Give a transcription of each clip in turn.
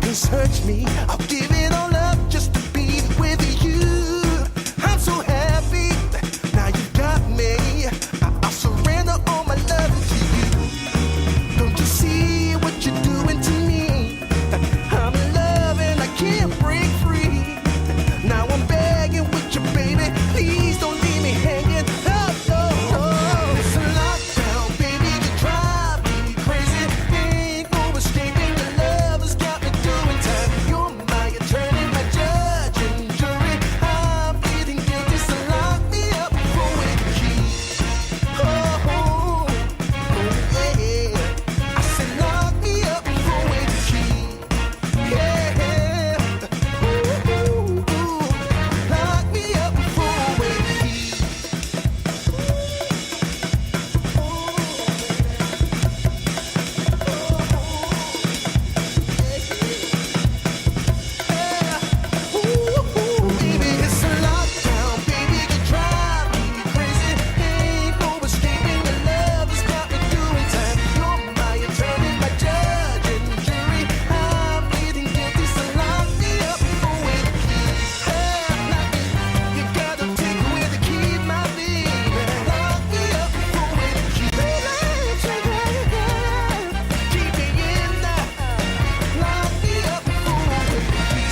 can search me. I'll give it all up just to be with you. I'm so happy, now you got me. I'll surrender all my love to you. Don't you see what you're doing to me? I'm in love and I can't break free. Now I'm begging with you, baby. Please don't leave me hanging. Oh, no. It's a lockdown, baby. You drive me crazy. Ain't no escaping. Your love has got me doing time. You're my attorney, my judge and jury. I'm feeling guilty, so lock me up with a key. Oh, yeah. I said lock me up with a key. Yeah. Ooh, lock me up with a key. Baby, it's a lockdown, baby, you drive me crazy. Ain't no escaping, your love has got me doing time. You're my attorney, my judge and jury. I'm feeling guilty, so lock me up with a key. You gotta take away the key, my baby. Lock me up with a key. Keep me in there. Lock me up with a key.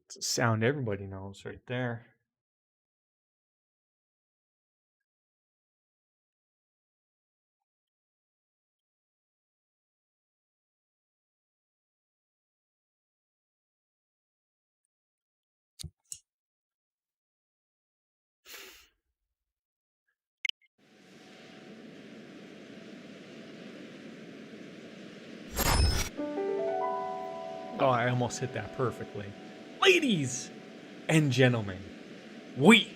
It's a sound everybody knows right there. Oh, I almost hit that perfectly. Ladies and gentlemen, we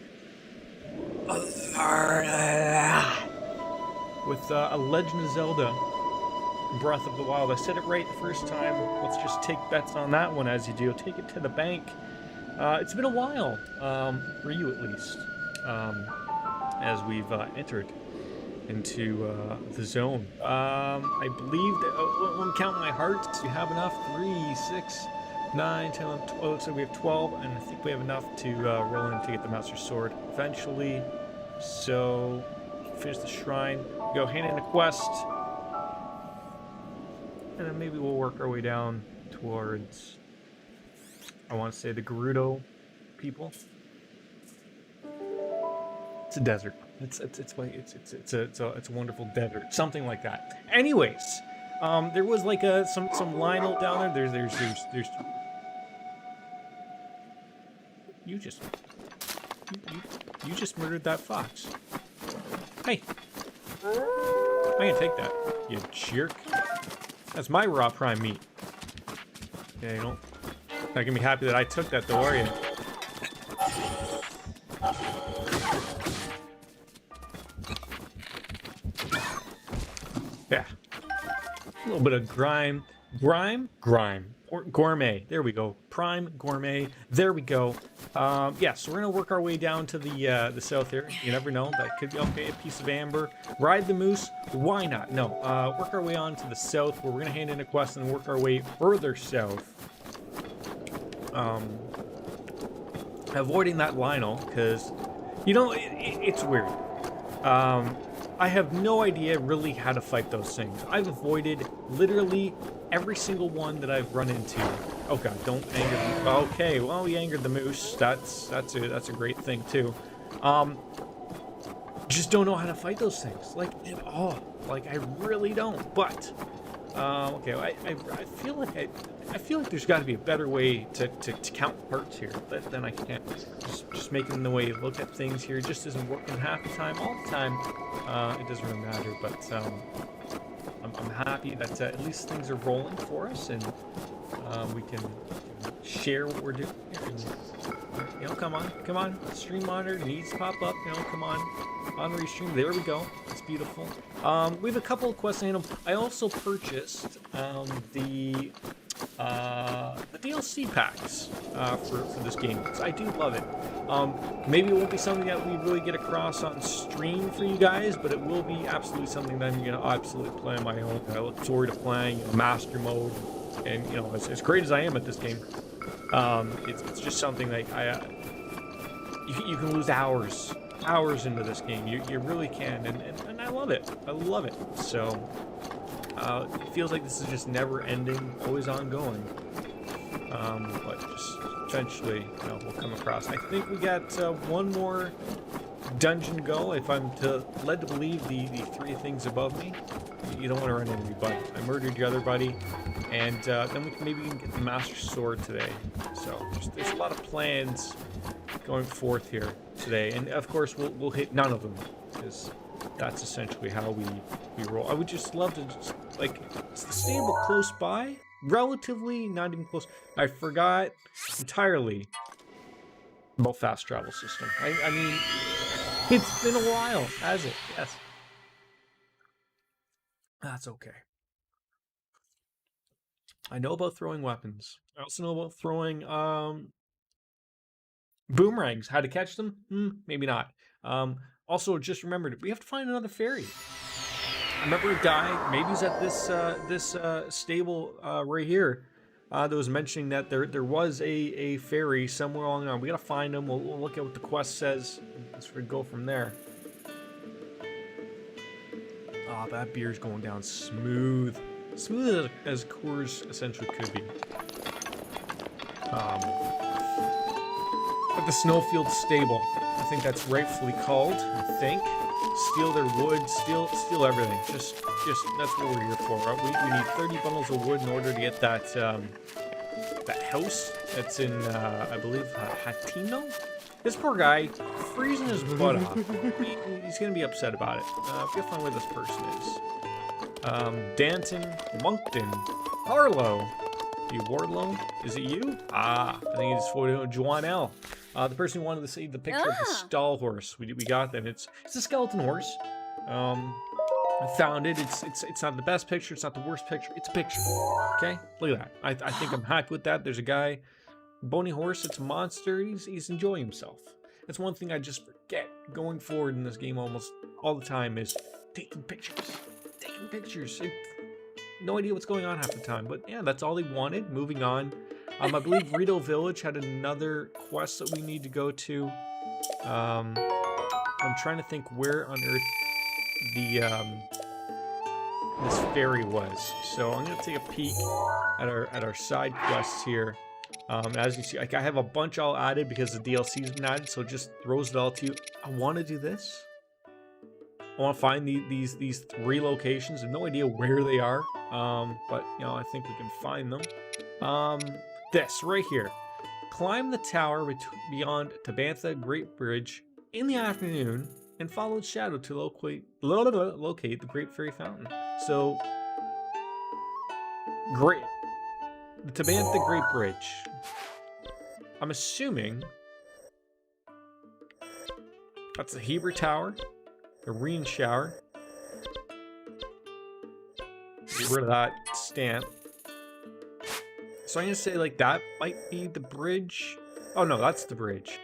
with A Legend of Zelda Breath of the Wild. I said it right the first time. Let's just take bets on that one as you do. Take it to the bank. It's been a while, for you at least, as we've entered into the zone. I believe that, I'm counting my hearts. You have enough? 3, 6, 9, 10, 11, 12. So we have 12, and I think we have enough to roll in to get the Master Sword eventually. So, finish the shrine, go hand in a quest, and then maybe we'll work our way down towards, I want to say, the Gerudo people. It's a desert. It's a wonderful desert, something like that. Anyways, there was like some Lionel down there. There's You just you just murdered that fox. Hey, I'm gonna take that. You jerk. That's my raw prime meat. Yeah, you don't. Not gonna be happy that I took that though, are you? Yeah. A little bit of grime. Or gourmet. There we go. Prime gourmet. There we go. Yeah, so we're gonna work our way down to the south here. You never know. That could be okay. A piece of amber. Ride the moose. Why not? No. Work our way on to the south, where we're gonna hand in a quest and work our way further south. Avoiding that Lionel, because you know it's weird. I have no idea really how to fight those things. I've avoided literally every single one that I've run into. Oh god, don't anger the... Okay, well, we angered the moose. That's a great thing too. Just don't know how to fight those things, like at all. Like I really don't. But okay, I feel like there's got to be a better way to count parts here than I can. Just making the way you look at things here just isn't working half the time. All the time, it doesn't really matter. But I'm happy that at least things are rolling for us, and we can share what we're doing here. And, you know, come on. Stream monitor needs to pop up. You know, come on restream. There we go. It's beautiful. We have a couple of quests in them. I also purchased the DLC packs for this game. So I do love it. Maybe it won't be something that we really get across on stream for you guys, but it will be absolutely something that I'm going to absolutely play on my own. I look forward to playing master mode, and you know, as great as I am at this game, it's just something like you can lose hours into this game. You really can, and I love it. I love it. So it feels like this is just never ending, always ongoing. But just eventually, you know, we'll come across. I think we got one more dungeon go. If I'm led to believe the three things above me, you don't want to run into me, buddy. I murdered your other buddy, and then maybe we can get the Master Sword today. So there's a lot of plans going forth here today, and of course we'll hit none of them, because that's essentially how we roll. I would just love to like, is the stable close by? Relatively, not even close. I forgot entirely about fast travel system. I mean, it's been a while, has it? Yes. That's okay. I know about throwing weapons. I also know about throwing boomerangs. How to catch them? Maybe not. Also, just remembered, we have to find another fairy. I remember a guy, maybe he's at this stable right here, that was mentioning that there was a fairy somewhere along the line. We gotta find him. We'll look at what the quest says and sort of go from there. Oh, that beer's going down smooth. Smooth as Coors essentially could be. At the Snowfield Stable, I think that's rightfully called. I think. Steal their wood, steal everything. Just that's what we're here for. Right? We need 30 bundles of wood in order to get that that house that's in I believe Hatino. This poor guy freezing his butt off. He's gonna be upset about it. We gotta find where this person is. Danton, Moncton, Harlow. You Wardlow? Is it you? Ah, I think it's for Joanelle. The person who wanted to see the picture of the stall horse. We got them. It's a skeleton horse. I found it. It's not the best picture. It's not the worst picture. It's a picture. Okay, look at that. I think I'm happy with that. There's a guy, bony horse. It's a monster. He's enjoying himself. That's one thing I just forget going forward in this game almost all the time is taking pictures. Taking pictures. No idea what's going on half the time, but yeah, that's all they wanted. Moving on. I believe Rito Village had another quest that we need to go to. I'm trying to think where on earth the this ferry was. So I'm gonna take a peek at our side quests here. As you see, like, I have a bunch all added because the DLC's been added, so it just throws it all to you. I want to do this. I want to find these 3 locations. I have no idea where they are, but you know, I think we can find them. This right here, Climb the tower beyond Tabantha Great Bridge in the afternoon and follow its shadow to locate the Great Fairy Fountain. So, great. The Tabantha Great Bridge. I'm assuming that's the Heber Tower, the Reen Shower. Get rid of that stamp. So I'm gonna say like that might be the bridge. Oh no, that's the bridge.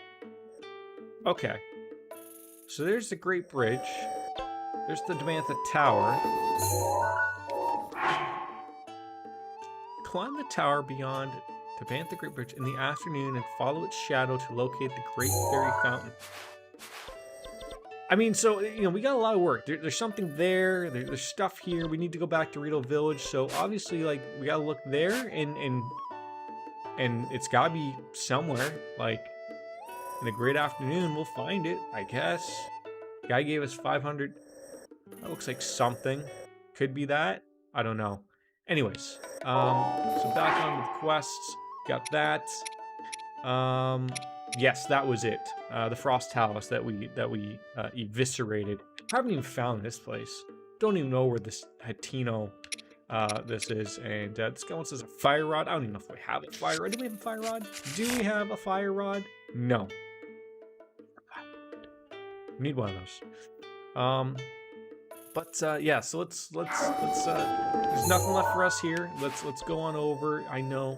Okay. So there's the Great Bridge. There's the Tabantha Tower. Climb the tower beyond Tabantha Great Bridge in the afternoon and follow its shadow to locate the Great Fairy Fountain. I mean, so, you know, we got a lot of work. There's something there. There's stuff here. We need to go back to Rito Village. So obviously, like, we gotta look there, and it's gotta be somewhere. Like, in a great afternoon, we'll find it, I guess. Guy gave us 500. That looks like something. Could be that. I don't know. Anyways, so back on with the quests. Got that. Yes, that was it. The Frost House that we eviscerated. I haven't even found this place. Don't even know where this Hatino this is. And this guy wants us a fire rod. I don't even know if we have a fire rod. Do we have a fire rod? Do we have a fire rod? No. We need one of those. But yeah, so let's there's nothing left for us here. Let's go on over. I know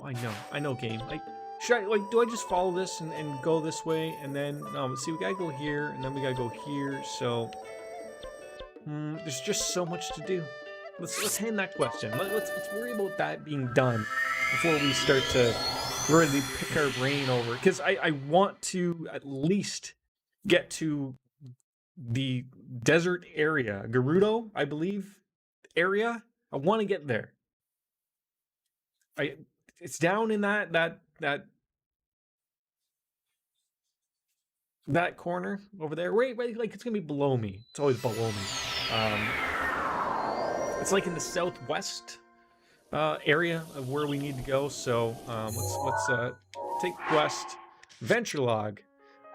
game. Like, do I just follow this and go this way, and then see, we gotta go here, and then we gotta go here. So there's just so much to do. Let's hand that question. Let's worry about that being done before we start to really pick our brain over, because I want to at least get to the desert area, Gerudo, I believe, area. I want to get there. It's down in that corner over there. Right, like it's gonna be below me. It's always below me. It's like in the southwest area of where we need to go. So let's take quest, venture log.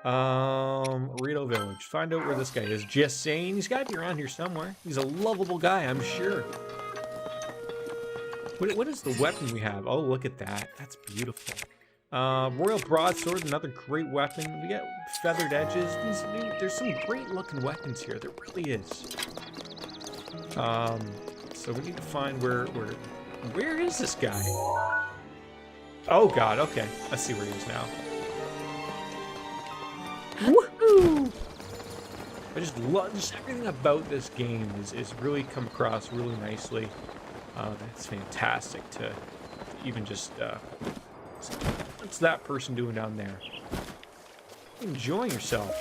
Rito Village. Find out where this guy is. Just saying, he's got to be around here somewhere. He's a lovable guy, I'm sure. What is the weapon we have? Oh, look at that. That's beautiful. Royal Broadsword, another great weapon. We got feathered edges. There's some great looking weapons here. There really is. So we need to find where is this guy? Oh God, okay. I see where he is now. Woohoo! I just love everything about this game is really come across really nicely. It's fantastic to even just what's that person doing down there? Enjoying yourself.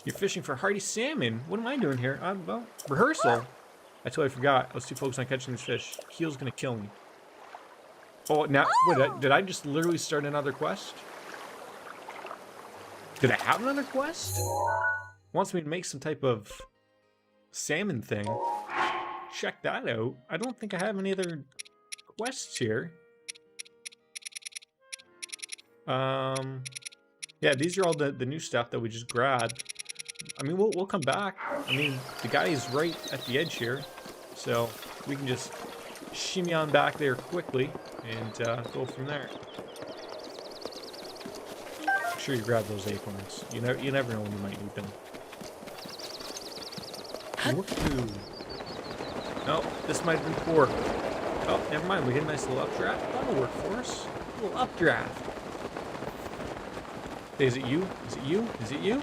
You're fishing for hardy salmon. What am I doing here? Well, rehearsal. I totally forgot. I was too focused on catching this fish. Keel's gonna kill me. Oh, now wait, did I just literally start another quest? Did I have another quest? Wants me to make some type of salmon thing. Check that out. I don't think I have any other quests here. Yeah, these are all the new stuff that we just grabbed. I mean, we'll come back. I mean, the guy is right at the edge here, so we can just shimmy on back there quickly and go from there. Sure, you grab those acorns. You never know when you might need them. Woohoo! No, this might have been poor. Oh, never mind. We get a nice little updraft. That'll work for us. A little updraft. Hey, is it you? Is it you? Is it you?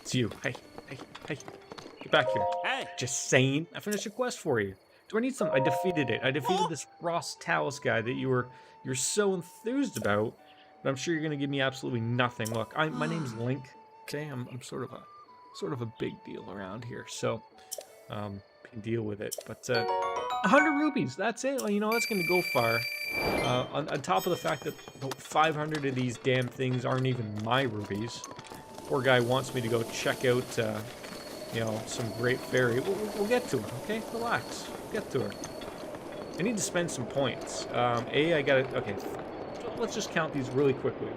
It's you. Hey. Get back here. Hey! Just saying. I finished a quest for you. Do I need some? I defeated it. I defeated this Frost Talus guy that you're so enthused about. But I'm sure you're gonna give me absolutely nothing. Look, my name's Link. Okay, I'm sort of a big deal around here, so can deal with it. But 100 rupees, that's it. Well, you know, that's gonna go far. On top of the fact that about 500 of these damn things aren't even my rupees. Poor guy wants me to go check out, you know, some great fairy. We'll get to her, okay? Relax. We'll get to her. I need to spend some points. I gotta. Okay. let's just count these really quickly.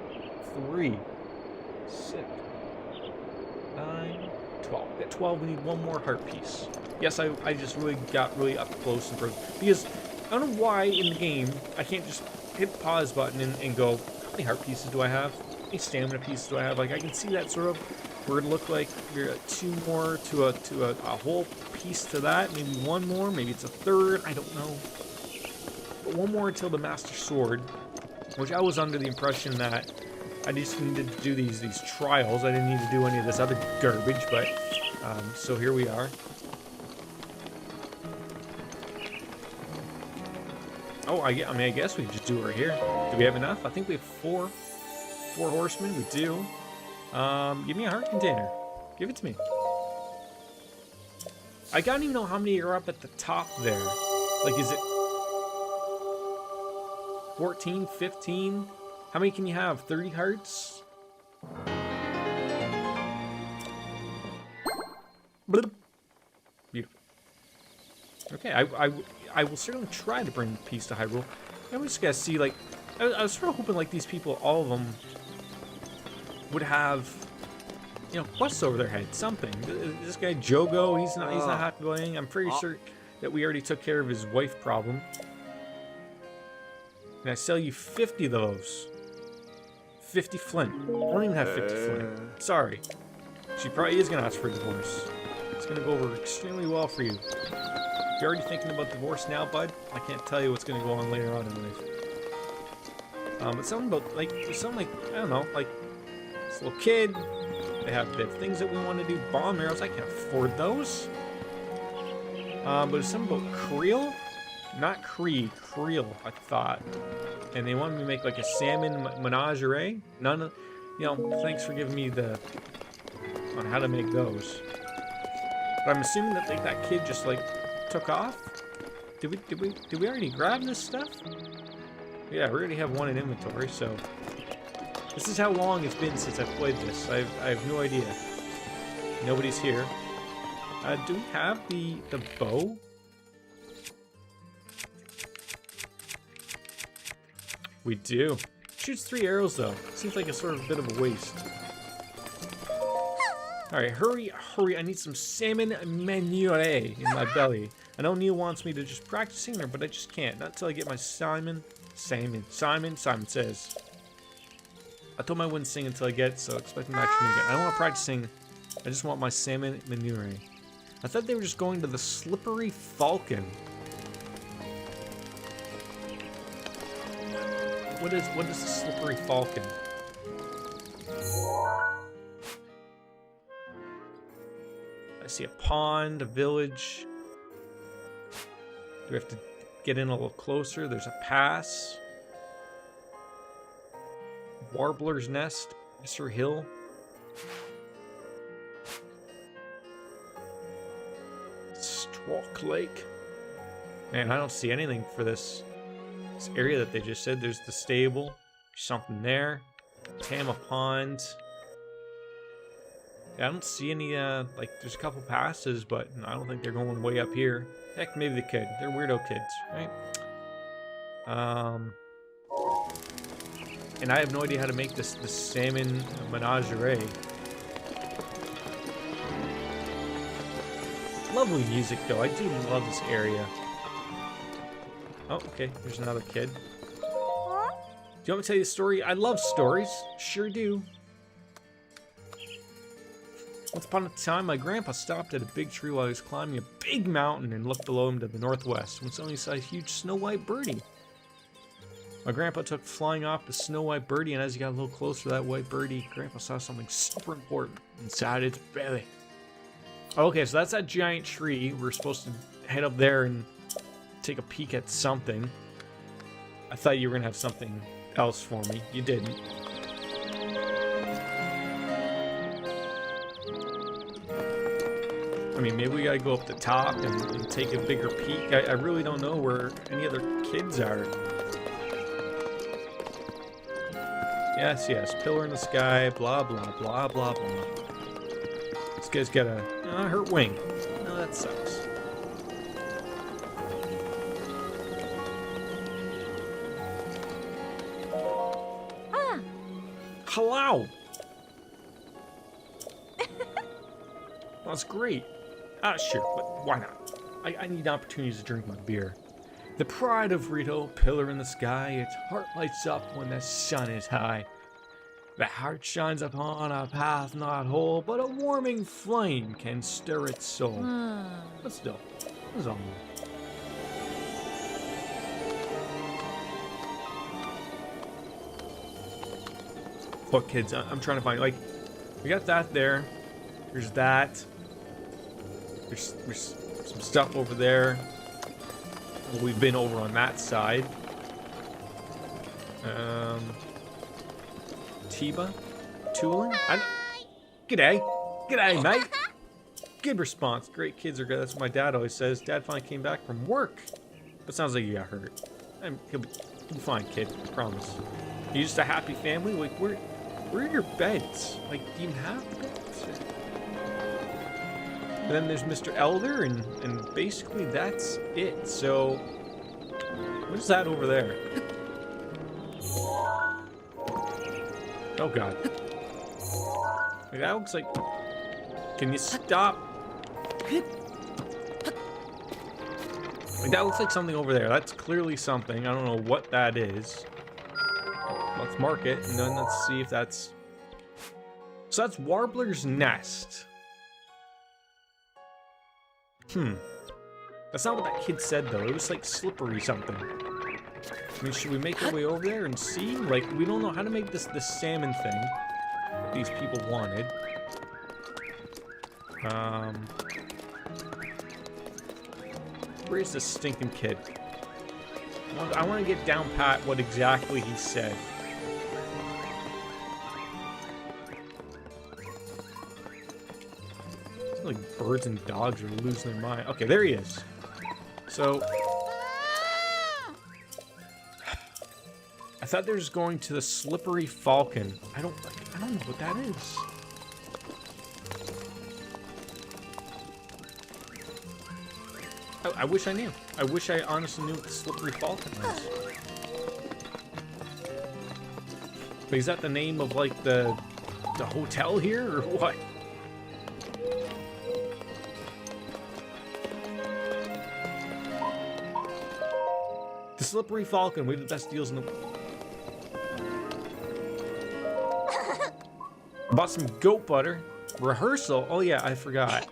3, 6, 9, 12. At 12, we need one more heart piece. Yes, I just really got really up close and personal. Because I don't know why in the game I can't just hit the pause button and go, how many heart pieces do I have? How many stamina pieces do I have? Like, I can see that sort of where it looked like you're at 2 more to a whole piece to that. Maybe 1 more, maybe it's a third, I don't know. But 1 more until the Master Sword, which I was under the impression that I just needed to do these trials. I didn't need to do any of this other garbage, but so here we are. Oh, I mean, I guess we just do it right here. Do we have enough? I think we have 4 horsemen. We do. Give me a heart container. Give it to me. I don't even know how many are up at the top there. Like, is it 14, 15? How many can you have? 30 hearts? Bloop. Beautiful. Okay, I will certainly try to bring peace to Hyrule. I just gotta see, like, I was sort of hoping, like, these people, all of them, would have, you know, quests over their head, something. This guy Jogo, he's not happy going. I'm pretty sure that we already took care of his wife problem. Can I sell you 50 of those? 50 flint. I don't even have 50 flint. Sorry. She probably is gonna ask for a divorce. It's gonna go over extremely well for you. If you're already thinking about divorce now, bud, I can't tell you what's gonna go on later on in life. But something about, like, something like, I don't know, like, this little kid, they have things that we want to do. Bomb arrows, I can't afford those. But it's something about Creel? Not Cree, Creel, I thought. And they wanted me to make, like, a salmon menagerie. None of, you know, thanks for giving me the, on how to make those. But I'm assuming that, like, that kid just, like, took off? Did we already grab this stuff? Yeah, we already have 1 in inventory, so this is how long it's been since I've played this. I have no idea. Nobody's here. Do we have the bow? We do. Shoots 3 arrows though. Seems like a sort of a bit of a waste. Alright, hurry, hurry. I need some salmon manure in my belly. I know Neil wants me to just practice singing, but I just can't. Not until I get my Simon says. I told him I wouldn't sing until I get it, so expect him actually to get it. I don't want to practice singing. I just want my salmon manure. I thought they were just going to the Slippery Falcon. What is the Slippery Falcon? I see a pond, a village. Do we have to get in a little closer? There's a pass. Warbler's Nest, Mr. Hill. Stroke Lake. Man, I don't see anything for this area that they just said. There's the stable. Something there. Tama Pond. Yeah, I don't see any, like, there's a couple passes, but I don't think they're going way up here. Heck, maybe they could. They're weirdo kids, right? And I have no idea how to make this salmon menagerie. Lovely music, though. I do love this area. Oh, okay. There's another kid. Do you want me to tell you a story? I love stories. Sure do. Once upon a time, my grandpa stopped at a big tree while he was climbing a big mountain and looked below him to the northwest when suddenly he saw a huge snow white birdie. My grandpa took flying off the snow white birdie, and as he got a little closer to that white birdie, Grandpa saw something super important inside its belly. Okay, so that's that giant tree. We're supposed to head up there and take a peek at something. I thought you were going to have something else for me. You didn't. I mean, maybe we gotta go up the top and take a bigger peek. I really don't know where any other kids are. Yes, yes, pillar in the sky, blah, blah, blah, blah, blah. This guy's got a hurt wing. No, that sucks. Hello. That's great. Sure, but why not? I need opportunities to drink my beer. The pride of Rito, pillar in the sky, its heart lights up when the sun is high. The heart shines upon a path not whole, but a warming flame can stir its soul. But still, it's all right. Look, kids, I'm trying to find, like, we got that there. There's that. There's some stuff over there. We've been over on that side. Tiba? Tooling? G'day. G'day, mate. Good response. Great kids are good. That's what my dad always says. Dad finally came back from work. But sounds like you got hurt. He'll be fine, kid. I promise. You just a happy family? Like, where are your beds? Like, do you even have beds? And then there's Mr. Elder, and basically that's it. So, what's that over there? Oh god. Like, that looks like... Can you stop? Like, that looks like something over there. That's clearly something. I don't know what that is. Let's mark it, and then let's see if that's... So that's Warbler's Nest. That's not what that kid said, though. It was like slippery something. I mean, should we make our way over there and see? Like, we don't know how to make this salmon thing that these people wanted. Where's this stinking kid? I want to get down pat what exactly he said. It's like birds and dogs are losing their mind. Okay, there he is. So I thought they were just going to the Slippery Falcon. I don't know what that is. I wish I knew. I wish I honestly knew what the Slippery Falcon was. But is that the name of, like, the hotel here, or what? The Slippery Falcon. We have the best deals in the... Bought some goat butter. Rehearsal? Oh yeah, I forgot.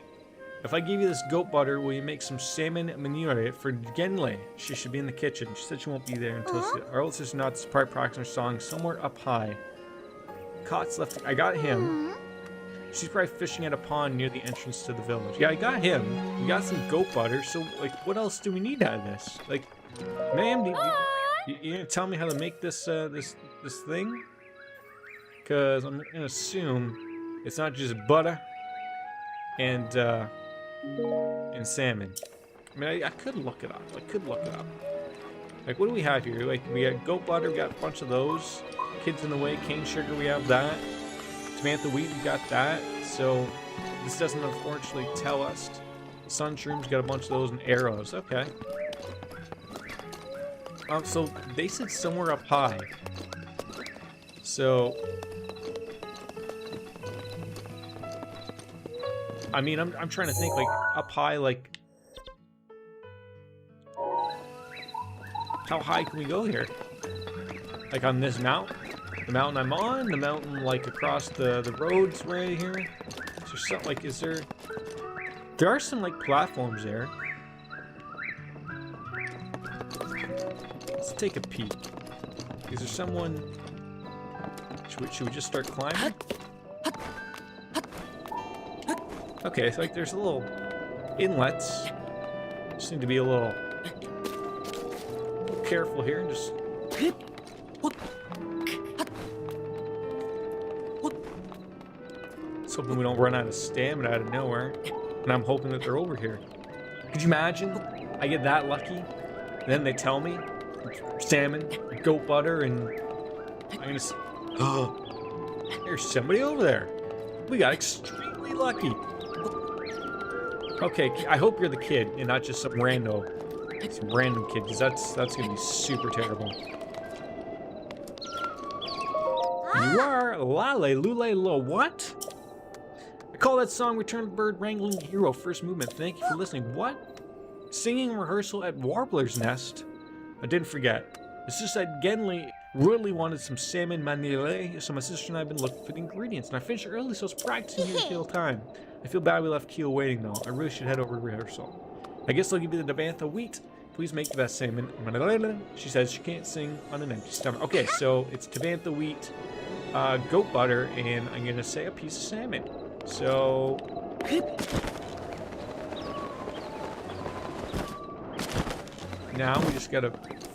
If I give you this goat butter, will you make some salmon manure for Genle? She should be in the kitchen. She said she won't be there until our old sister nods to part practicing her song somewhere up high. Cots left. I got him. She's probably fishing at a pond near the entrance to the village. Yeah, I got him. We got some goat butter. So, like, what else do we need out of this? Like, ma'am, you gonna tell me how to make this this thing? Because I'm gonna assume it's not just butter and salmon. I mean, I could look it up. Like, what do we have here? Like, we got goat butter, we got a bunch of those. Kids in the Way, cane sugar, we have that. Samantha wheat, we got that. So, this doesn't unfortunately tell us. Sun shrooms, got a bunch of those, and arrows. Okay. So, they said somewhere up high. So... I mean, I'm trying to think, like, up high, like... How high can we go here? Like, on this mountain? The mountain I'm on? The mountain, like, across the roads right here? Is there something, like, is there... There are some, like, platforms there. Let's take a peek. Is there someone... Should we just start climbing? Okay, so like there's a little inlets. Just need to be a little careful here and just... Let's hoping we don't run out of stamina out of nowhere. And I'm hoping that they're over here. Could you imagine? I get that lucky, and then they tell me salmon, goat butter, and I'm gonna say, oh, there's somebody over there. We got extremely lucky. Okay, I hope you're the kid and not just some random kid, because that's gonna be super terrible. You are Lale Lule Lo. What? I call that song Return of the Bird Wrangling Hero, first movement. Thank you for listening. What? Singing rehearsal at Warbler's Nest? I didn't forget. It's just that Genli really wanted some salmon manile, so my sister and I have been looking for the ingredients. And I finished early, so I was practicing here to kill time. I feel bad we left Keel waiting, though. I really should head over to rehearsal. I guess I'll give you the Bantha wheat. Please make the best salmon manile. She says she can't sing on an empty stomach. Okay, so it's Tabantha wheat, goat butter, and I'm going to say a piece of salmon. So... now we just gotta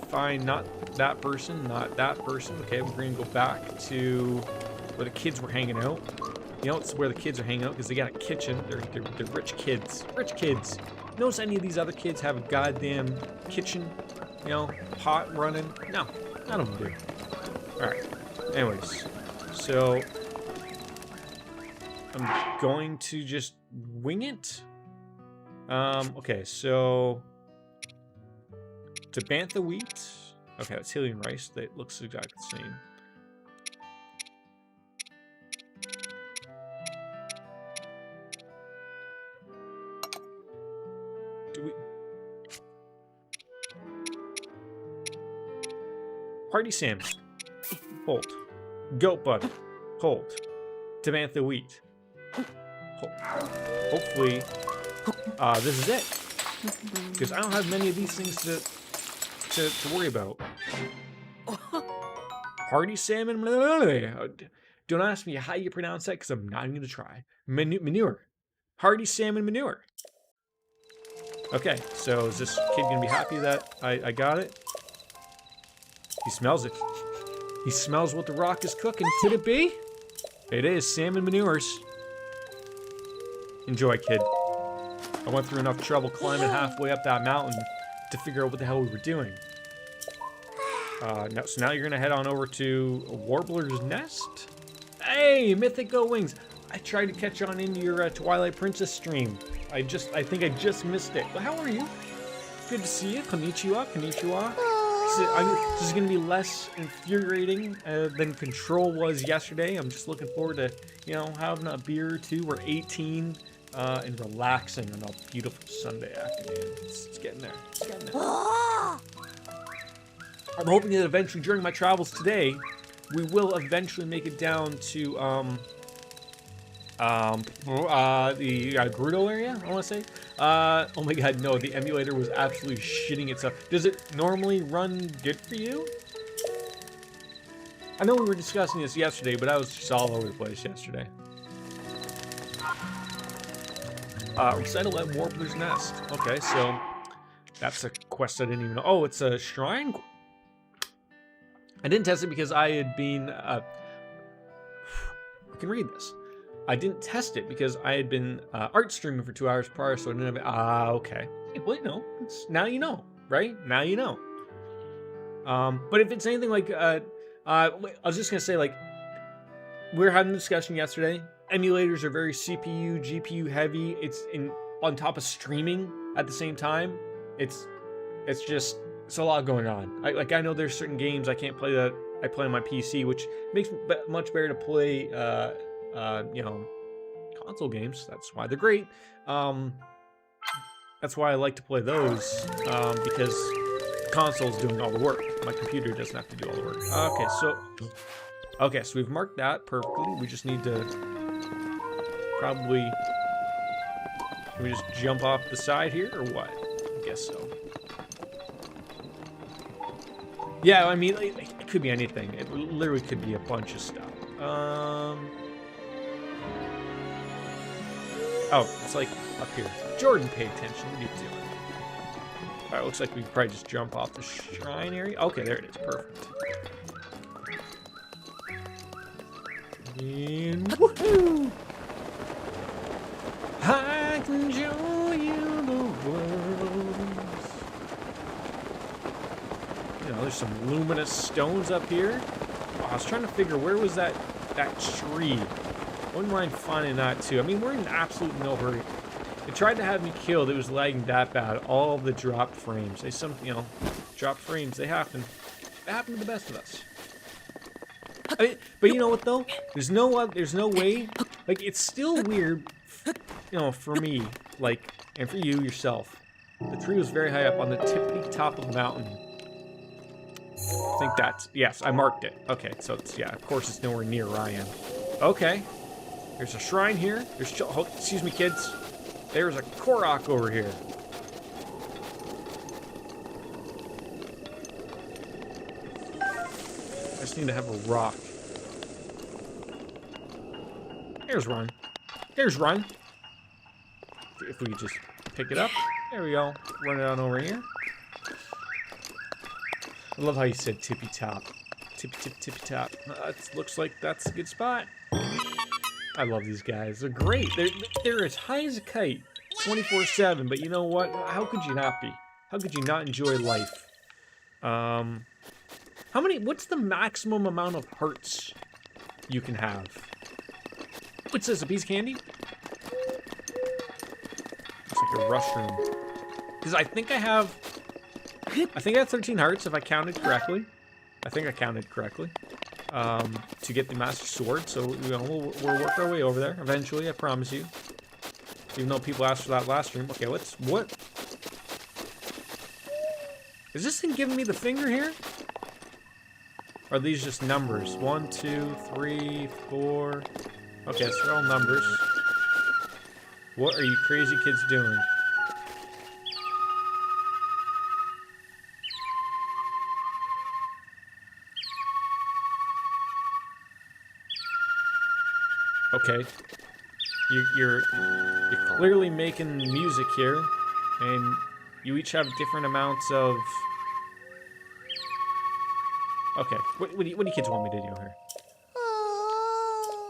find not that person, not that person. Okay, we're gonna go back to where the kids were hanging out. You know, it's where the kids are hanging out because they got a kitchen. They're rich kids. Rich kids. Notice any of these other kids have a goddamn kitchen, you know, pot running? No, none of them do. Alright. Anyways, so I'm going to just wing it. Okay, so to Bantha wheat. Okay, that's Hylian rice. That looks exactly the same. Do we... Party Sam. Hold. Goat butter. Hold. Tabantha wheat. Hopefully, this is it. Because I don't have many of these things to worry about. Party salmon. Don't ask me how you pronounce that because I'm not even going to try. Manure. Hearty salmon manure. Okay, so is this kid going to be happy that I got it? He smells it. He smells what the rock is cooking. Could it be? It is salmon manures. Enjoy, kid. I went through enough trouble climbing halfway up that mountain to figure out what the hell we were doing. So now you're gonna head on over to Warbler's Nest? Hey, Mythical Wings! I tried to catch on into your Twilight Princess stream. I think I just missed it. But how are you? Good to see you. Konnichiwa, konnichiwa. This is gonna be less infuriating than Control was yesterday. I'm just looking forward to, you know, having a beer or two. We're 18 and relaxing on a beautiful Sunday afternoon. It's getting there. It's getting there. I'm hoping that eventually during my travels today, we will eventually make it down to the Gerudo area, I want to say. Oh my god, no, the emulator was absolutely shitting itself. Does it normally run good for you? I know we were discussing this yesterday, but I was just all over the place yesterday. Recital at Warbler's Nest. Okay, so that's a quest I didn't even know. Oh, it's a shrine? I didn't test it because I had been, I can read this. I didn't test it because I had been art streaming for 2 hours prior, so I didn't have it. Okay. Well, you know, now you know, right? Now you know. But if it's anything like, I was just going to say, like, we were having a discussion yesterday. Emulators are very CPU, GPU heavy. It's on top of streaming at the same time. It's a lot going on. I know there's certain games I can't play that I play on my PC, which makes it much better to play, you know, console games. That's why they're great. That's why I like to play those, because the console's doing all the work. My computer doesn't have to do all the work. Okay, so we've marked that perfectly. We just need to probably... Can we just jump off the side here, or what? I guess so. Yeah, I mean, it could be anything. It literally could be a bunch of stuff. Oh, it's like up here. Jordan, pay attention. What are you doing? Alright, looks like we can probably just jump off the shrine area. Okay, there it is. Perfect. And woohoo! I can show you the world. You know, there's some luminous stones up here. Oh, I was trying to figure where was that tree. Wouldn't mind finding that too. I mean, we're in absolute no hurry. It tried to have me killed. It was lagging that bad. All the dropped frames. You know, dropped frames. They happen. They happen to the best of us. But you know what though? There's no way. Like it's still weird, you know, for me, like, and for you yourself. The tree was very high up on the tippy top of the mountain. I think that's, yes, I marked it. Okay, so it's, yeah, of course it's nowhere near where I am. Okay, there's a shrine here. There's, oh, excuse me, kids. There's a Korok over here. I just need to have a rock. There's one. There's one. If we could just pick it up. There we go. Run it on over here. I love how you said tippy top. Tippy top. Looks like that's a good spot. I love these guys. They're great. They're as high as a kite, 24/7. But you know what? How could you not be? How could you not enjoy life? How many? What's the maximum amount of hearts you can have? What's this? A piece of candy? It's like a rush room. Because I think I have 13 hearts if I counted correctly. I think I counted correctly. To get the Master Sword, so you know, we'll work our way over there eventually. I promise you. Even though people asked for that last stream. Okay, what? Is this thing giving me the finger here? Or are these just numbers? 1, 2, 3, 4. Okay, so they're all numbers. What are you crazy kids doing? Okay. You're clearly making music here, and you each have different amounts of... Okay, what do you kids want me to do here?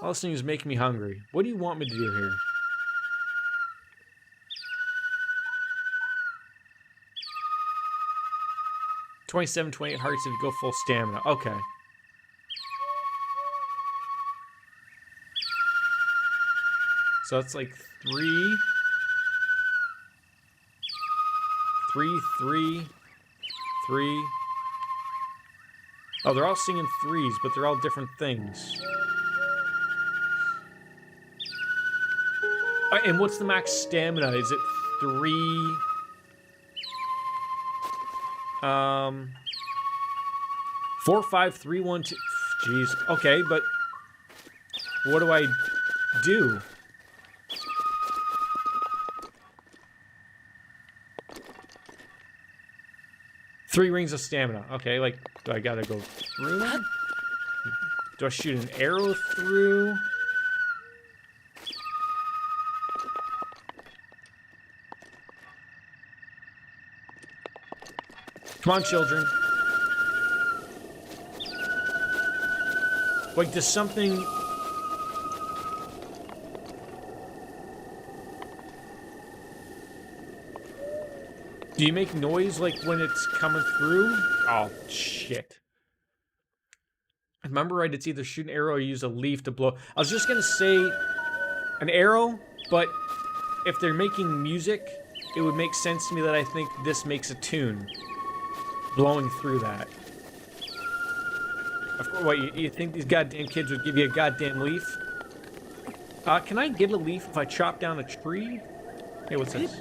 All this thing is making me hungry. What do you want me to do here? $27, 28 hearts if you go full stamina. Okay. So it's like 3, 3. Oh, they're all singing threes, but they're all different things. And what's the max stamina? Is it 3? 4, 5, 3, 1, 2. Jeez. Okay, but what do I do? Three rings of stamina. Okay, like, do I gotta go through them? Do I shoot an arrow through? Come on, children. Like, does something... Do you make noise, like, when it's coming through? Oh, shit. Remember, right? It's either shoot an arrow or use a leaf to blow. I was just gonna say an arrow, but if they're making music, it would make sense to me that I think this makes a tune. Blowing through that. Of course, what, you think these goddamn kids would give you a goddamn leaf? Can I get a leaf if I chop down a tree? Hey, what's this?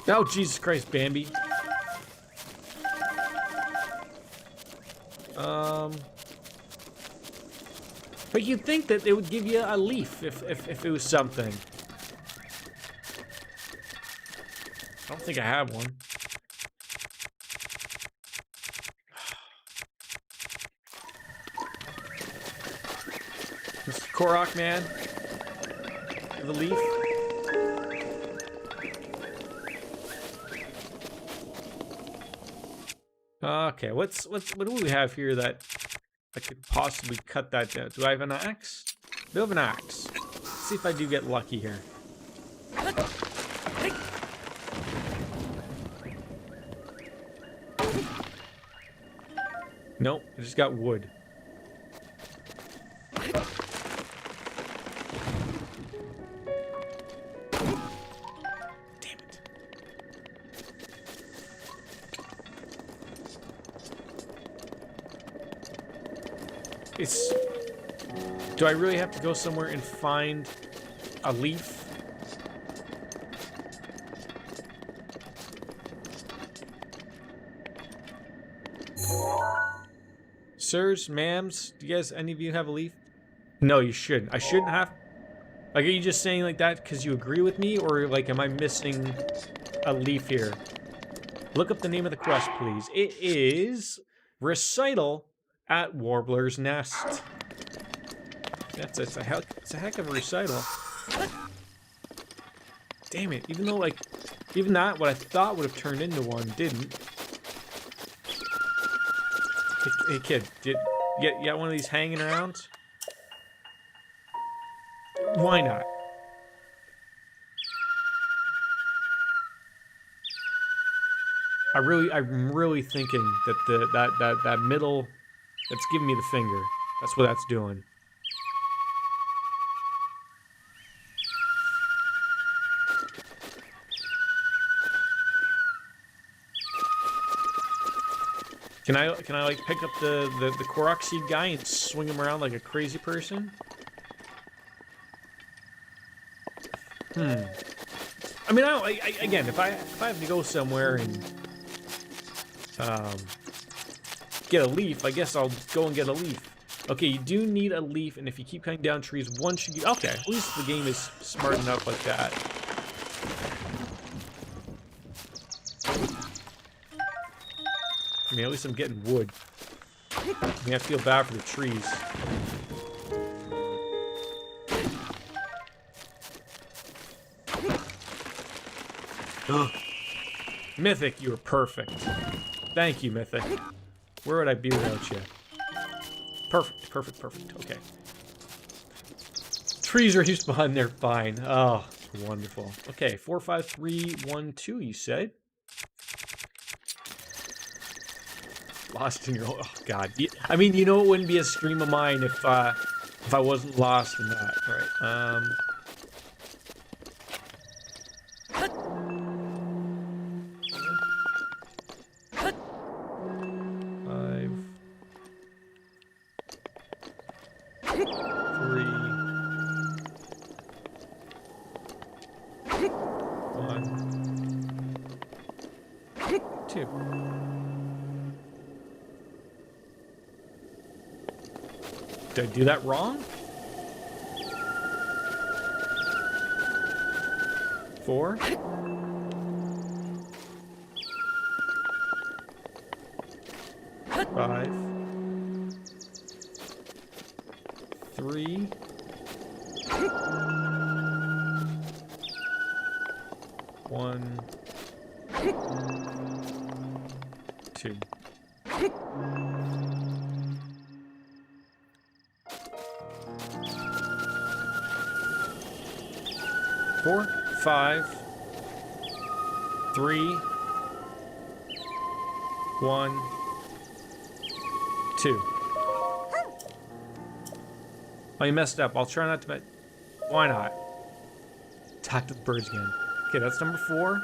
Oh, Jesus Christ, Bambi. But you'd think that they would give you a leaf if it was something. I don't think I have one. Mr. Korok, man. The leaf. Okay, what do we have here that I could possibly cut that down? Do I have an axe? I do have an axe. Let's see if I do get lucky here. Nope, I just got wood. Damn it. It's... Do I really have to go somewhere and find a leaf? Sirs, ma'ams, do you guys, any of you have a leaf? No, you shouldn't. I shouldn't have... Like, are you just saying like that because you agree with me? Or, like, am I missing a leaf here? Look up the name of the quest, please. It is... Recital at Warbler's Nest. It's a heck of a recital. Damn it, even though, like... Even that, what I thought would have turned into one, didn't. Hey kid, you got one of these hanging around? Why not? I'm really thinking that that middle, that's giving me the finger. That's what that's doing. Can I like pick up the Korok seed guy and swing him around like a crazy person? I mean, again, if I have to go somewhere and get a leaf, I guess I'll go and get a leaf. Okay, you do need a leaf, and if you keep cutting down trees, one should get... Okay, at least the game is smart enough like that. I mean, at least I'm getting wood. I mean, I feel bad for the trees. Mythic, you were perfect. Thank you, Mythic. Where would I be without you? Perfect, perfect, perfect. Okay. Trees are used behind, they're fine. Oh, wonderful. Okay, 4, 5, 3, 1, 2, you said? Lost in your... Oh, God. I mean, you know it wouldn't be a stream of mine if I wasn't lost in that. All right, 2. Did I do that wrong? 4. 5. 3. 1. 2. 4, 5, 3, 1, 2. Oh, you messed up. I'll try not to. Why not? Talk to the birds again. Okay, that's number 4.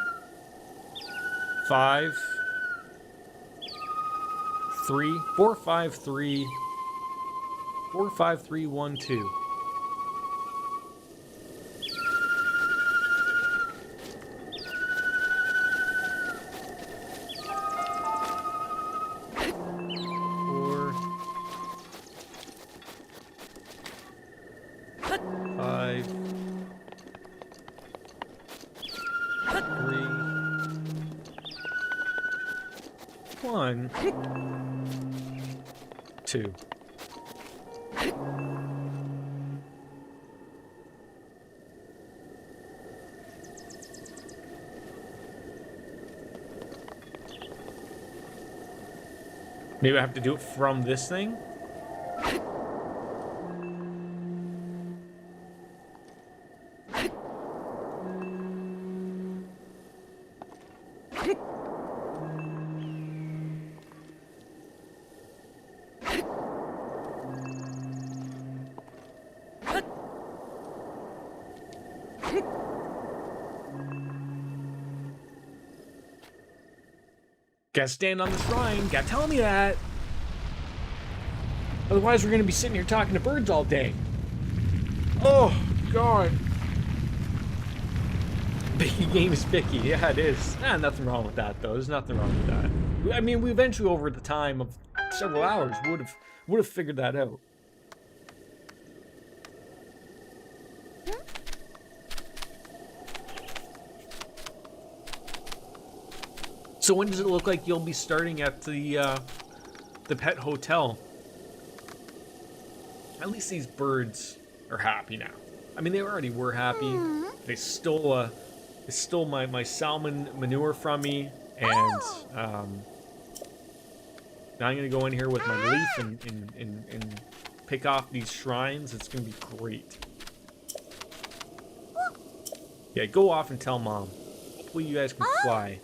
5, 3, 4, 5, 3, 4, 5, 3, 1, 2. One, 2. Maybe I have to do it from this thing? Gotta stand on the shrine. Gotta tell me that. Otherwise, we're gonna be sitting here talking to birds all day. Oh, God. Picky game is picky. Yeah, it is. Nothing wrong with that, though. There's nothing wrong with that. I mean, we eventually, over the time of several hours, would have figured that out. So when does it look like you'll be starting at the pet hotel? At least these birds are happy now. I mean, they already were happy. They stole my salmon manure from me, and now I'm gonna go in here with my leaf and pick off these shrines. It's gonna be great. Yeah, go off and tell Mom. Hopefully you guys can fly.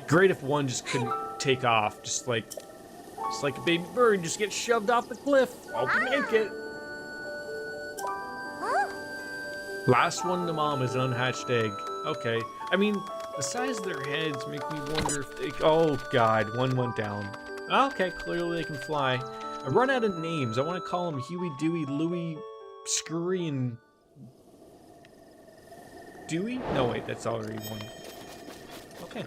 Great if one just couldn't take off, just like a baby bird, just get shoved off the cliff. Hope you make it. Last one to Mom is an unhatched egg. Okay. I mean, the size of their heads make me wonder if they... Oh, God. One went down. Okay, clearly they can fly. I run out of names. I want to call them Huey, Dewey, Louie, Scurry, and... Dewey? No, wait, that's already one. Okay.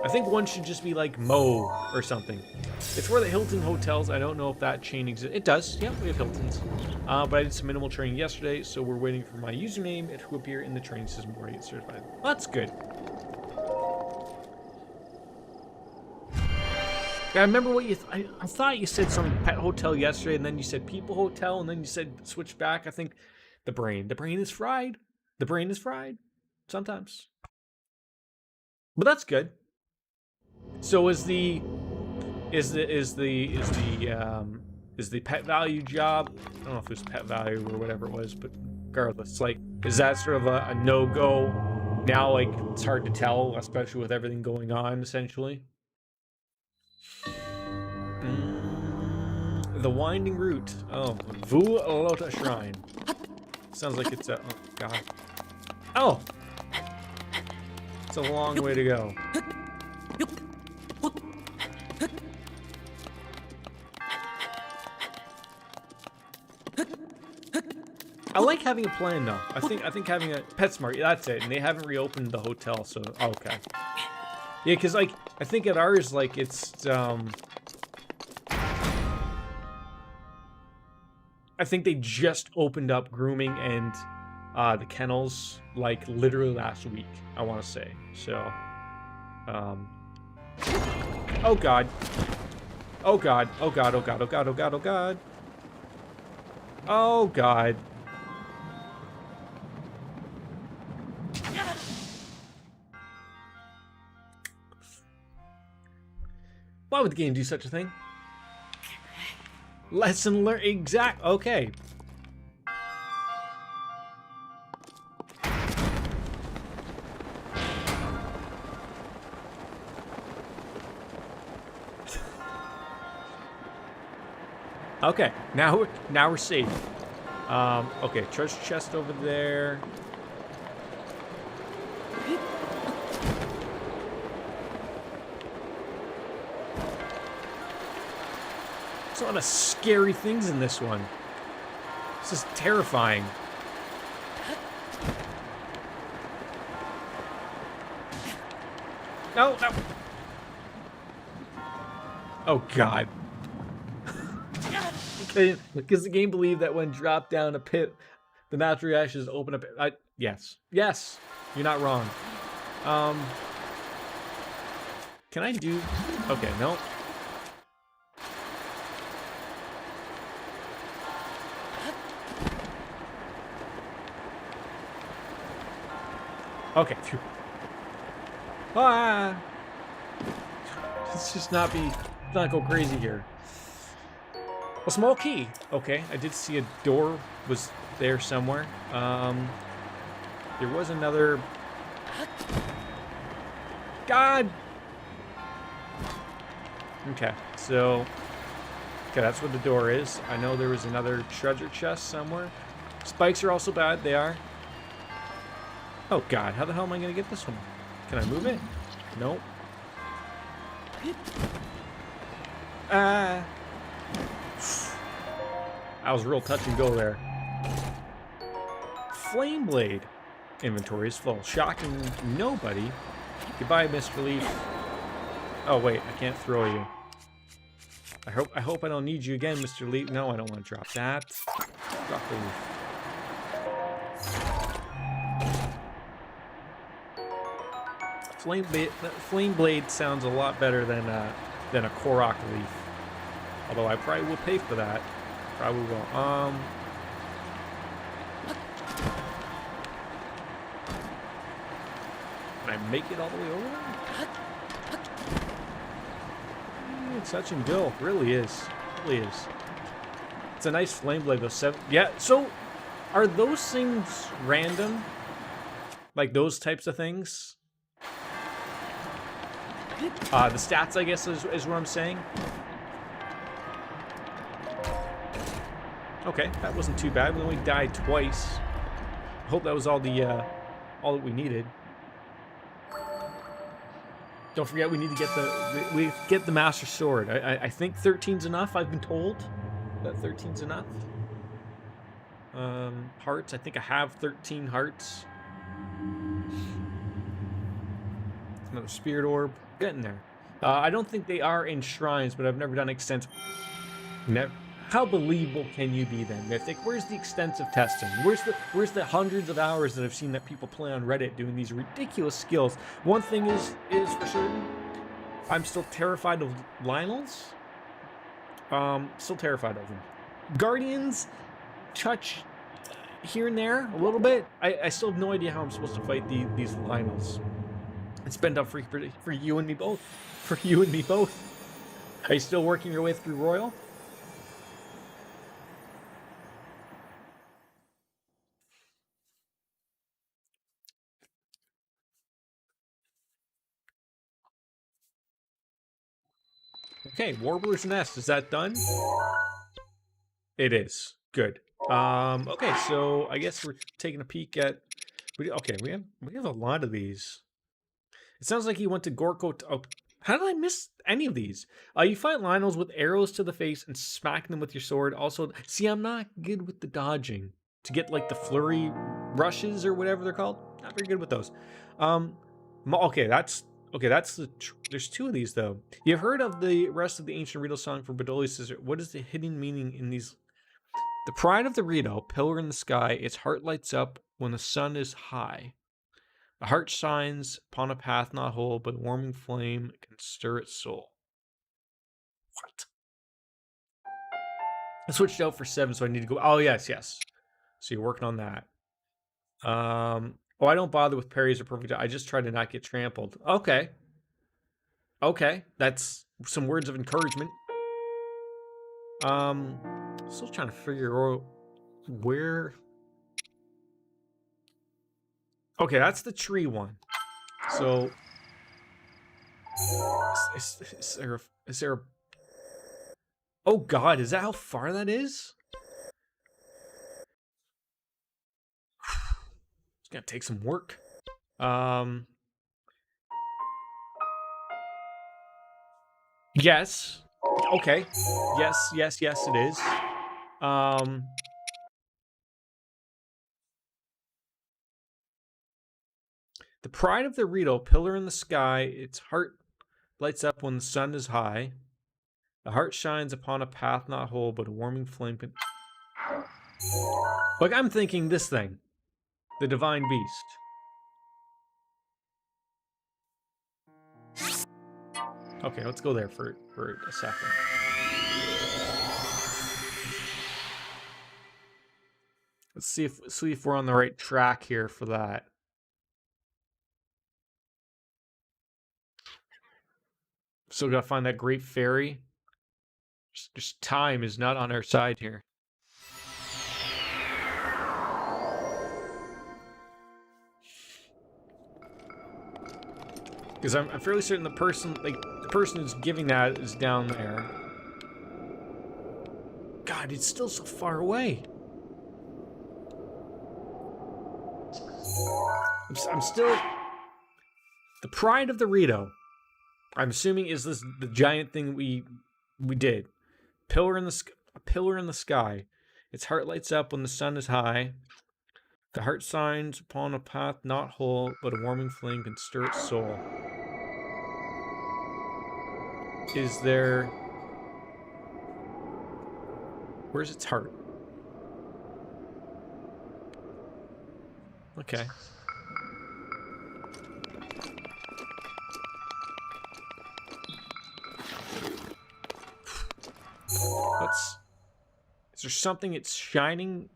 I think one should just be like Mo or something. It's for the Hilton hotels. I don't know if that chain exists. It does. Yeah, we have Hiltons. But I did some minimal training yesterday, so we're waiting for my username to appear in the training system where I get certified. Well, that's good. Yeah, I remember what you... I thought you said some pet hotel yesterday, and then you said people hotel, and then you said switch back. I think the brain. The brain is fried. The brain is fried. Sometimes. But that's good. So is the pet value job? I don't know if it was pet value or whatever it was, but regardless, like, is that sort of a no-go now? Like, it's hard to tell, especially with everything going on, essentially. The winding route. Oh, Vu Lota Shrine. Sounds like it's a... Oh, God. Oh! It's a long way to go. I like having a plan though. I think having a PetSmart, that's it. And they haven't reopened the hotel, so okay. Yeah, cause like I think at ours, like it's I think they just opened up grooming and the kennels like literally last week, I want to say. So oh God. Oh God. Oh God. Oh God. Oh God. Oh God. Oh God. Oh God. Why would the game do such a thing? Lesson learned. Exact. Okay. Okay. Now we're safe. Okay. Treasure chest over there. There's a lot of scary things in this one. This is terrifying. No, no. Oh, God. Because the game believed that when dropped down a pit, the natural reactions open up. Yes. Yes. You're not wrong. Can I do... Okay, no. Okay. Ah! Let's just not go crazy here. A small key. Okay, I did see a door was there somewhere. There was another... God! Okay, so... Okay, that's where the door is. I know there was another treasure chest somewhere. Spikes are also bad. They are. Oh, God. How the hell am I going to get this one? Can I move it? Nope. Ah. That was real touch and go there. Flame Blade. Inventory is full. Shocking nobody. Goodbye, Mr. Leaf. Oh, wait. I can't throw you. I hope I don't need you again, Mr. Leaf. No, I don't want to drop that. Drop the leaf. Flame Blade sounds a lot better than a Korok leaf. Although I probably will pay for that. Probably will. Can I make it all the way over there? It's touch and go. Really is. Really is. It's a nice flame blade though. Yeah, so are those things random? Like those types of things? The stats, I guess, is what I'm saying. Okay, that wasn't too bad. We only died twice. I hope that was all that we needed. Don't forget, we need to get the Master Sword. I think 13's enough. I've been told that 13's enough. Hearts. I think I have 13 hearts. Another spirit orb. Getting there. I don't think they are in shrines, but I've never done extensive. Never. How believable can you be then, Mythic? Where's the extensive testing? Where's the hundreds of hours that I've seen that people play on Reddit doing these ridiculous skills? One thing is for certain, I'm still terrified of Lionels. Still terrified of them. Guardians touch here and there a little bit. I still have no idea how I'm supposed to fight these Lionels. It's been done for you and me both. For you and me both. Are you still working your way through Royal? Okay, Warbler's Nest, is that done? It is. Good. Okay, so I guess we're taking a peek at okay, we have a lot of these. It sounds like you went to Gorko. Oh, how did I miss any of these? You fight Lionels with arrows to the face and smack them with your sword. Also, see, I'm not good with the dodging to get like the flurry rushes or whatever they're called. Not very good with those. Okay, that's there's two of these though. You've heard of the rest of the ancient Rito song for Bedoli's sister. What is the hidden meaning in these? The pride of the Rito, pillar in the sky, its heart lights up when the sun is high. The heart shines upon a path not whole, but a warming flame can stir its soul. What? I switched out for 7, so I need to go. Oh, yes. So you're working on that. Oh, I don't bother with parries or perfect. I just try to not get trampled. Okay. That's some words of encouragement. Still trying to figure out where. Okay, that's the tree one. So, is there a... Oh God, is that how far that is? It's gonna take some work. Yes. Okay. Yes, it is. The pride of the Rito, pillar in the sky, its heart lights up when the sun is high. The heart shines upon a path not whole, but a warming flame can... Like, I'm thinking this thing. The Divine Beast. Okay, let's go there for a second. Let's see if we're on the right track here for that. Still gotta find that great fairy. Just time is not on our side here. Because I'm fairly certain the person who's giving that is down there. God, it's still so far away. I'm still... The pride of the Rito, I'm assuming, is this the giant thing we did. Pillar in the sky. Its heart lights up when the sun is high. The heart signs upon a path not whole, but a warming flame can stir its soul. Is there... Where's its heart? Okay. Let's... Is there something it's shining?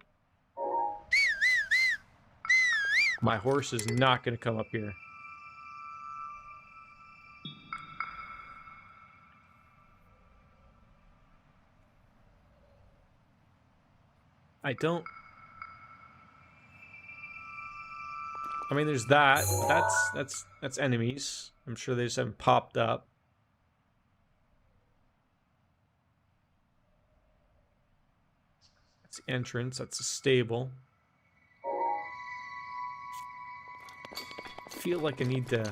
My horse is not going to come up here. I don't... I mean, there's that. That's enemies. I'm sure they just haven't popped up. That's the entrance. That's the stable. I feel like I need to...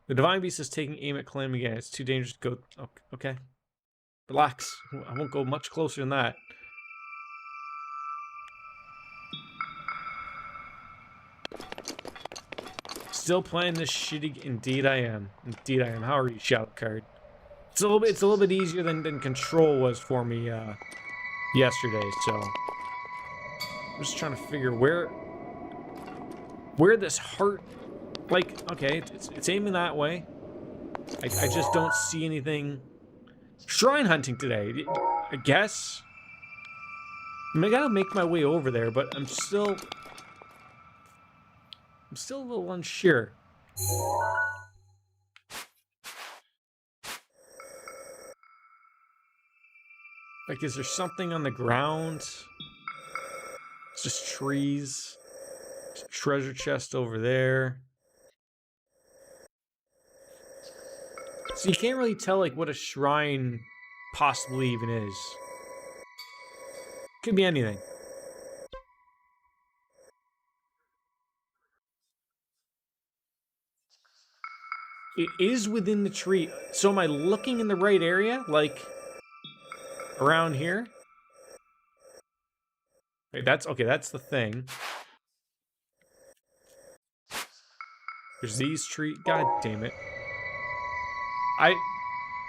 The Divine Beast is taking aim at Clam again. It's too dangerous to go... Okay. Relax. I won't go much closer than that. Still playing this shitty... Indeed I am. Indeed I am. How are you, Shadow Card? It's a little bit easier than Control was for me yesterday, so... I'm just trying to figure where this heart... Like, okay, it's aiming that way. I just don't see anything... Shrine hunting today, I guess. I mean, I gotta make my way over there, but I'm still a little unsure. Like, is there something on the ground? It's just trees. There's a treasure chest over there. So you can't really tell, like, what a shrine possibly even is. Could be anything. It is within the tree. So am I looking in the right area? Like, around here? Wait, that's the thing. There's these trees. God damn it. I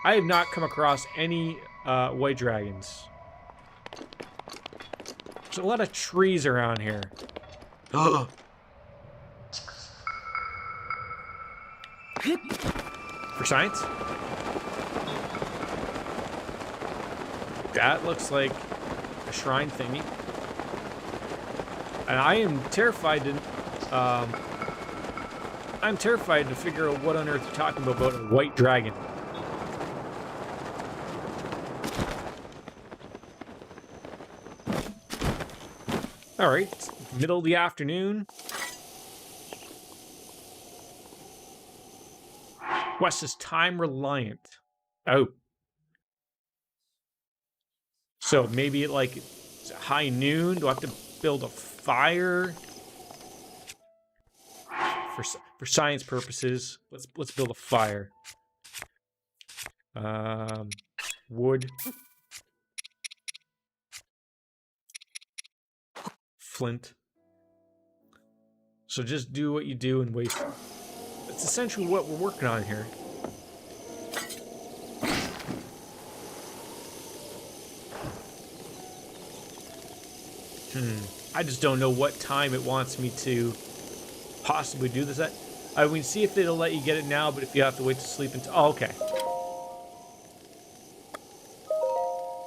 have not come across any white dragons. There's a lot of trees around here. Ugh. For science? That looks like a shrine thingy. And I am terrified to... I'm terrified to figure out what on earth you're talking about a white dragon. Alright, middle of the afternoon. West is time reliant. Oh. So maybe at like high noon, do I have to build a fire? For science purposes, let's build a fire. Wood. Flint. So just do what you do and waste. That's essentially what we're working on here. I just don't know what time it wants me to possibly do this at. I mean, see if it'll let you get it now, but if you have to wait to sleep until... Oh, okay.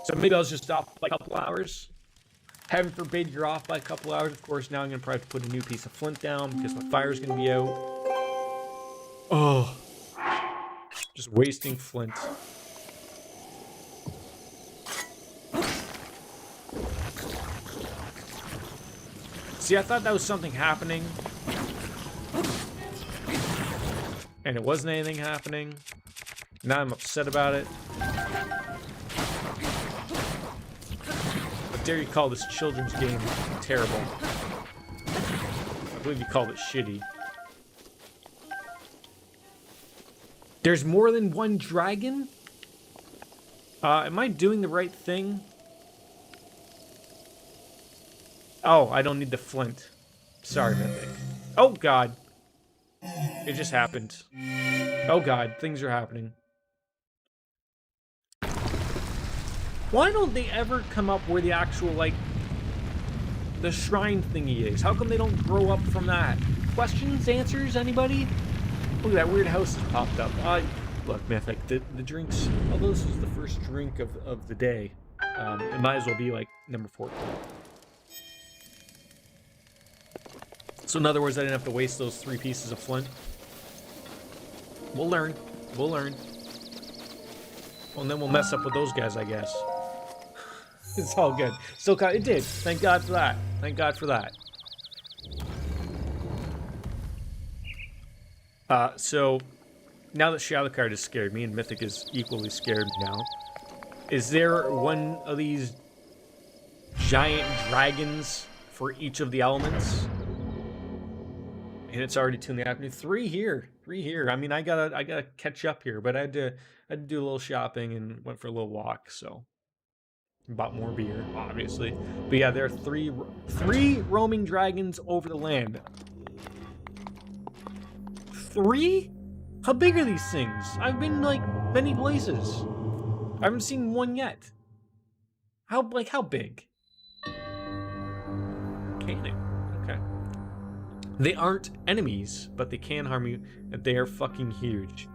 So maybe I'll just stop by a couple hours. Heaven forbid you're off by a couple hours. Of course, now I'm going to probably put a new piece of flint down because my fire's going to be out. Oh. Just wasting flint. See, I thought that was something happening. And it wasn't anything happening. Now I'm upset about it. dare you call this children's game terrible? I believe you called it shitty. There's more than one dragon? Am I doing the right thing? Oh, I don't need the flint. Sorry, Mythic. Oh, God. It just happened. Oh, God. Things are happening. Why don't they ever come up where the actual, like, the shrine thingy is? How come they don't grow up from that? Questions? Answers? Anybody? Look at that weird house that popped up. Look, Mythic, the drinks, although this was the first drink of the day, it might as well be, like, number 14. So in other words, I didn't have to waste those 3 pieces of flint. We'll learn. We'll learn. Well, and then we'll mess up with those guys, I guess. It's all good. Still, it did. Thank God for that. Thank God for that. So, now that Shadowcard is scared, me and Mythic is equally scared now. Is there one of these giant dragons for each of the elements? And it's already 2 in the afternoon. 3 here. 3 here. I mean, I gotta catch up here, but I had to do a little shopping and went for a little walk, so bought more beer, obviously. But yeah, there are 3 roaming dragons over the land. 3? How big are these things? I've been like many places. I haven't seen one yet. How big? Can it? Okay. They aren't enemies, but they can harm you, and they are fucking huge.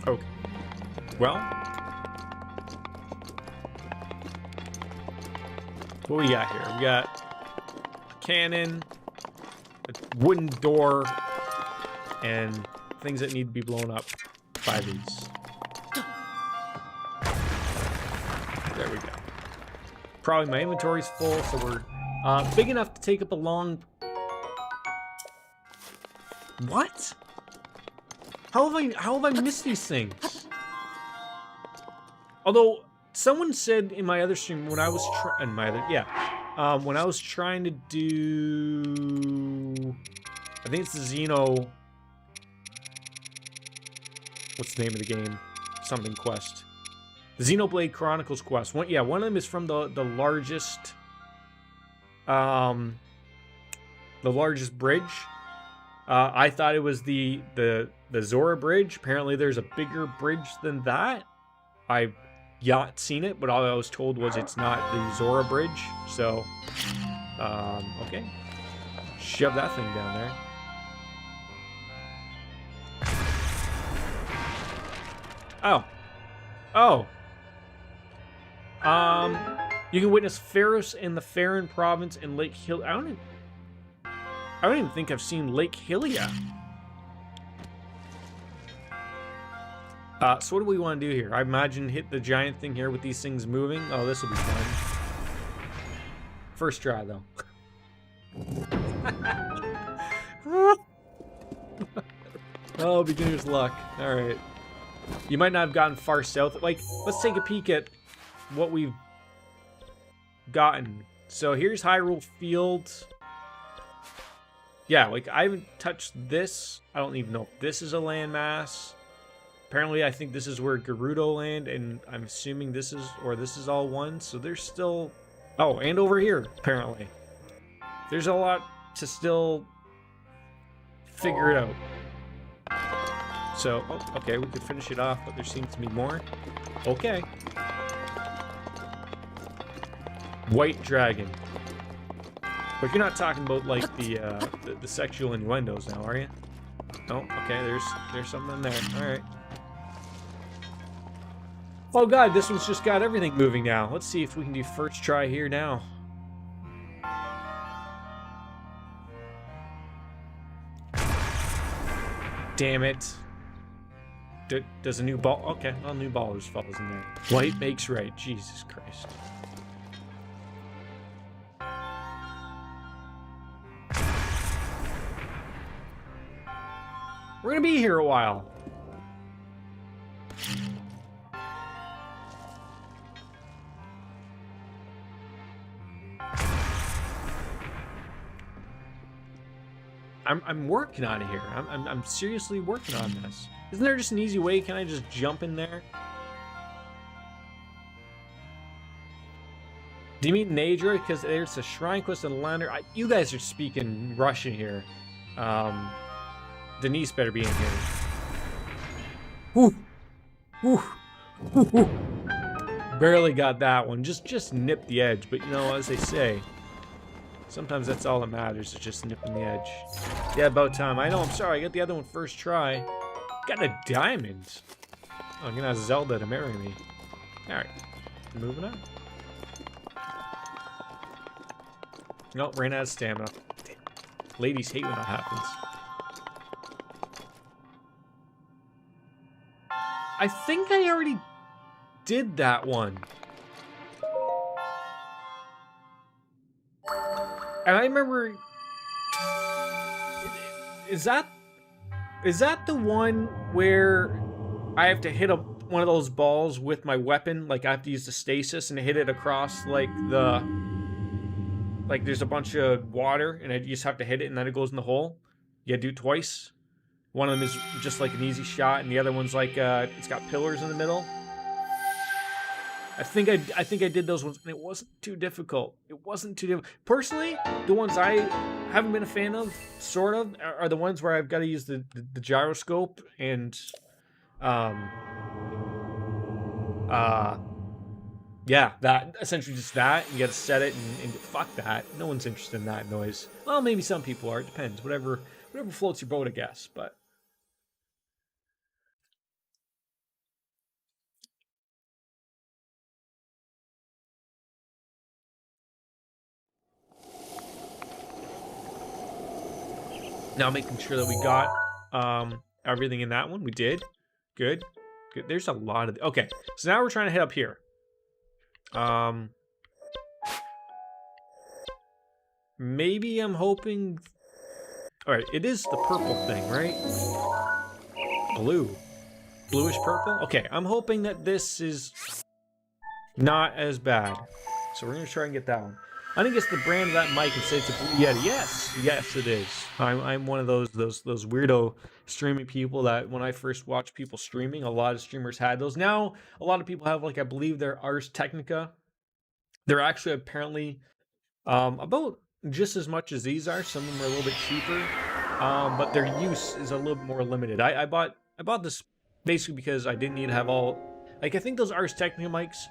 Okay. Well, what we got here? We got a cannon, a wooden door, and things that need to be blown up by these. There we go. Probably my inventory's full, so we're big enough to take up a long... What? How have I missed these things? Although someone said in my other stream when I was when I was trying to do, I think it's the Xeno. What's the name of the game? Something quest. The Xenoblade Chronicles quest. One of them is from the largest bridge. I thought it was the Zora bridge. Apparently there's a bigger bridge than that. I've not seen it, but all I was told was it's not the Zora bridge. So, okay. Shove that thing down there. Oh. You can witness Pharos in the Farron province in Lake Hill. I don't even think I've seen Lake Hylia. So what do we want to do here? I imagine hit the giant thing here with these things moving. Oh, this will be fun. First try, though. Oh, beginner's luck. All right. You might not have gotten far south. Like, let's take a peek at what we've gotten. So here's Hyrule Field. Yeah, like, I haven't touched this. I don't even know if this is a landmass. Apparently, I think this is where Gerudo land, and I'm assuming this is all one. So there's still... Oh, and over here, apparently. There's a lot to still figure it out. So, oh, okay, we could finish it off, but there seems to be more. Okay. White dragon. But you're not talking about, like, the sexual innuendos now, are you? Oh, okay, there's something in there. Alright. Oh god, this one's just got everything moving now. Let's see if we can do first try here now. Damn it. Does a new ball... Okay, well, new ball just falls in there. White makes right. Jesus Christ. We're gonna be here a while. I'm working on it here. I'm seriously working on this. Isn't there just an easy way? Can I just jump in there? Do you mean Nadra? Because there's a shrine quest and a lander. You guys are speaking Russian here. Denise better be in here. Whew. Whew. Whew. Whew. Barely got that one. Just nipped the edge. But you know, as they say, sometimes that's all that matters, is just nipping the edge. Yeah, about time. I know, I'm sorry. I got the other one first try. Got a diamond. Oh, I'm gonna ask Zelda to marry me. Alright. Moving on. Nope, ran out of stamina. Damn. Ladies hate when that happens. I think I already did that one. And I remember... Is that the one where I have to hit one of those balls with my weapon? Like, I have to use the stasis and hit it across, like, like, there's a bunch of water, and I just have to hit it, and then it goes in the hole? You gotta do it twice? One of them is just, like, an easy shot, and the other one's, like, it's got pillars in the middle. I think I did those ones, and it wasn't too difficult. It wasn't too difficult. Personally, the ones I haven't been a fan of, sort of, are the ones where I've got to use the gyroscope and, yeah, that, essentially just that. You got to set it and fuck that. No one's interested in that noise. Well, maybe some people are. It depends. Whatever floats your boat, I guess. But now making sure that we got everything in that one. We did. Good. Good. There's a lot of... Okay, so now we're trying to head up here. Maybe I'm hoping... Alright, it is the purple thing, right? Blue. Bluish purple? Okay, I'm hoping that this is not as bad. So we're going to try and get that one. I think it's the brand of that mic and say it's a Blue Yeti. Yes, yes it is. I'm one of those weirdo streaming people that when I first watched people streaming, a lot of streamers had those. Now, a lot of people have, like, I believe they're Ars Technica. They're actually apparently about just as much as these are. Some of them are a little bit cheaper, but their use is a little bit more limited. I bought this basically because I didn't need to have all... Like, I think those Ars Technica mics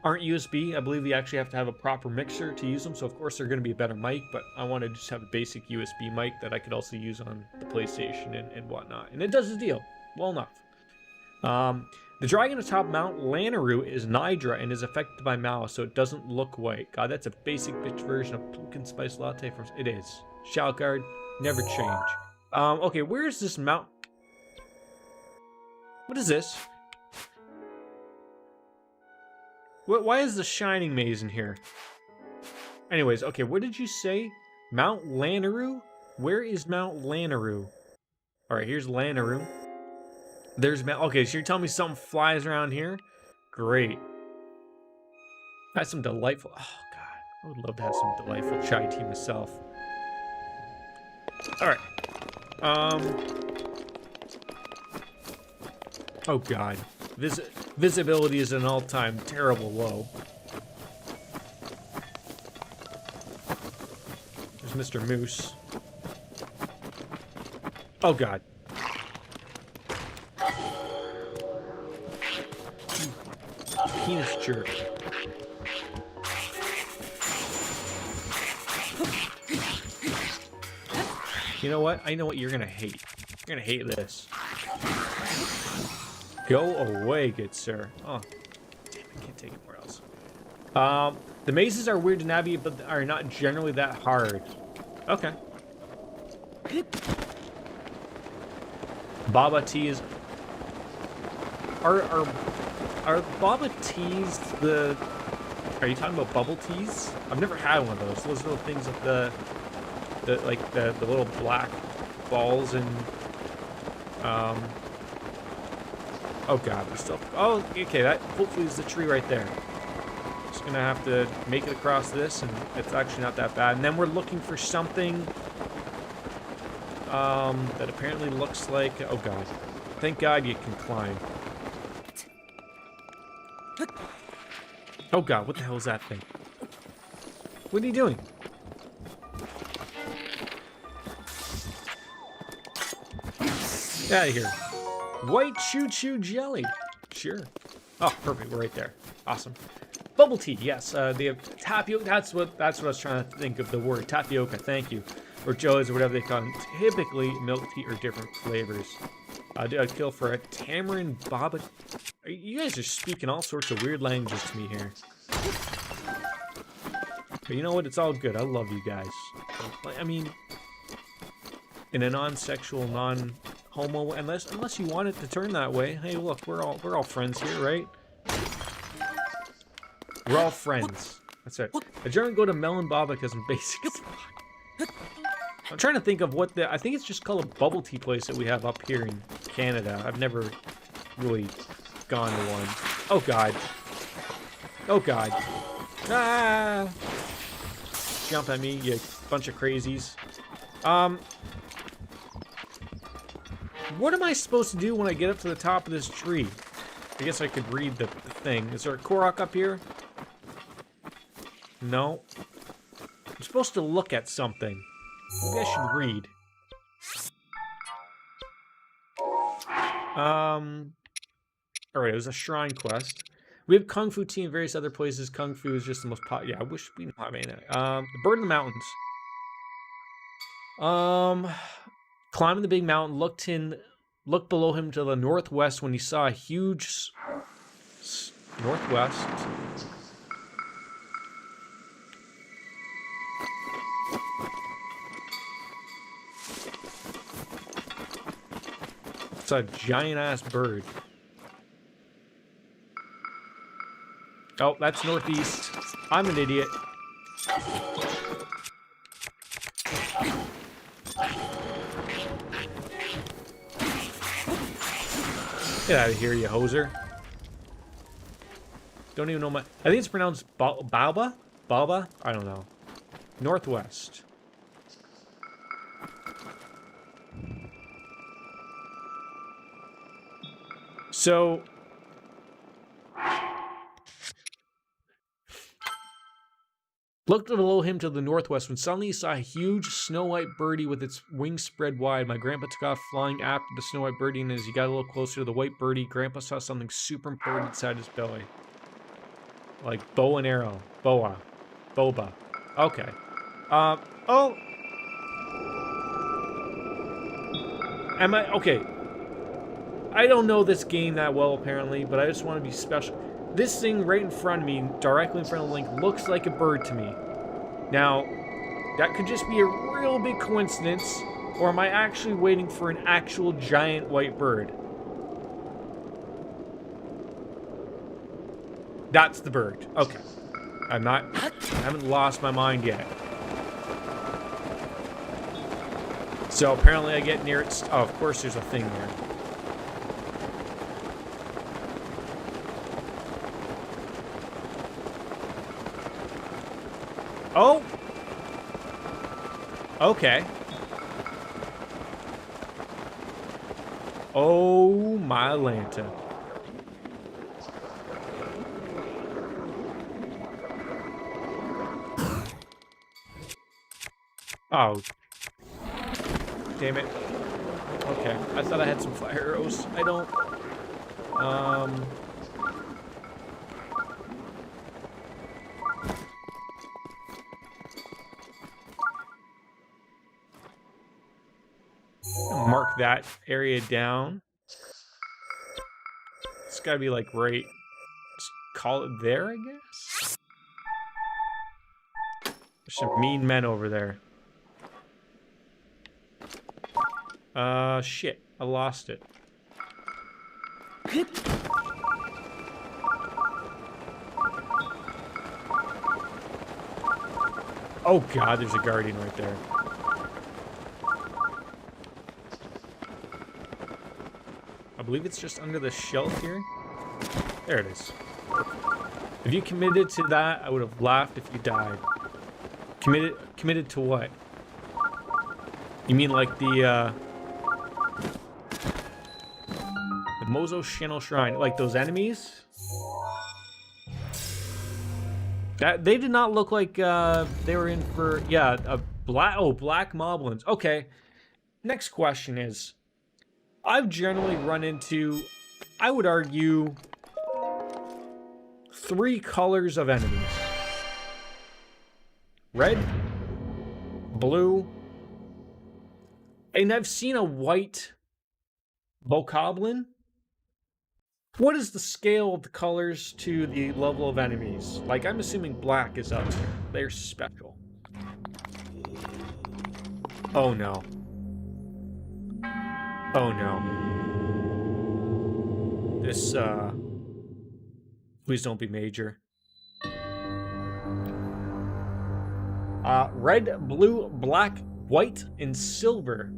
aren't USB. I believe you actually have to have a proper mixer to use them, so of course they're going to be a better mic, but I want to just have a basic USB mic that I could also use on the PlayStation and whatnot. And it does the deal well enough. The dragon atop Mount Lanaroo is Nidra and is affected by malice, so it doesn't look white. God, that's a basic bitch version of pumpkin spice latte from... It is. Shout guard, never change. Okay, where is this mount? What is this? Why is the Shining Maze in here? Anyways, okay, what did you say? Mount Lanaroo? Where is Mount Lanaroo? Alright, here's Lanaroo. There's Mount... Okay, so you're telling me something flies around here? Great. That's some delightful... Oh, God. I would love to have some delightful chai tea myself. Alright. Oh, God. Visibility is an all-time terrible low. There's Mr. Moose. Oh, God. Penis jerk. You know what? I know what you're gonna hate. You're gonna hate this. Go away, good sir. Oh, damn, I can't take it anywhere else. The mazes are weird to navigate, but are not generally that hard. Okay. Baba teas. Are Baba teas the... Are you talking about bubble teas? I've never had one of those. Those little things with the little black balls and... Oh god, there's still... Oh, okay, that hopefully is the tree right there. Just gonna have to make it across this, and it's actually not that bad. And then we're looking for something... that apparently looks like... Oh, God. Thank God you can climb. Oh, God, what the hell is that thing? What are you doing? Get out of here. White choo-choo jelly. Sure. Oh, perfect. We're right there. Awesome. Bubble tea. Yes. They have tapioca. That's what I was trying to think of the word. Tapioca. Thank you. Or Joe's or whatever they call them. Typically, milk tea or different flavors. I'd kill for a tamarind baba. You guys are speaking all sorts of weird languages to me here. But you know what? It's all good. I love you guys. I mean, in a non-sexual, non-homo, unless you want it to turn that way. Hey, look, we're all friends here, right? We're all friends. That's right. I generally go to Melon Baba because I'm basic as fuck. I'm trying to think of what I think it's just called a bubble tea place that we have up here in Canada. I've never really gone to one. Oh, God. Oh, God. Ah! Jump at me, you bunch of crazies. What am I supposed to do when I get up to the top of this tree? I guess I could read the thing. Is there a Korok up here? No. I'm supposed to look at something. Maybe I should read. Alright, it was a shrine quest. We have Kung Fu Tea in various other places. Kung Fu is just the most yeah, I wish we knew how to make it. The Bird in the Mountains. Climbing the big mountain, looked below him to the northwest when he saw a huge northwest. It's a giant-ass bird. Oh, that's northeast. I'm an idiot. Get out of here, you hoser. Don't even know my... I think it's pronounced Baba? Baba? I don't know. Northwest. So... Looked below him to the northwest when suddenly he saw a huge snow-white birdie with its wings spread wide. My grandpa took off flying after the snow-white birdie, and as he got a little closer to the white birdie, grandpa saw something super important inside his belly. Like bow and arrow. Boa. Boba. Okay. Oh! Am I... Okay. I don't know this game that well, apparently, but I just want to be special. This thing right in front of me, directly in front of the link, looks like a bird to me. Now, that could just be a real big coincidence, or am I actually waiting for an actual giant white bird? That's the bird. Okay. I haven't lost my mind yet. So apparently I get near it. Oh, of course there's a thing there. Oh! Okay. Oh, my Lanta. Oh. Damn it. Okay. I thought I had some fire arrows. I don't. Mark that area down. It's gotta be like right. Just call it there, I guess. There's some mean men over there. Shit. I lost it. Oh god, there's a guardian right there. I believe it's just under the shelf here. There it is. If you committed to that, I would have laughed if you died. Committed to what? You mean like the Mozo Shino Shrine, like those enemies? That they did not look like they were in for a black moblins. Okay. Next question is, I've generally run into, I would argue, 3 colors of enemies. Red, blue, and I've seen a white bokoblin. What is the scale of the colors to the level of enemies? Like, I'm assuming black is up there. They're special. Oh no. Oh no. This, please don't be major. Red, blue, black, white, and silver.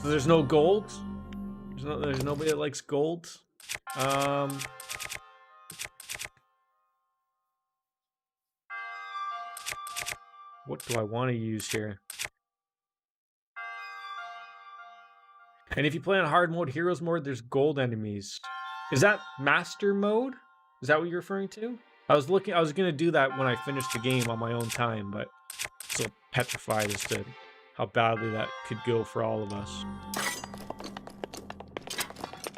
So there's no gold? There's nobody that likes gold. What do I want to use here? And if you play on hard mode, heroes mode, there's gold enemies. Is that master mode? Is that what you're referring to? I was gonna do that when I finished the game on my own time, but still petrified as to how badly that could go for all of us.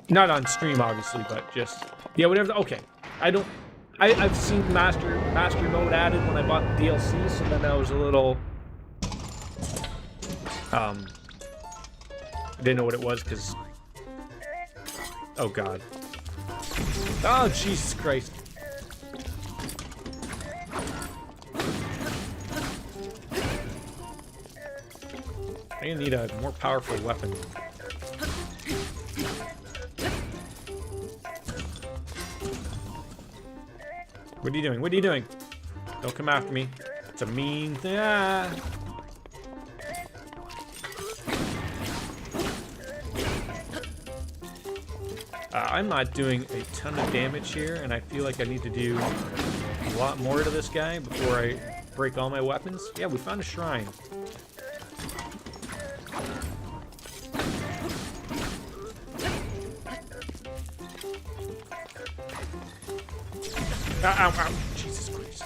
Not on stream, obviously, but just whatever. Okay, I've seen master mode added when I bought the DLC, so then I was a little I didn't know what it was because oh god, oh Jesus Christ. I need a more powerful weapon. What are you doing? What are you doing? Don't come after me. It's a mean thing. Ah. I'm not doing a ton of damage here, and I feel like I need to do a lot more to this guy before I break all my weapons. Yeah, we found a shrine. Ow, ow, Jesus Christ.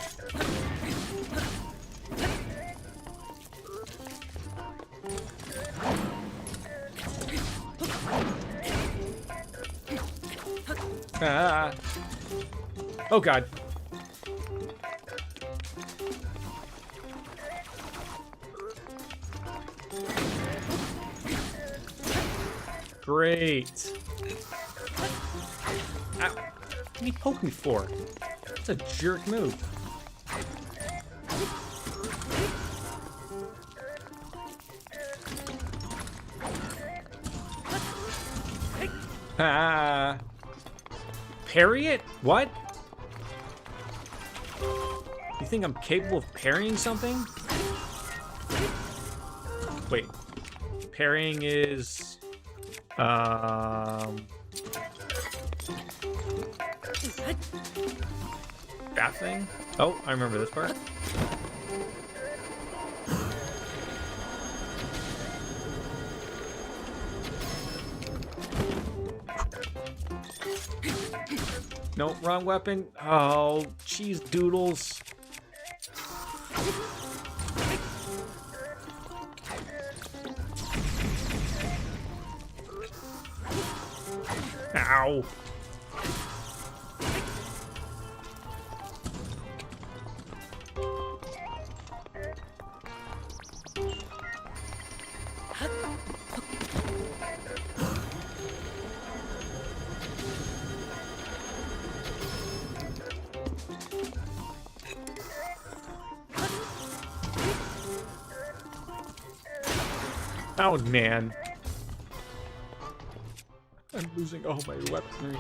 Ah. Oh god. Great. Ow. What did he poke me for? That's a jerk move. Ah. Parry it? What? You think I'm capable of parrying something? Wait. Parrying is... that thing? Oh, I remember this part. No, wrong weapon. Oh, cheese doodles. Ow. Oh man. I'm losing all my weaponry.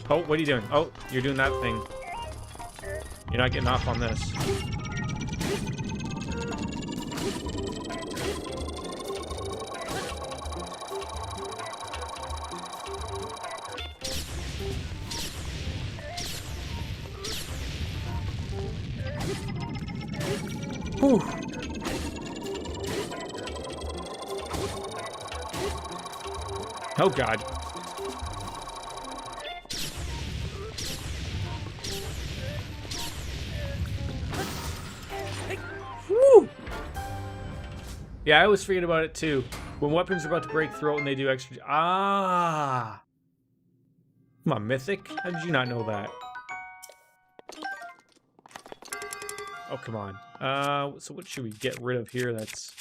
Oh, what are you doing? Oh, you're doing that thing. You're not getting off on this. Whew. Oh, God. Woo! Yeah, I always forget about it, too. When weapons are about to break through and they do extra... Ah! Come on, Mythic? How did you not know that? Oh, come on. So what should we get rid of here that's...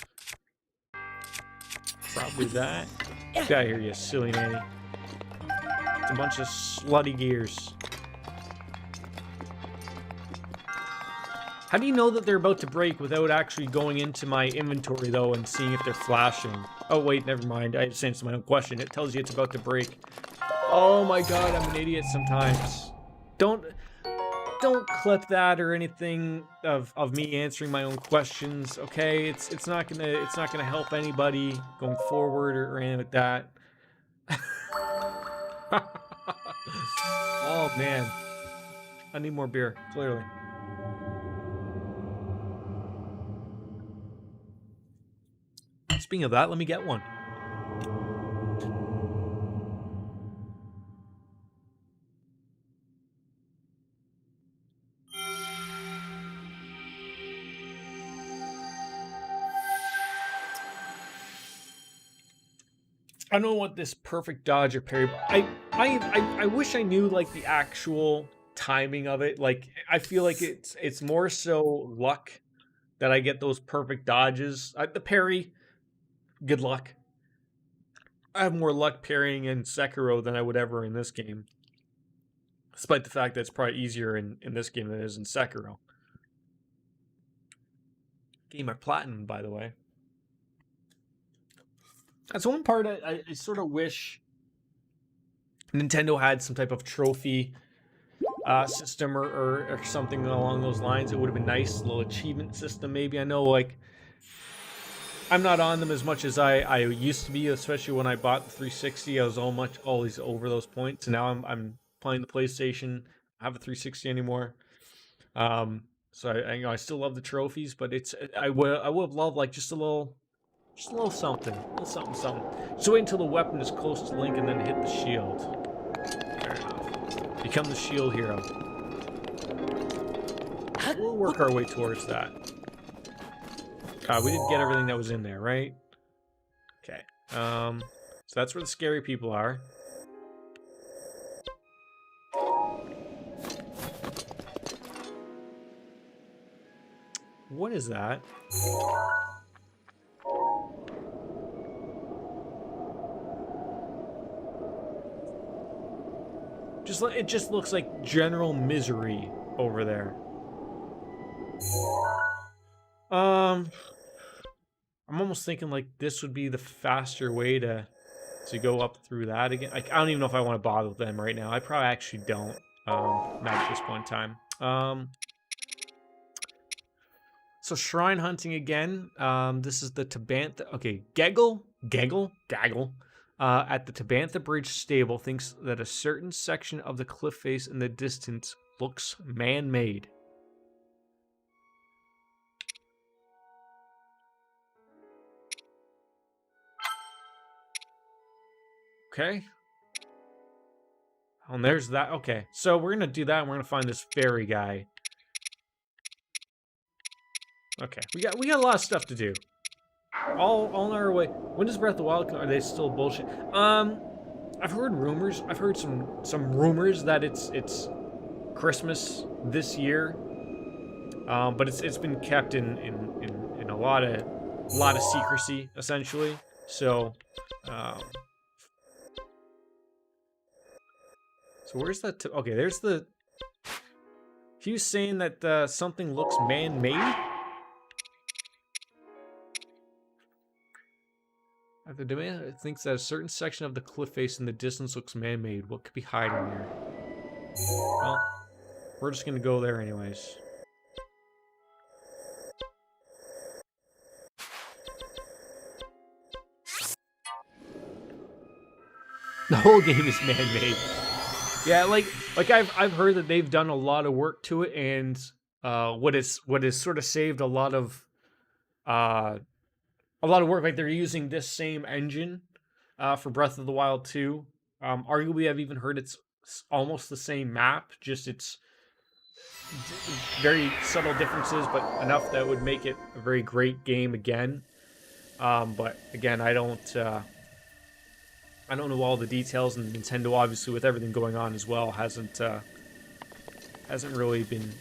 Probably that. Get out of here, you silly nanny. It's a bunch of slutty gears. How do you know that they're about to break without actually going into my inventory, though, and seeing if they're flashing? Oh, wait, never mind. I just answered my own question. It tells you it's about to break. Oh my god, I'm an idiot sometimes. Don't clip that or anything of me answering my own questions, okay? It's not gonna help anybody going forward or anything like that. Oh man. I need more beer, clearly. Speaking of that, let me get one. I don't know what this perfect dodge or parry, but I wish I knew like the actual timing of it. Like I feel like it's more so luck that I get those perfect dodges. The parry, good luck. I have more luck parrying in Sekiro than I would ever in this game. Despite the fact that it's probably easier in this game than it is in Sekiro. Game I platinum, by the way. That's one part I sort of wish Nintendo had some type of trophy system or something along those lines. It would have been nice, a little achievement system maybe. I know like I'm not on them as much as I used to be, especially when I bought the 360. I was always over those points, and now I'm playing the PlayStation. I have a 360 anymore. So I still love the trophies, but I would have loved like just a little something, something. So wait until the weapon is close to Link and then hit the shield. Fair enough. Become the shield hero. We'll work our way towards that. We didn't get everything that was in there, right? Okay. So that's where the scary people are. What is that? It just looks like general misery over there. I'm almost thinking like this would be the faster way to go up through that again. Like I don't even know if I want to bother with them right now. I probably actually don't. Not at this point in time. So shrine hunting again. This is the Tabantha. Okay, Gaggle. At the Tabantha Bridge stable, thinks that a certain section of the cliff face in the distance looks man-made. Okay. Oh, and there's that. Okay, so we're gonna do that, and we're gonna find this fairy guy. Okay, we got a lot of stuff to do. All on our way. When does Breath of the Wild come? Are they still bullshit? I've heard rumors. I've heard some rumors that it's Christmas this year. But it's been kept in a lot of secrecy essentially. So so where's that? Okay, there's the. He was saying that something looks man-made. The demand thinks that a certain section of the cliff face in the distance looks man-made. What could be hiding there? Well, we're just gonna go there anyways. The whole game is man-made. Yeah, like I've heard that they've done a lot of work to it, and what is sort of saved a lot of work. Like they're using this same engine for Breath of the Wild 2. Arguably, I've even heard it's almost the same map, just it's very subtle differences, but enough that would make it a very great game again. But again, I don't know all the details, and Nintendo, obviously, with everything going on as well, hasn't really been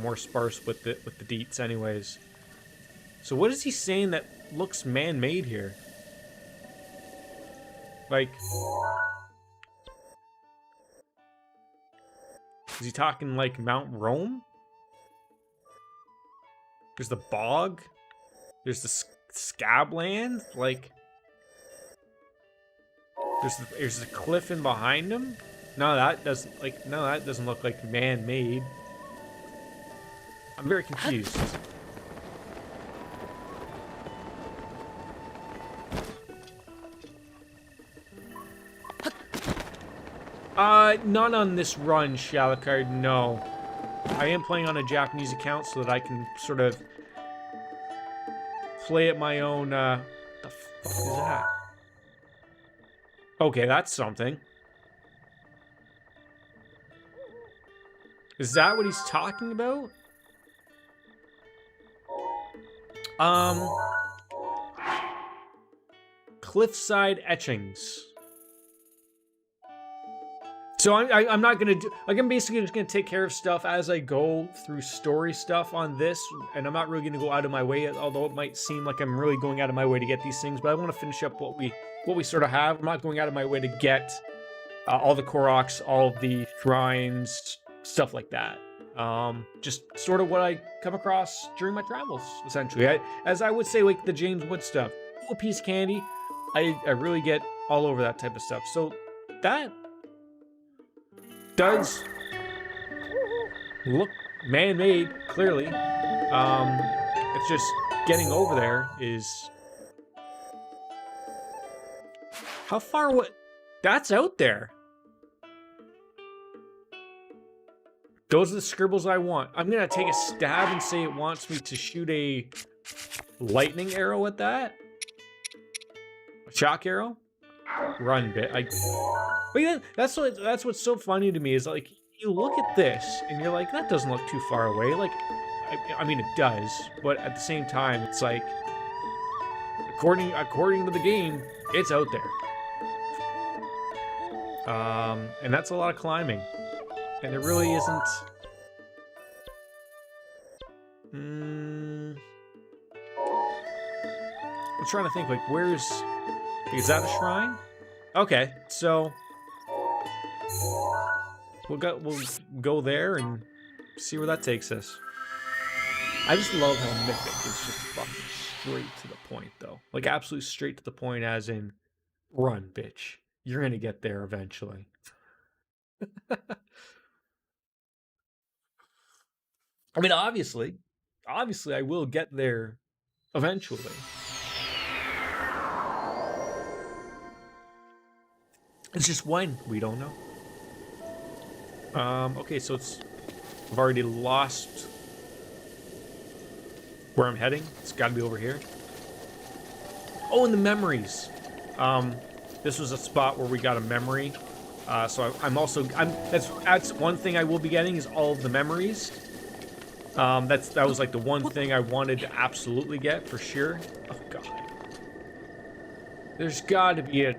more sparse with the deets, anyways. So what is he saying that looks man-made here? Like, is he talking like Mount Rome? There's the bog. There's the Scabland. Like, there's the cliff in behind him. No, that doesn't look like man-made. I'm very confused. Not on this run, Shalakard, no. I am playing on a Japanese account so that I can sort of play at my own, the fuck is that? Okay, that's something. Is that what he's talking about? Cliffside etchings. So I'm not gonna do, like, I'm basically just gonna take care of stuff as I go through story stuff on this, and I'm not really gonna go out of my way, although it might seem like I'm really going out of my way to get these things, but I want to finish up what we sort of have. I'm not going out of my way to get all the Koroks, all of the shrines, stuff like that. Just sort of what I come across during my travels, essentially. As I would say, like the James Wood stuff, a piece of candy, I really get all over that type of stuff. So that does look man-made, clearly. It's just getting over there is... How far, what? That's out there. Those are the scribbles I want. I'm gonna take a stab and say it wants me to shoot a lightning arrow at that. A shock arrow? Run, bit. But yeah, that's what's so funny to me is, like, you look at this and you're like, that doesn't look too far away. Like, I mean, it does, but at the same time, it's like, according to the game, it's out there. And that's a lot of climbing, and there really isn't. I'm trying to think, like, is that a shrine? Okay, so we'll go there and see where that takes us. I just love how Mythic is just fucking straight to the point, though. Like, absolutely straight to the point, as in, run, bitch. You're gonna get there eventually. I mean, obviously, I will get there eventually. It's just when, we don't know. Okay, so I've already lost where I'm heading. It's gotta be over here. Oh, and the memories. This was a spot where we got a memory. So that's one thing I will be getting, is all of the memories. That was like the one thing I wanted to absolutely get for sure. Oh god. There's gotta be a...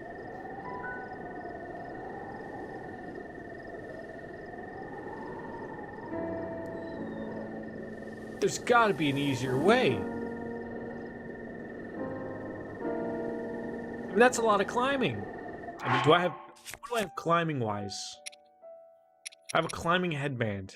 There's gotta be an easier way. I mean, that's a lot of climbing. I mean, what do I have climbing-wise? I have a climbing headband.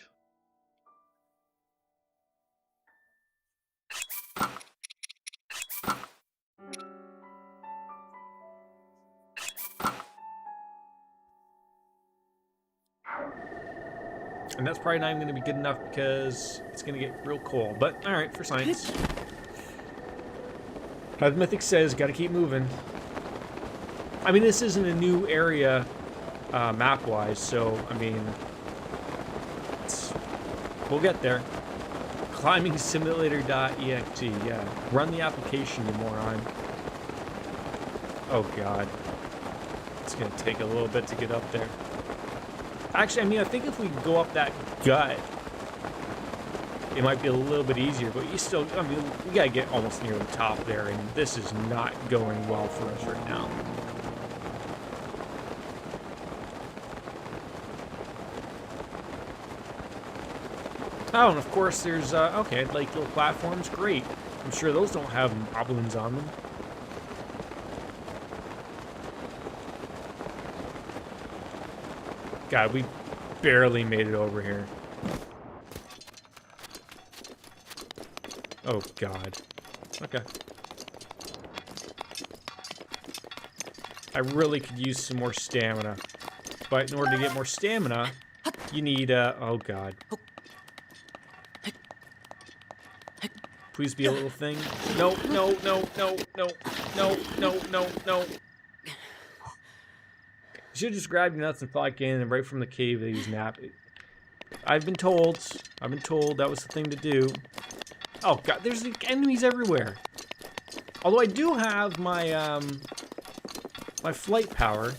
And that's probably not even going to be good enough because it's going to get real cold. But, alright, for science. As Mythic says, gotta keep moving. I mean, this isn't a new area map-wise, so, I mean, we'll get there. Climbingsimulator.exe, yeah. Run the application, you moron. Oh, God. gonna take a little bit to get up there. Actually, I mean, I think if we go up that gut, it might be a little bit easier, but you still, I mean, we gotta get almost near the top there, and this is not going well for us right now. Oh, and of course there's, okay, like little platforms, great. I'm sure those don't have moblins on them. God, we barely made it over here. Oh, God. Okay. I really could use some more stamina. But in order to get more stamina, you need, oh, God. Please be a little thing. No, no, no, no, no, no, no, no, no. You should just grab your nuts and fly in and right from the cave that he was napping. I've been told that was the thing to do. Oh God, there's enemies everywhere. Although I do have my my flight power.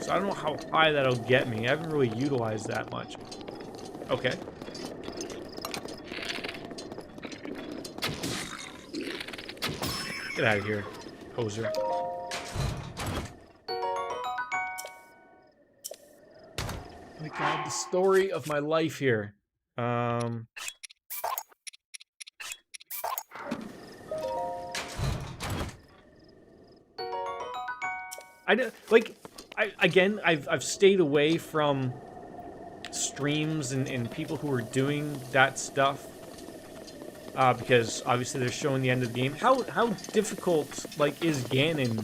So I don't know how high that'll get me. I haven't really utilized that much. Okay. Get out of here, poser. Oh my God, the story of my life here. I've stayed away from streams and people who are doing that stuff. Because obviously they're showing the end of the game. How difficult, like, is Ganon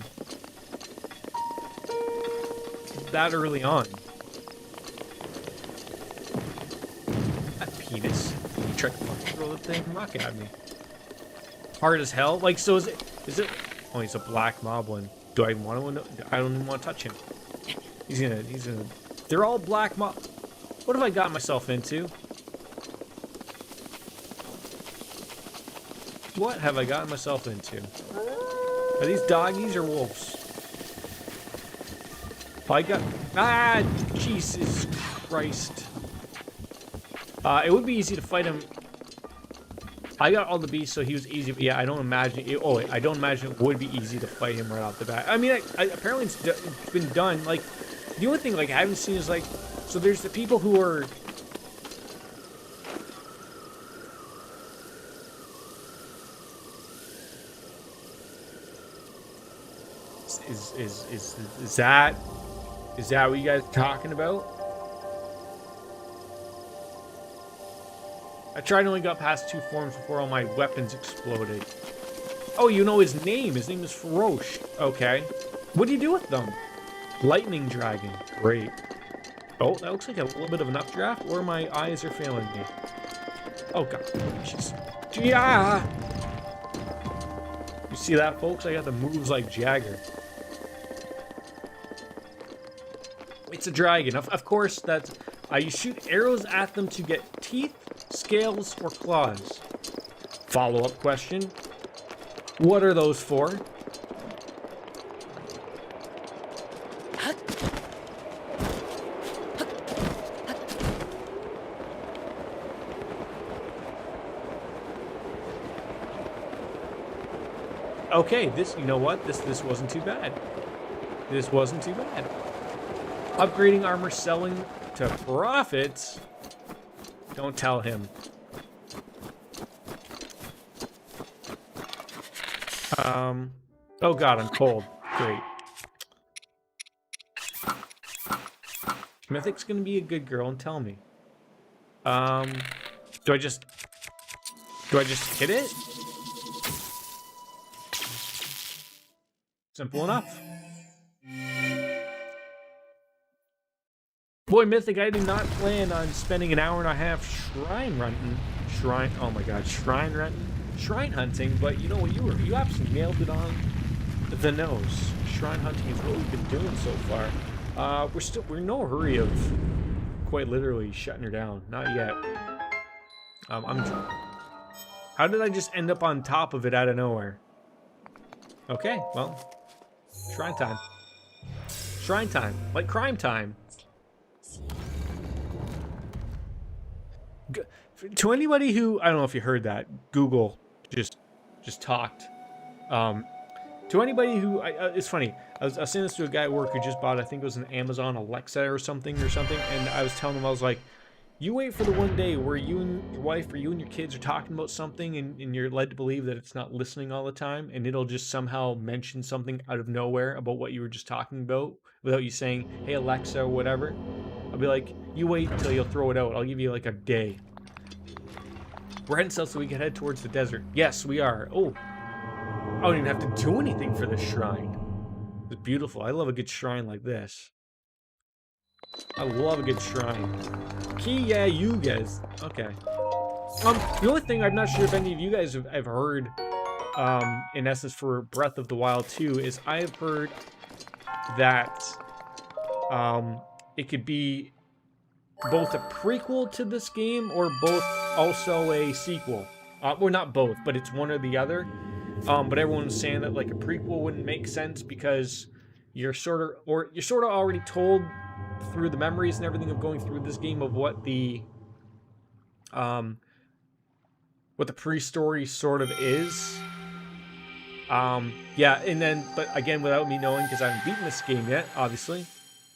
that early on? That penis. You tried to throw the thing rocket at me. Hard as hell? Like, so is it? Oh, he's a black moblin. Do I want to? I don't even want to touch him. He's gonna. They're all black mob. What have I got myself into? What have I gotten myself into? Are these doggies or wolves? Ah, Jesus Christ. It would be easy to fight him. I got all the beasts, so he was easy. But yeah, I don't imagine it would be easy to fight him right off the bat. I mean, apparently it's been done. Like, the only thing, like, I haven't seen is, like, so there's the people who are... Is that what you guys are talking about? I tried and only got past 2 forms before all my weapons exploded. Oh, you know his name. His name is Feroce. Okay. What do you do with them? Lightning Dragon. Great. Oh, that looks like a little bit of an updraft, or my eyes are failing me. Oh, God. Jeez. Yeah! You see that, folks? I got the moves like Jagger. It's a dragon. Of course, that's... you shoot arrows at them to get teeth, scales, or claws. Follow-up question. What are those for? Okay, you know what? This wasn't too bad. This wasn't too bad. Upgrading armor, selling to profits. Don't tell him. Oh God, I'm cold. Great. Mythic's gonna be a good girl and tell me. Do I just hit it? Simple enough. Boy, Mythic, I did not plan on spending an hour and a half shrine hunting, but you know what, you absolutely nailed it on the nose. Shrine hunting is what we've been doing so far. We're in no hurry of quite literally shutting her down. Not yet. How did I just end up on top of it out of nowhere? Okay, well, shrine time. Shrine time, like crime time. To anybody who, I don't know if you heard that, Google just talked. To anybody who, it's funny, I was saying this to a guy at work who just bought, I think it was an Amazon Alexa or something, and I was telling him, I was like, you wait for the one day where you and your wife or you and your kids are talking about something and you're led to believe that it's not listening all the time, and it'll just somehow mention something out of nowhere about what you were just talking about without you saying, hey Alexa or whatever. I'll be like, you wait until you'll throw it out. I'll give you like a day. We're heading south so we can head towards the desert. Yes, we are. Oh, I don't even have to do anything for this shrine. It's beautiful. I love a good shrine like this. I love a good shrine. Key, yeah, you guys. Okay. The only thing I'm not sure if any of you guys have heard, in essence, for Breath of the Wild 2 is I've heard that, it could be both a prequel to this game or both also a sequel. Well, not both, but it's one or the other. But everyone's saying that like a prequel wouldn't make sense because you're sort of already told through the memories and everything of going through this game of what the pre-story sort of is. Yeah, and then, but again, without me knowing, because I haven't beaten this game yet, obviously,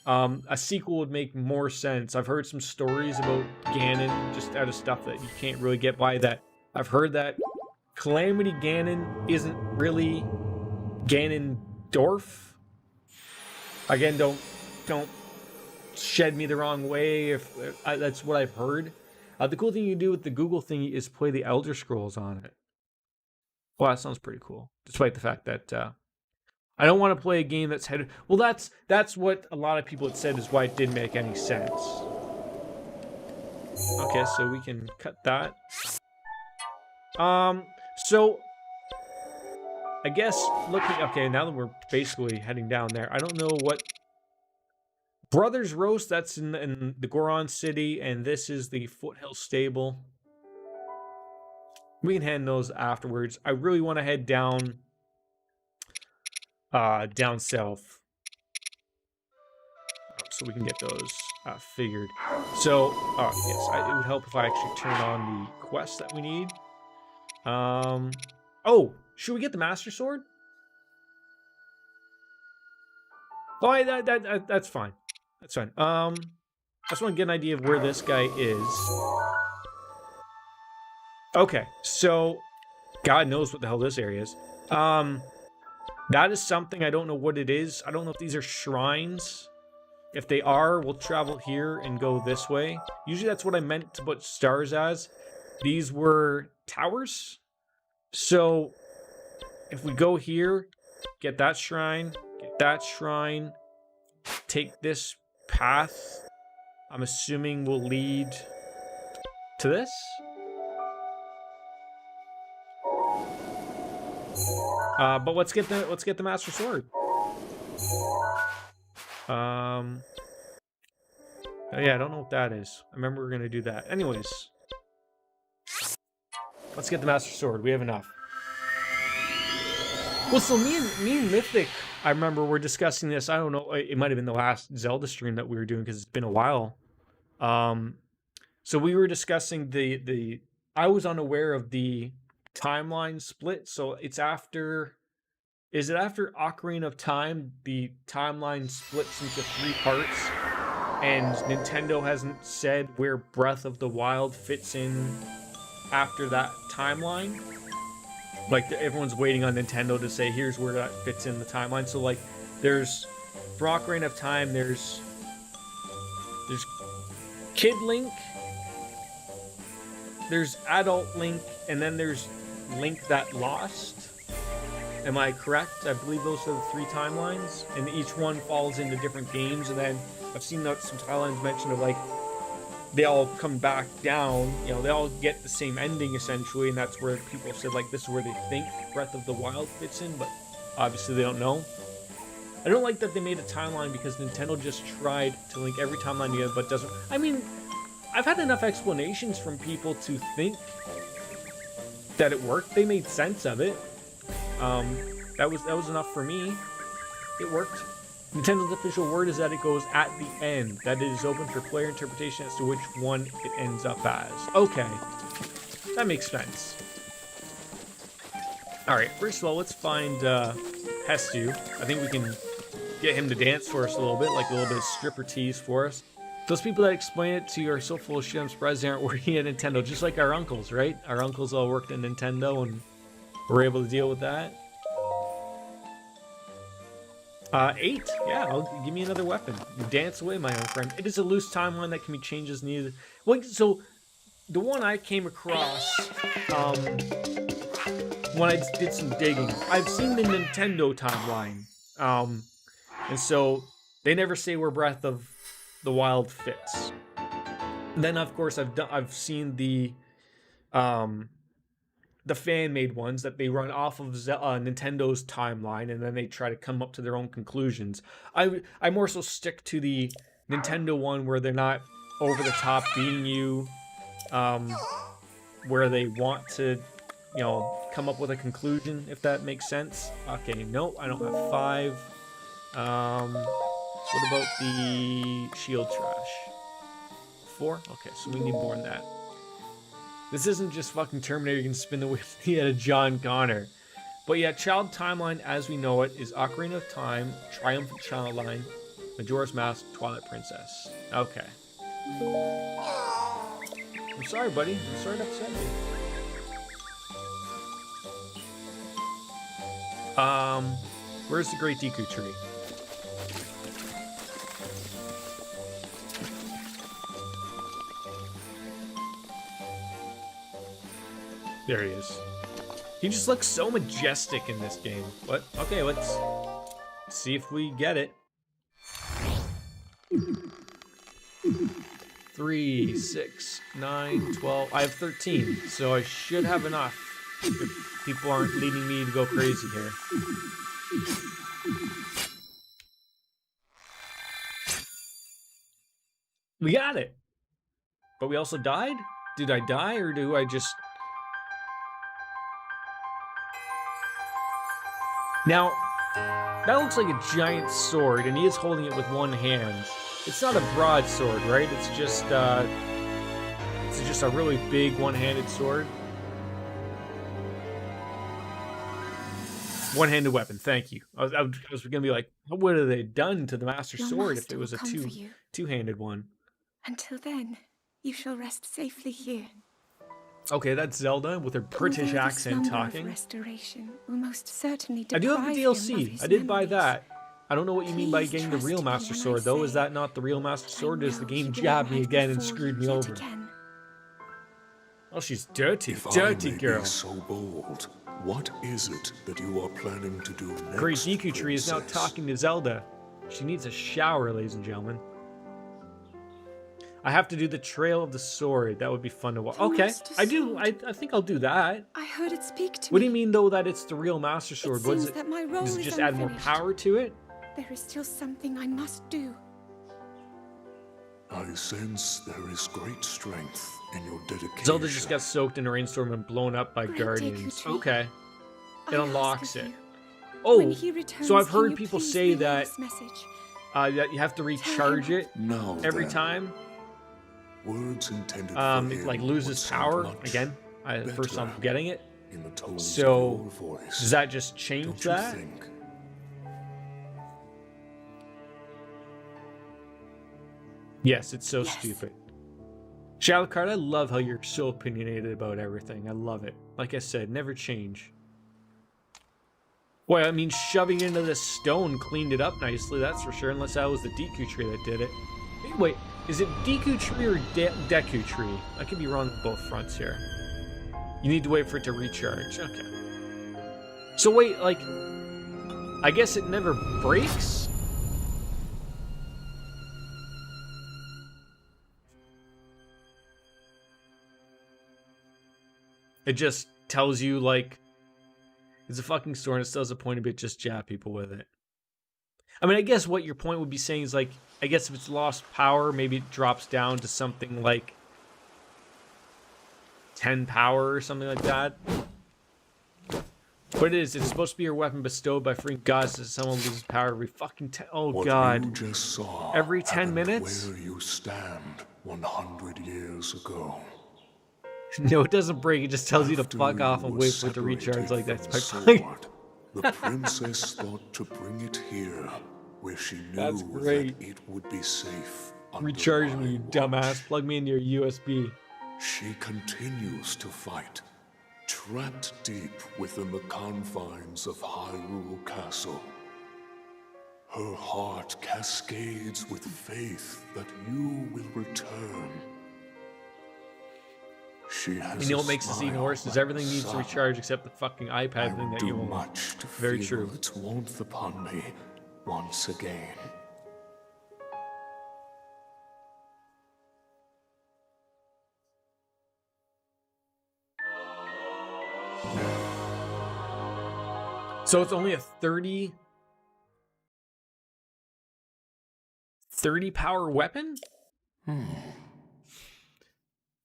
a sequel would make more sense. I've heard some stories about Ganon, just out of stuff that you can't really get by that. I've heard that Calamity Ganon isn't really Ganondorf. Again, don't shed me the wrong way if that's what I've heard. The cool thing you do with the Google thing is play the Elder Scrolls on it. Well, that sounds pretty cool, despite the fact that I don't want to play a game that's headed. Well, that's what a lot of people had said is why it didn't make any sense. Okay, so we can cut that. So I guess looking. Okay, now that we're basically heading down there, I don't know what. Brothers Roast, that's in the Goron City, and this is the Foothill Stable. We can hand those afterwards. I really want to head down south, so we can get those figured. So, yes, it would help if I actually turn on the quest that we need. Oh, should we get the Master Sword? Oh, that's fine. That's fine. I just want to get an idea of where this guy is. Okay, so God knows what the hell this area is. That is something, I don't know what it is. I don't know if these are shrines. If they are, we'll travel here and go this way. Usually that's what I meant to put stars as. These were towers. So if we go here, get that shrine, take this path, I'm assuming will lead to this. But let's get the Master Sword. Oh yeah, I don't know what that is. I remember we were gonna do that. Anyways, let's get the Master Sword. We have enough. Well, so me and Mythic, I remember we're discussing this. I don't know. It might have been the last Zelda stream that we were doing because it's been a while. So we were discussing the. I was unaware of the timeline split. So it's after. Is it after Ocarina of Time? The timeline splits into 3 parts, and Nintendo hasn't said where Breath of the Wild fits in after that timeline. Like, everyone's waiting on Nintendo to say, here's where that fits in the timeline. So, like, there's, for Ocarina of Time, there's Kid Link, there's Adult Link, and then there's Link that lost. Am I correct? I believe those are the 3 timelines, and each one falls into different games, and then I've seen some timelines mentioned of, like, they all come back down, you know, they all get the same ending essentially, and that's where people said like this is where they think Breath of the Wild fits in, but obviously they don't know. I don't like that they made a timeline because Nintendo just tried to link every timeline together but doesn't. I mean, I've had enough explanations from people to think that it worked. They made sense of it. That was enough for me. It worked. Nintendo's official word is that it goes at the end. That it is open for player interpretation as to which one it ends up as. Okay. That makes sense. Alright, first of all, let's find Hestu. I think we can get him to dance for us a little bit, like a little bit of stripper tease for us. Those people that explain it to you are so full of shit, I'm surprised they aren't working at Nintendo, just like our uncles, right? Our uncles all worked at Nintendo and were able to deal with that. 8. Yeah, give me another weapon. Dance away, my own friend. It is a loose timeline that can be changed as needed. Well, so, the one I came across, when I did some digging, I've seen the Nintendo timeline. And so, they never say where Breath of the Wild fits. And then, of course, I've seen the fan-made ones that they run off of Nintendo's timeline, and then they try to come up to their own conclusions. I more so stick to the Nintendo one where they're not over the top beating you, where they want to, you know, come up with a conclusion, if that makes sense. Okay, nope, I don't have 5. What about the shield trash? 4? Okay, so we need more than that. This isn't just fucking Terminator, you can spin the wheel at a John Connor. But yeah, Child Timeline as we know it is Ocarina of Time, Triumphant Child Line, Majora's Mask, Twilight Princess. Okay. I'm sorry, buddy. I'm sorry to upset you. Where's the Great Deku Tree? There he is. He just looks so majestic in this game. But okay, let's see if we get it. 3, 6, 9, 12. I have 13, so I should have enough if people aren't leading me to go crazy here. We got it! But we also died? Did I die, or do I just... Now, that looks like a giant sword, and he is holding it with one hand. It's not a broadsword, right? It's just a really big one-handed sword. One-handed weapon, thank you. I was gonna be like, what would have they done to the Master Sword if it was a two-handed one? Until then, you shall rest safely here. Okay, that's Zelda with her British accent talking. Restoration will most certainly I do have the DLC. I did buy that. I don't know what you mean by getting the real Master Sword, though. Is that not the real Master Sword? Does the game jab me again and screwed me over? Oh, she's dirty. Dirty girl. So bold. What is it that you are planning to do next, Great Deku Tree is now talking to Zelda. She needs a shower, ladies and gentlemen. I have to do the Trail of the Sword. That would be fun to watch. Okay, I do. I think I'll do that. I heard it speak to me. What do you mean, though, that it's the real Master Sword? Does it just add more power to it? There is still something I must do. I sense there is great strength in your dedication. Zelda just got soaked in a rainstorm and blown up by guardians. Okay. It unlocks it. Oh, so I've heard people say that that you have to recharge it every time. Words intended it like loses power again. First time I'm getting it. So does that just change that? Yes, it's so stupid. Shadowcard, I love how you're so opinionated about everything. I love it. Like I said, never change. Well, I mean, shoving into this stone cleaned it up nicely, that's for sure, unless that was the Deku Tree that did it. Wait, is it Deku Tree or Deku Tree? I could be wrong on both fronts here. You need to wait for it to recharge. Okay. So wait, like, I guess it never breaks? It just tells you, like, it's a fucking store and it still has a point of it, just jab people with it. I mean, I guess what your point would be saying is, like, I guess if it's lost power, maybe it drops down to something like 10 power or something like that. But it's supposed to be your weapon bestowed by freaking gods that someone loses power every fucking oh What god. you just saw Every 10 happened minutes? where you stand 100 years ago. No, it doesn't break. It just tells you to After fuck off and were wait for it to recharge separated like that. from the It's my sword, the princess thought to bring it here, where she knew That's great. that it would be safe. Under Recharge my me, you watch. dumbass. Plug me into your USB. She continues to fight, trapped deep within the confines of Hyrule Castle. Her heart cascades with faith that you will return. She has You know a what makes this even smile worse is like everything the needs to sun. recharge except the fucking I iPad thing will that do you own. much to Very feel true. its warmth upon me once again. So it's only a 30 power weapon?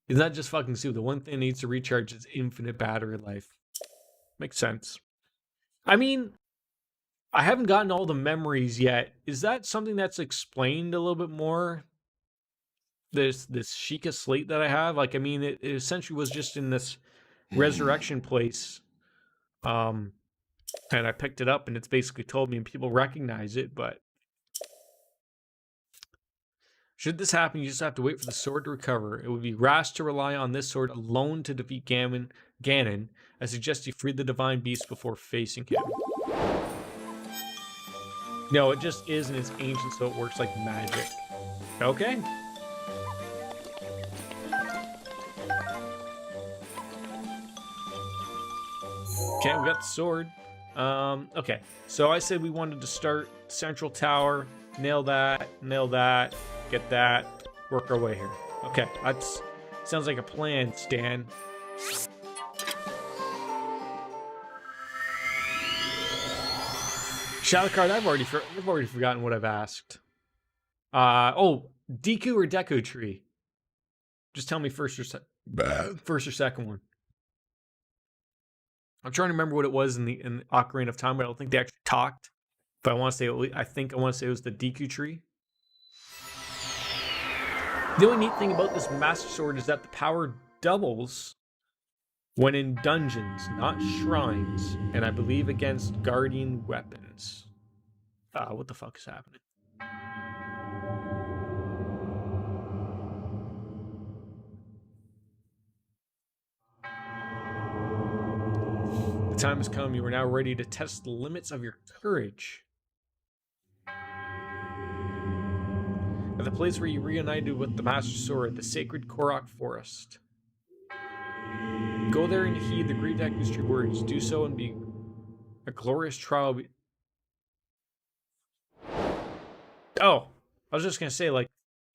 Isn't that just fucking stupid? The one thing that needs to recharge is infinite battery life. Makes sense. I mean, I haven't gotten all the memories yet. Is that something that's explained a little bit more? This Sheikah slate that I have? Like, I mean, it essentially was just in this resurrection place. And I picked it up and it's basically told me and people recognize it, but should this happen, you just have to wait for the sword to recover. It would be rash to rely on this sword alone to defeat Ganon. I suggest you free the divine beast before facing him. No, it just is and it's ancient, so it works like magic. Okay. Okay, we got the sword. Okay, so I said we wanted to start Central Tower, nail that, get that, work our way here. Okay, that's sounds like a plan, Stan. Shadow card, I've already forgotten what I've asked. Oh, Deku or Deku tree? Just tell me first or second one. I'm trying to remember what it was in the Ocarina of Time, but I don't think they actually talked. But I want to say, I think I want to say it was the Deku tree. The only neat thing about this Master Sword is that the power doubles when in dungeons, not shrines, and I believe against guardian weapons. What the fuck is happening? The time has come. You are now ready to test the limits of your courage. At the place where you reunited with the Master Sword, the sacred Korok Forest. Go there and heed the Great Deku's true words. Do so and be a glorious trial. Oh, I was just gonna say, like,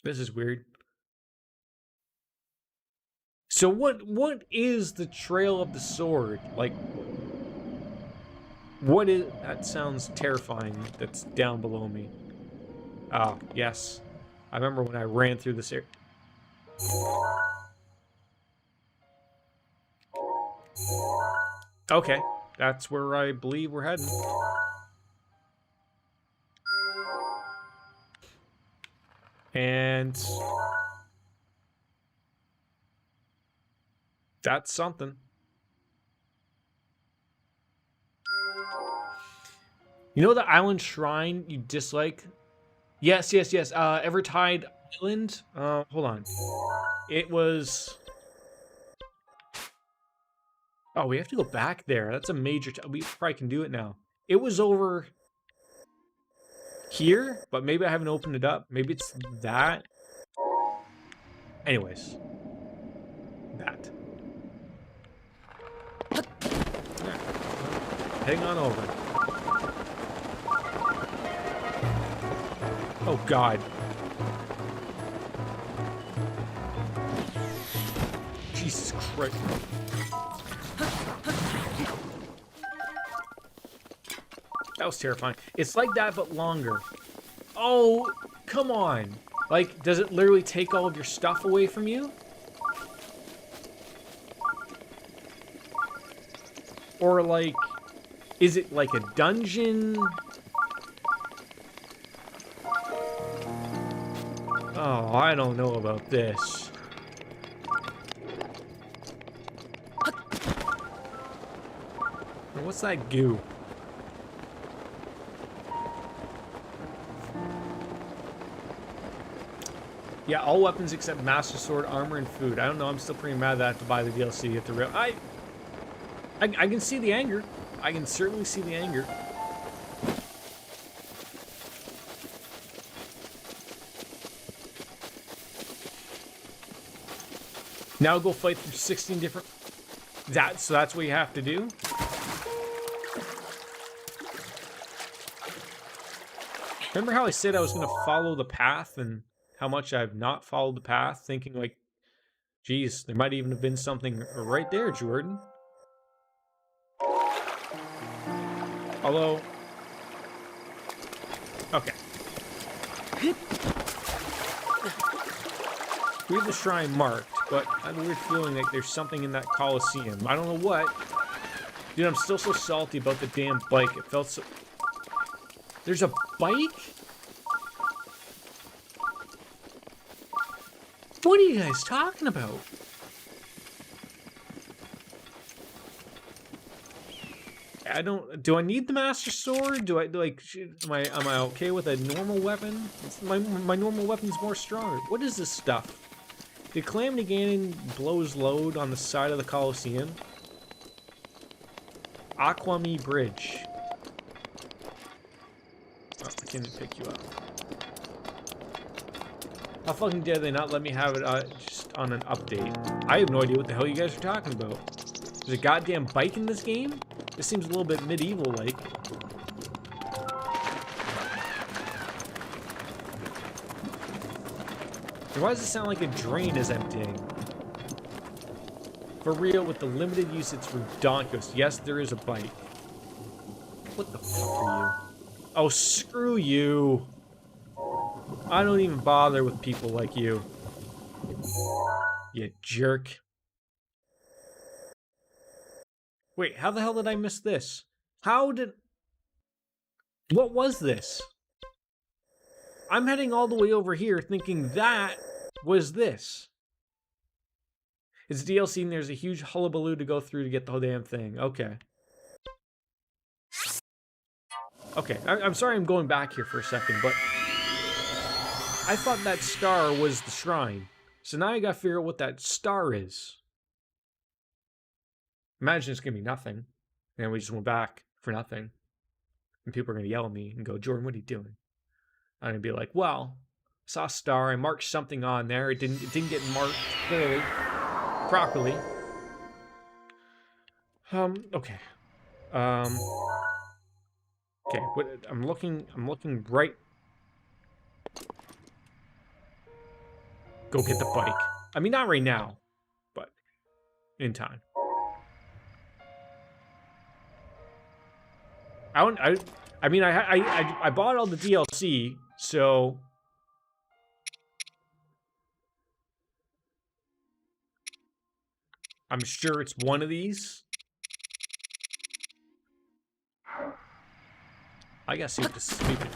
this is weird. So what is the Trail of the Sword? Like, what is... That sounds terrifying. That's down below me. Oh, yes. I remember when I ran through this area. Okay, that's where I believe we're heading. And that's something. You know the island shrine you dislike? Yes. Evertide Island? Hold on. It was... Oh, we have to go back there. That's a major... We probably can do it now. It was over here, but maybe I haven't opened it up. Maybe it's that. Anyways. That. Yeah. Heading on over. Oh, God. Jesus Christ. That was terrifying. It's like that, but longer. Oh, come on. Like, does it literally take all of your stuff away from you? Or, like, Is it like a dungeon? Oh, I don't know about this. What's that goo? Yeah, all weapons except Master Sword, armor, and food. I don't know, I'm still pretty mad that I have to buy the DLC at the real. I can see the anger. I can certainly see the anger. Now go fight through 16 different... So that's what you have to do? Remember how I said I was going to follow the path and how much I've not followed the path, thinking like, geez, there might even have been something right there, Jordan. Although... Okay. We have the shrine marked, but I have a weird feeling like there's something in that Colosseum. I don't know what. Dude, I'm still so salty about the damn bike. It felt so... There's a bike? What are you guys talking about? I don't... Do I need the Master Sword? Do I... Am I okay with a normal weapon? My normal weapon's more stronger. What is this stuff? The Calamity Ganon blows load on the side of the Colosseum. Aquami Bridge. Oh, I can't pick you up. How fucking dare they not let me have it just on an update? I have no idea what the hell you guys are talking about. There's a goddamn bike in this game? This seems a little bit medieval-like. Why does it sound like a drain is emptying? For real, with the limited use, it's redonkulous. Yes, there is a bike. What the fuck are you? Oh, screw you. I don't even bother with people like you. You jerk. Wait, how the hell did I miss this? How did... What was this? I'm heading all the way over here thinking that was this. It's DLC and there's a huge hullabaloo to go through to get the whole damn thing. Okay. Okay, I'm sorry I'm going back here for a second, but... I thought that star was the shrine. So now I gotta figure out what that star is. Imagine it's gonna be nothing. And we just went back for nothing. And people are gonna yell at me and go, Jordan, what are you doing? I'm gonna be like, well, I saw a star, I marked something on there, it didn't get marked clearly, properly. Okay. Okay, I'm looking right. Go get the bike. I mean, not right now, but in time. I mean, I bought all the DLC, so I'm sure it's one of these. I gotta see what this stupid.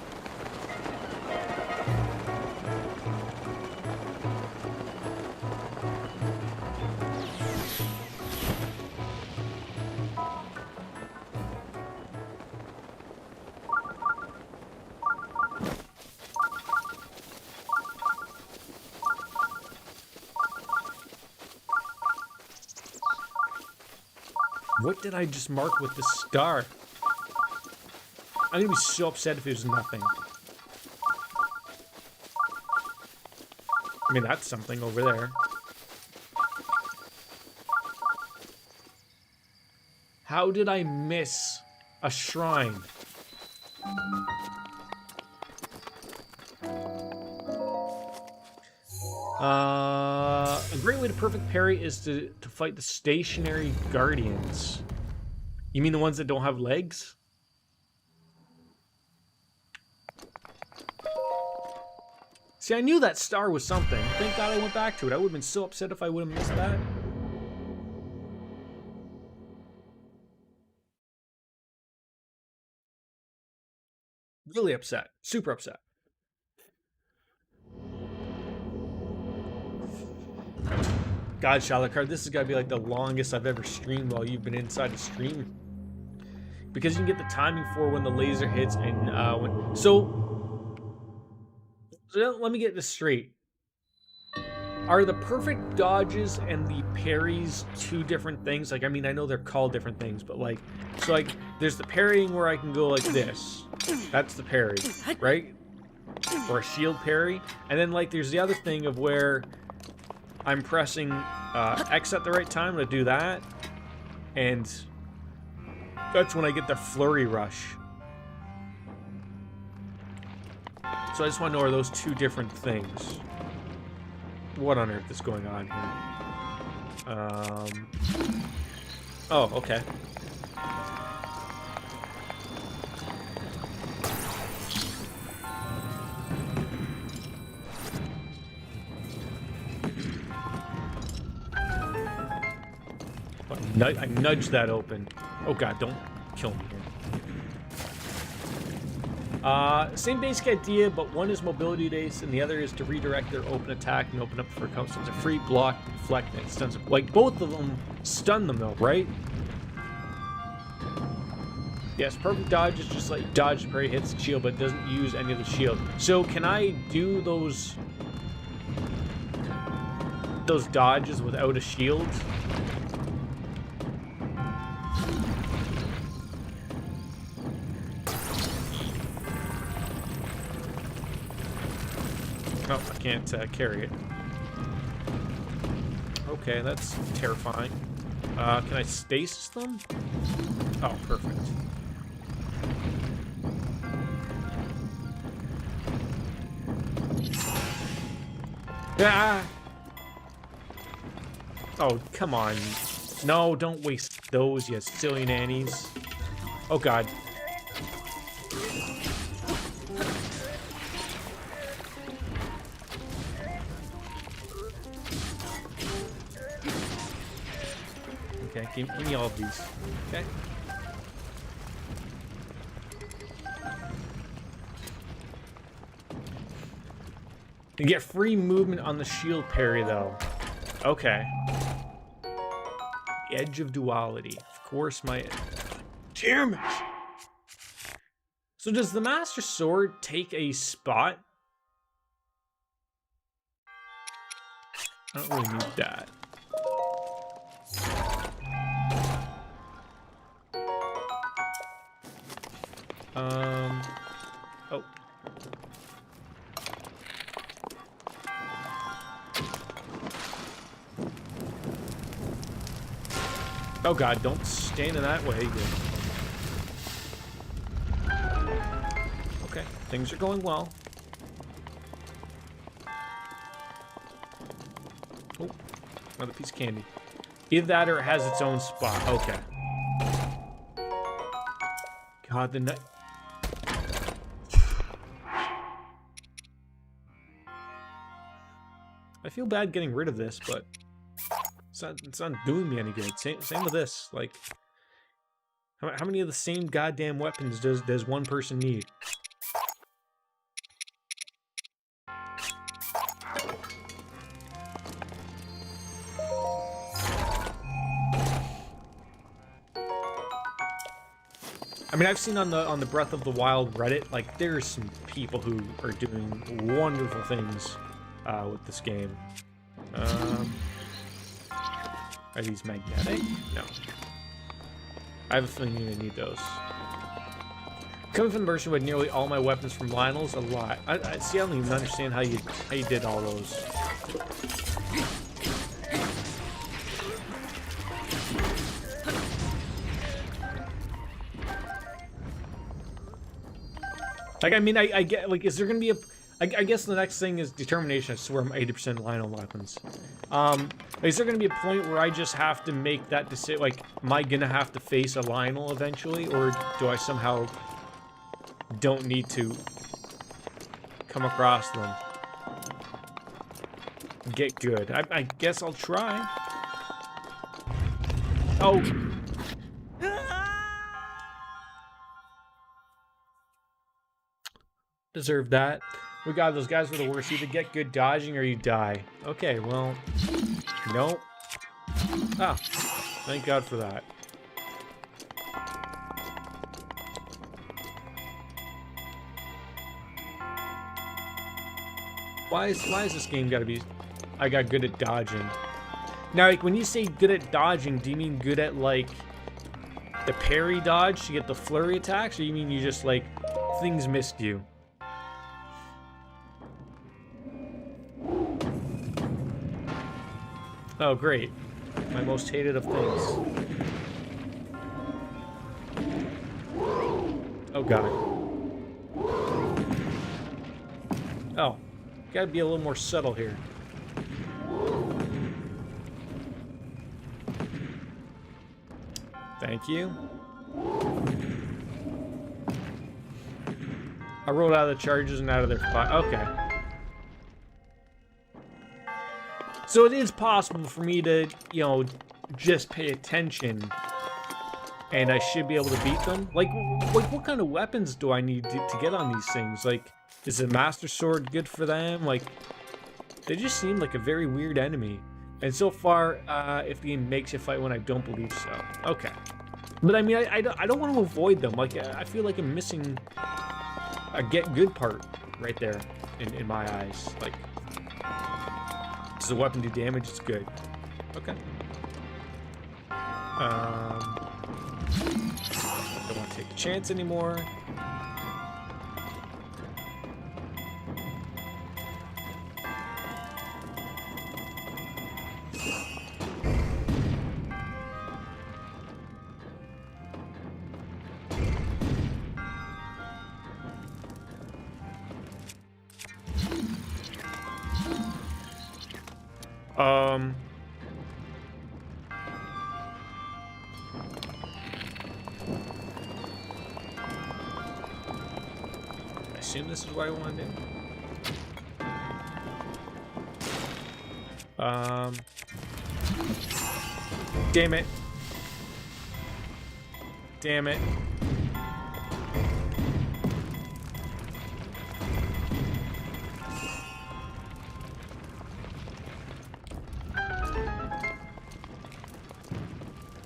What did I just mark with the star? I'm gonna be so upset if it was nothing. I mean, that's something over there. How did I miss a shrine? A great way to perfect parry is to fight the stationary guardians. You mean the ones that don't have legs? See, I knew that star was something. Thank God I went back to it. I would have been so upset if I would have missed that. Really upset. Super upset. God, Shalakar, this has got to be like the longest I've ever streamed while you've been inside a stream. Because you can get the timing for when the laser hits and when... So let me get this straight. Are the perfect dodges and the parries two different things? Like, I mean, I know they're called different things, but like... So, like, there's the parrying where I can go like this. That's the parry, right? Or a shield parry. And then, like, there's the other thing of where I'm pressing X at the right time to do that. And that's when I get the flurry rush. So I just want to know, are those two different things? What on earth is going on here? Oh, okay. I nudged that open. Oh god, don't kill me here. Same basic idea, but one is mobility based and the other is to redirect their open attack and open up for counter. A free block, deflect, and extensive. Like, both of them stun them though, right? Yes, perfect dodge is just like dodge parry hits the shield, but doesn't use any of the shield. So can I do those dodges without a shield? Oh, I can't carry it. Okay, that's terrifying. Can I stasis them? Oh, perfect. Ah! Oh, come on. No, don't waste those, you silly nannies. Oh, God. Okay, give me all of these. Okay. You get free movement on the shield parry, though. Okay. Edge of duality. Of course, my... Damn it! So does the Master Sword take a spot? I don't really need that. Oh. Oh god, don't stand in that way. Okay, things are going well. Oh, another piece of candy. Either that or it has its own spot. Okay. God, the nut. I feel bad getting rid of this, but it's not doing me any good. Same with this. Like, how many of the same goddamn weapons does one person need? I mean, I've seen on the Breath of the Wild Reddit, like, there's some people who are doing wonderful things with this game. Are these magnetic? No. I have a feeling you're gonna need those. Coming from the version with nearly all my weapons from Lionel's, a lot. I see. I don't even understand how you did all those. Like, I mean, I get, like, is there gonna be a... I guess the next thing is determination. I swear I'm 80% Lionel weapons. Is there going to be a point where I just have to make that decision? Like, am I going to have to face a Lionel eventually? Or do I somehow don't need to come across them? Get good. I guess I'll try. Oh. Deserve that. We got those guys were the worst. Either get good dodging or you die. Okay, well, nope. Ah, thank God for that. Why is this game gotta be... I got good at dodging. Now, like, when you say good at dodging, do you mean good at, like, the parry dodge to get the flurry attacks? Or you mean you just, like, things missed you? Oh, great. My most hated of things. Oh, God. Oh. Gotta be a little more subtle here. Thank you. I rolled out of the charges and out of their spot. Okay. So it is possible for me to, you know, just pay attention and I should be able to beat them. Like what kind of weapons do I need to get on these things? Like, is a Master Sword good for them? Like, they just seem like a very weird enemy. And so far, if the game makes you fight one, I don't believe so. Okay. But I mean, I don't want to avoid them. Like, I feel like I'm missing a get good part right there in my eyes. Like, does the weapon do damage? It's good. Okay. Don't want to take the chance anymore. I assume this is what I want to do. Damn it. Damn it.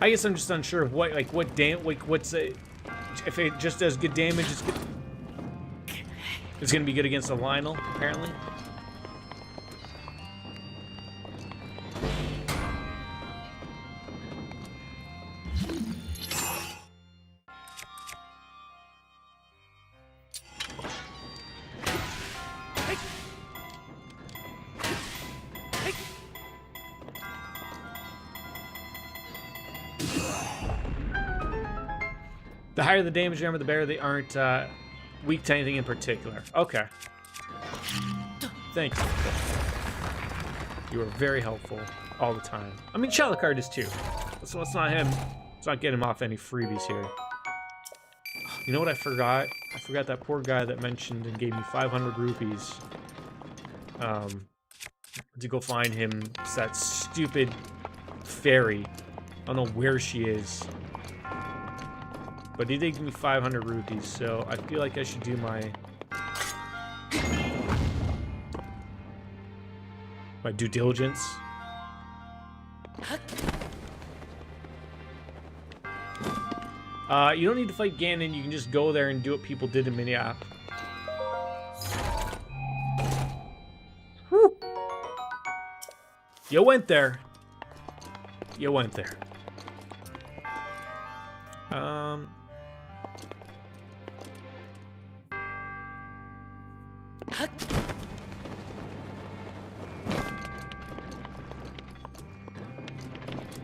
I guess I'm just unsure of what, like, what's it, if it just does good damage, it's gonna be good against a Lionel, apparently. The higher the damage number, the better. They aren't weak to anything in particular. Okay. Thank you. You were very helpful all the time. I mean, Shalakard is too. So let's not get him off any freebies here. You know what I forgot? I forgot that poor guy that mentioned and gave me 500 rupees. To go find him. It's that stupid fairy. I don't know where she is. But he did give me 500 rupees, so I feel like I should do my due diligence. You don't need to fight Ganon, you can just go there and do what people did in Mini-App. Whew. You went there. You went there.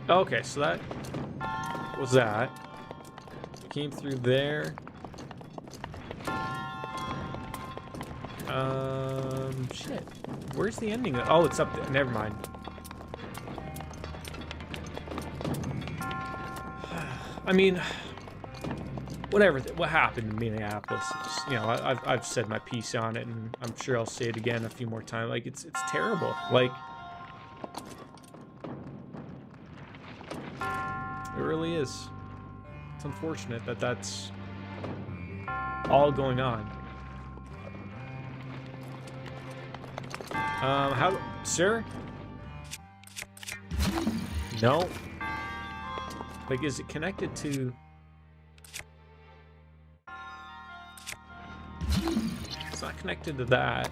Okay, so that was that. Came through there. Shit. Where's the ending? Oh, it's up there. Never mind. I mean, whatever. What happened in Minneapolis? You know, I've said my piece on it, and I'm sure I'll say it again a few more times. Like, it's terrible. Like, it really is. It's unfortunate that that's all going on. Sir? No. Like, is it connected to... It's not connected to that.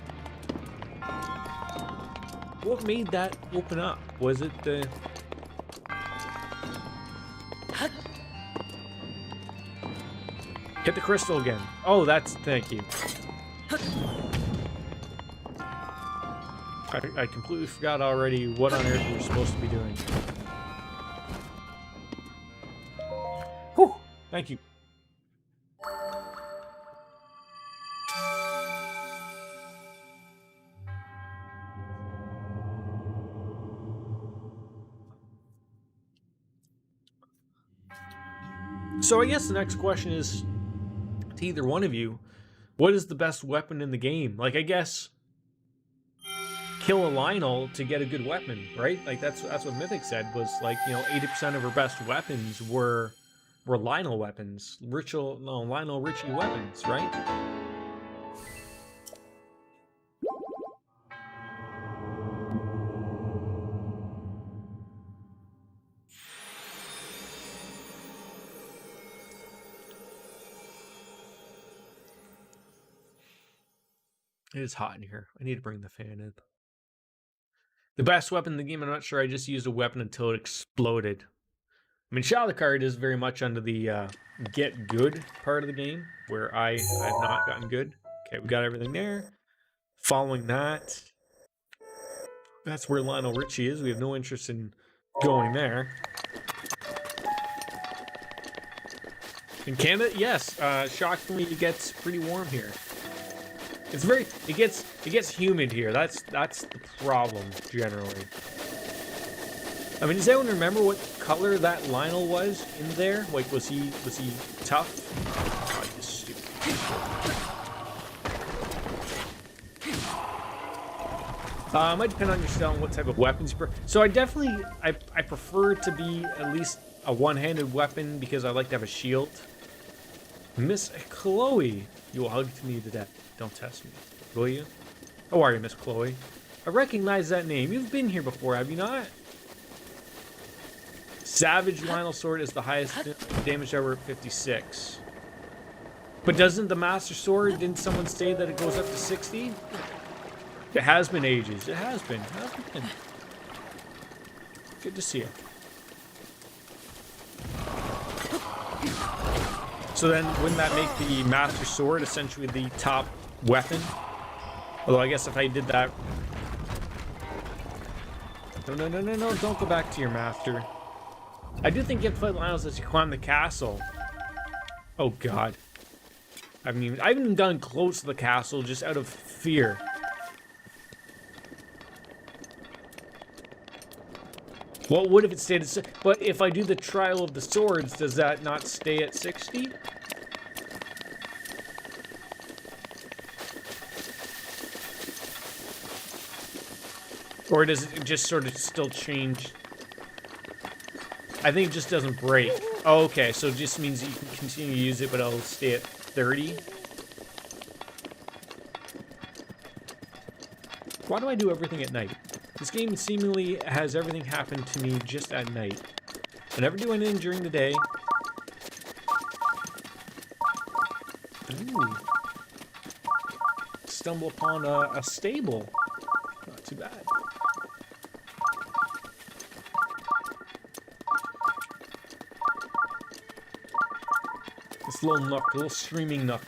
What made that open up? Was it the... Hit the crystal again. Oh, that's... Thank you. I completely forgot already what on earth we were supposed to be doing. Whew! Thank you. So I guess the next question is to either one of you, what is the best weapon in the game? Like, I guess kill a Lionel to get a good weapon, right? Like that's what Mythic said was like, you know, 80% of her best weapons were Lionel weapons. Lionel Richie weapons, right? It is hot in here. I need to bring the fan in. The best weapon in the game, I'm not sure. I just used a weapon until it exploded. I mean, Shadow Card is very much under the get good part of the game, where I've not gotten good. Okay, we got everything there. Following that, that's where Lionel Richie is. We have no interest in going there. In Canada, yes. Shockingly, it gets pretty warm here. It's it gets humid here. That's the problem generally. I mean, does anyone remember what color that Lionel was in there? Like, was he tough? Oh, God, you stupid. Might depend on your style and what type of weapons you prefer. So I prefer to be at least a one-handed weapon because I like to have a shield. Miss Chloe, you will hug me to death. Don't test me, will you? How are you, Miss Chloe? I recognize that name. You've been here before, have you not? Savage Lionel Sword is the highest damage ever at 56. But doesn't the Master Sword, didn't someone say that it goes up to 60? It has been ages. It has been. Good to see you. So then, wouldn't that make the Master Sword essentially the top weapon? Although I guess if I did that... No, don't go back to your Master. I do think you have to fight Lionels as you climb the castle. Oh God. I haven't even gotten close to the castle just out of fear. What would if it stayed at... But if I do the Trial of the Swords, does that not stay at 60? Or does it just sort of still change? I think it just doesn't break. Oh, okay, so it just means that you can continue to use it, but it'll stay at 30. Why do I do everything at night? This game seemingly has everything happen to me just at night. I never do anything during the day. Ooh. Stumble upon a stable. Not too bad. This little nook, little streaming nook.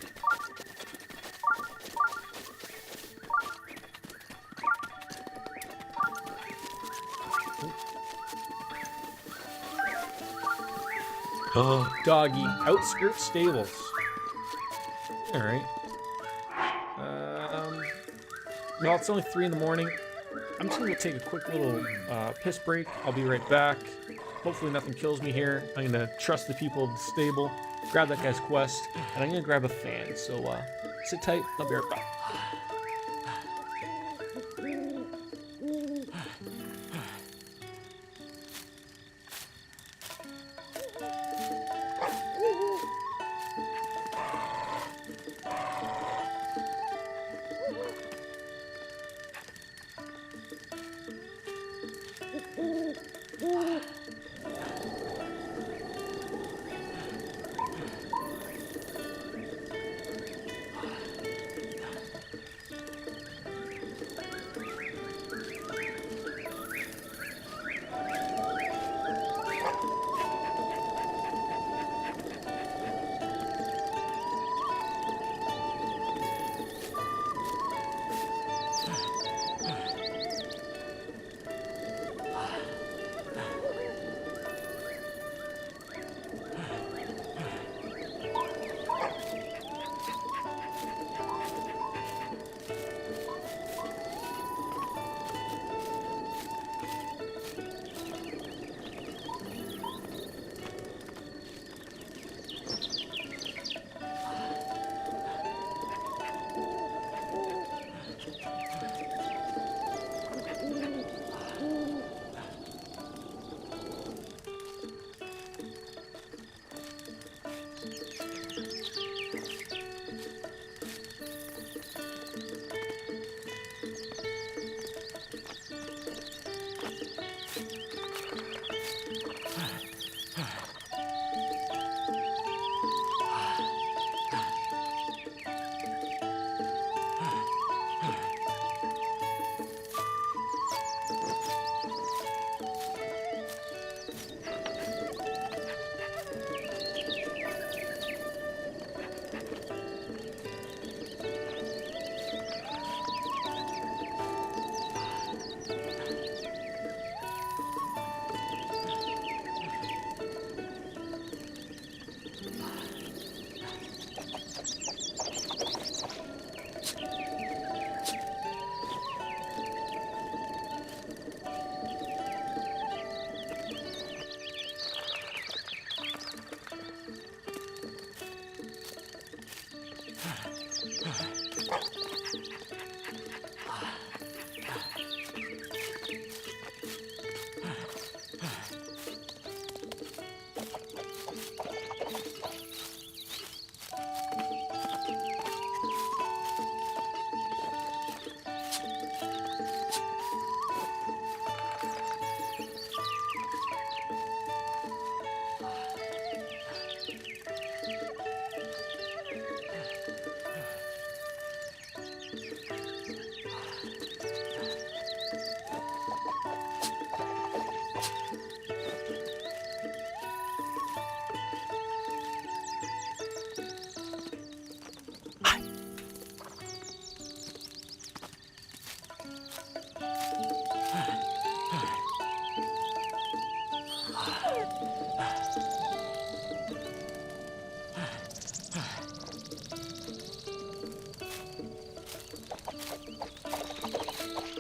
Oh, doggy. Outskirts stables. Alright. Well, it's only 3 in the morning. I'm just gonna take a quick little piss break. I'll be right back. Hopefully nothing kills me here. I'm gonna trust the people of the stable, grab that guy's quest, and I'm gonna grab a fan. So sit tight, I'll be right back.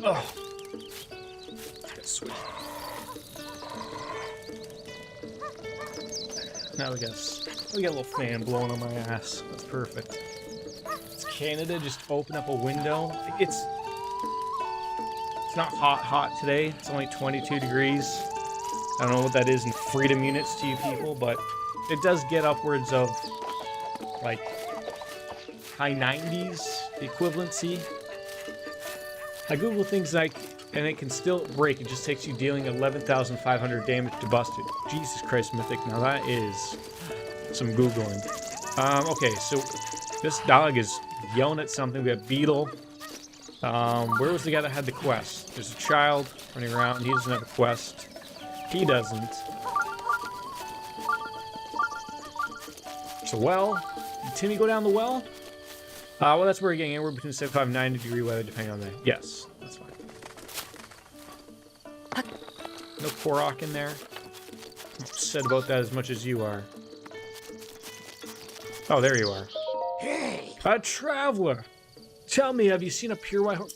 Oh. Let's switch. Now we got a little fan blowing on my ass. That's perfect. It's Canada. Just open up a window. It's not hot today. It's only 22 degrees. I don't know what that is in freedom units to you people, but it does get upwards of like high 90s, the equivalency. I Google things like, and it can still break. It just takes you dealing 11,500 damage to bust it. Jesus Christ, Mythic. Now that is some Googling. Okay, so this dog is yelling at something. We have Beetle. Where was the guy that had the quest? There's a child running around. He doesn't have a quest. He doesn't. So, well, did Timmy go down the well? Well, that's where we're getting anywhere between 75 and 90 degree weather, depending on the... Yes, that's fine. No Korok in there. I'm upset about that as much as you are. Oh, there you are. Hey! A traveler! Tell me, have you seen a pure white horse?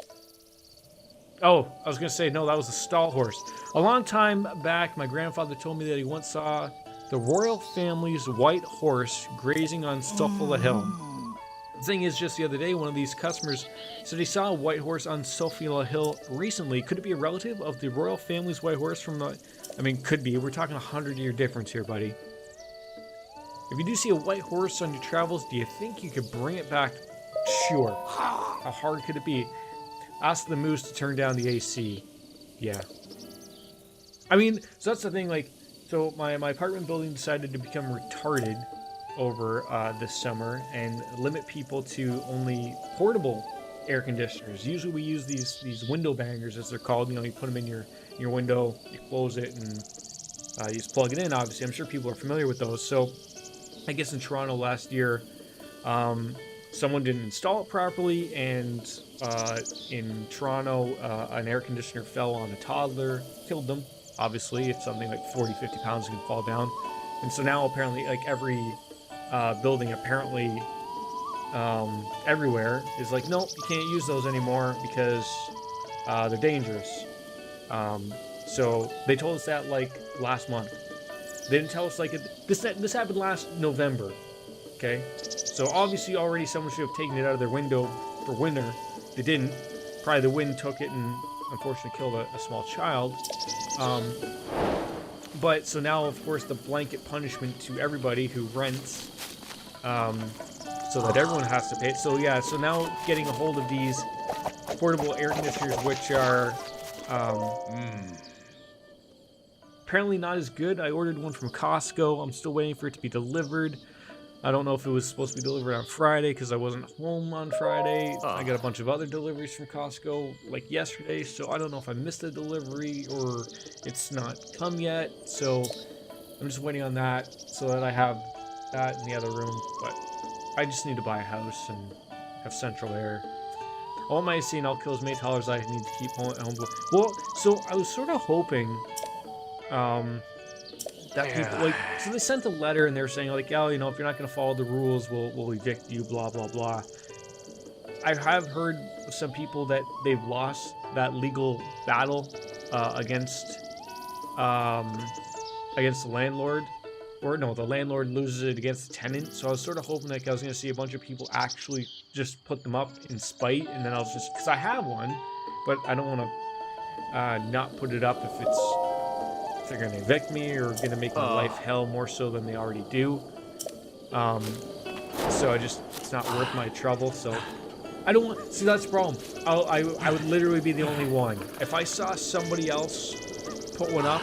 Oh, I was going to say, no, that was a stall horse. A long time back, my grandfather told me that he once saw the royal family's white horse grazing on Sophia Hill. The thing is, just the other day, one of these customers said he saw a white horse on Sophia Hill recently. Could it be a relative of the royal family's white horse from the... I mean, could be. We're talking 100-year difference here, buddy. If you do see a white horse on your travels, do you think you could bring it back? Sure. How hard could it be? Ask the moose to turn down the AC. Yeah. I mean, so that's the thing, like, so my apartment building decided to become retarded over this summer and limit people to only portable air conditioners. Usually we use these window bangers, as they're called. You know, you put them in your window, you close it, and you just plug it in, obviously. I'm sure people are familiar with those. So I guess in Toronto last year, someone didn't install it properly, and in Toronto, an air conditioner fell on a toddler, killed them. Obviously, it's something like 40, 50 pounds can fall down. And so now apparently, like every building, apparently everywhere is like, nope, you can't use those anymore because they're dangerous. So they told us that like last month. They didn't tell us like this happened last November. Okay, so obviously already someone should have taken it out of their window for winter. They didn't. Probably the wind took it and unfortunately killed a small child. But so now, of course, the blanket punishment to everybody who rents, so that everyone has to pay it. So yeah, so now getting a hold of these portable air conditioners, which are apparently not as good. I ordered one from Costco. I'm still waiting for it to be delivered. I don't know if it was supposed to be delivered on Friday because I wasn't home on Friday. I got a bunch of other deliveries from Costco like yesterday, so I don't know if I missed a delivery or it's not come yet. So I'm just waiting on that so that I have that in the other room. But I just need to buy a house and have central air. All my AC and I'll kill as many dollars I need to keep home. Well, so I was sort of hoping that people, like, so they sent a letter and they were saying like, oh, you know, if you're not going to follow the rules, we'll evict you, blah, blah, blah. I have heard of some people that they've lost that legal battle against the landlord. Or no, the landlord loses it against the tenant. So I was sort of hoping like I was going to see a bunch of people actually just put them up in spite. And then I was just, because I have one, but I don't want to not put it up if they're going to evict me or going to make my life hell more so than they already do. So it's not worth my trouble. So I don't want, see, that's the problem. I would literally be the only one. If I saw somebody else put one up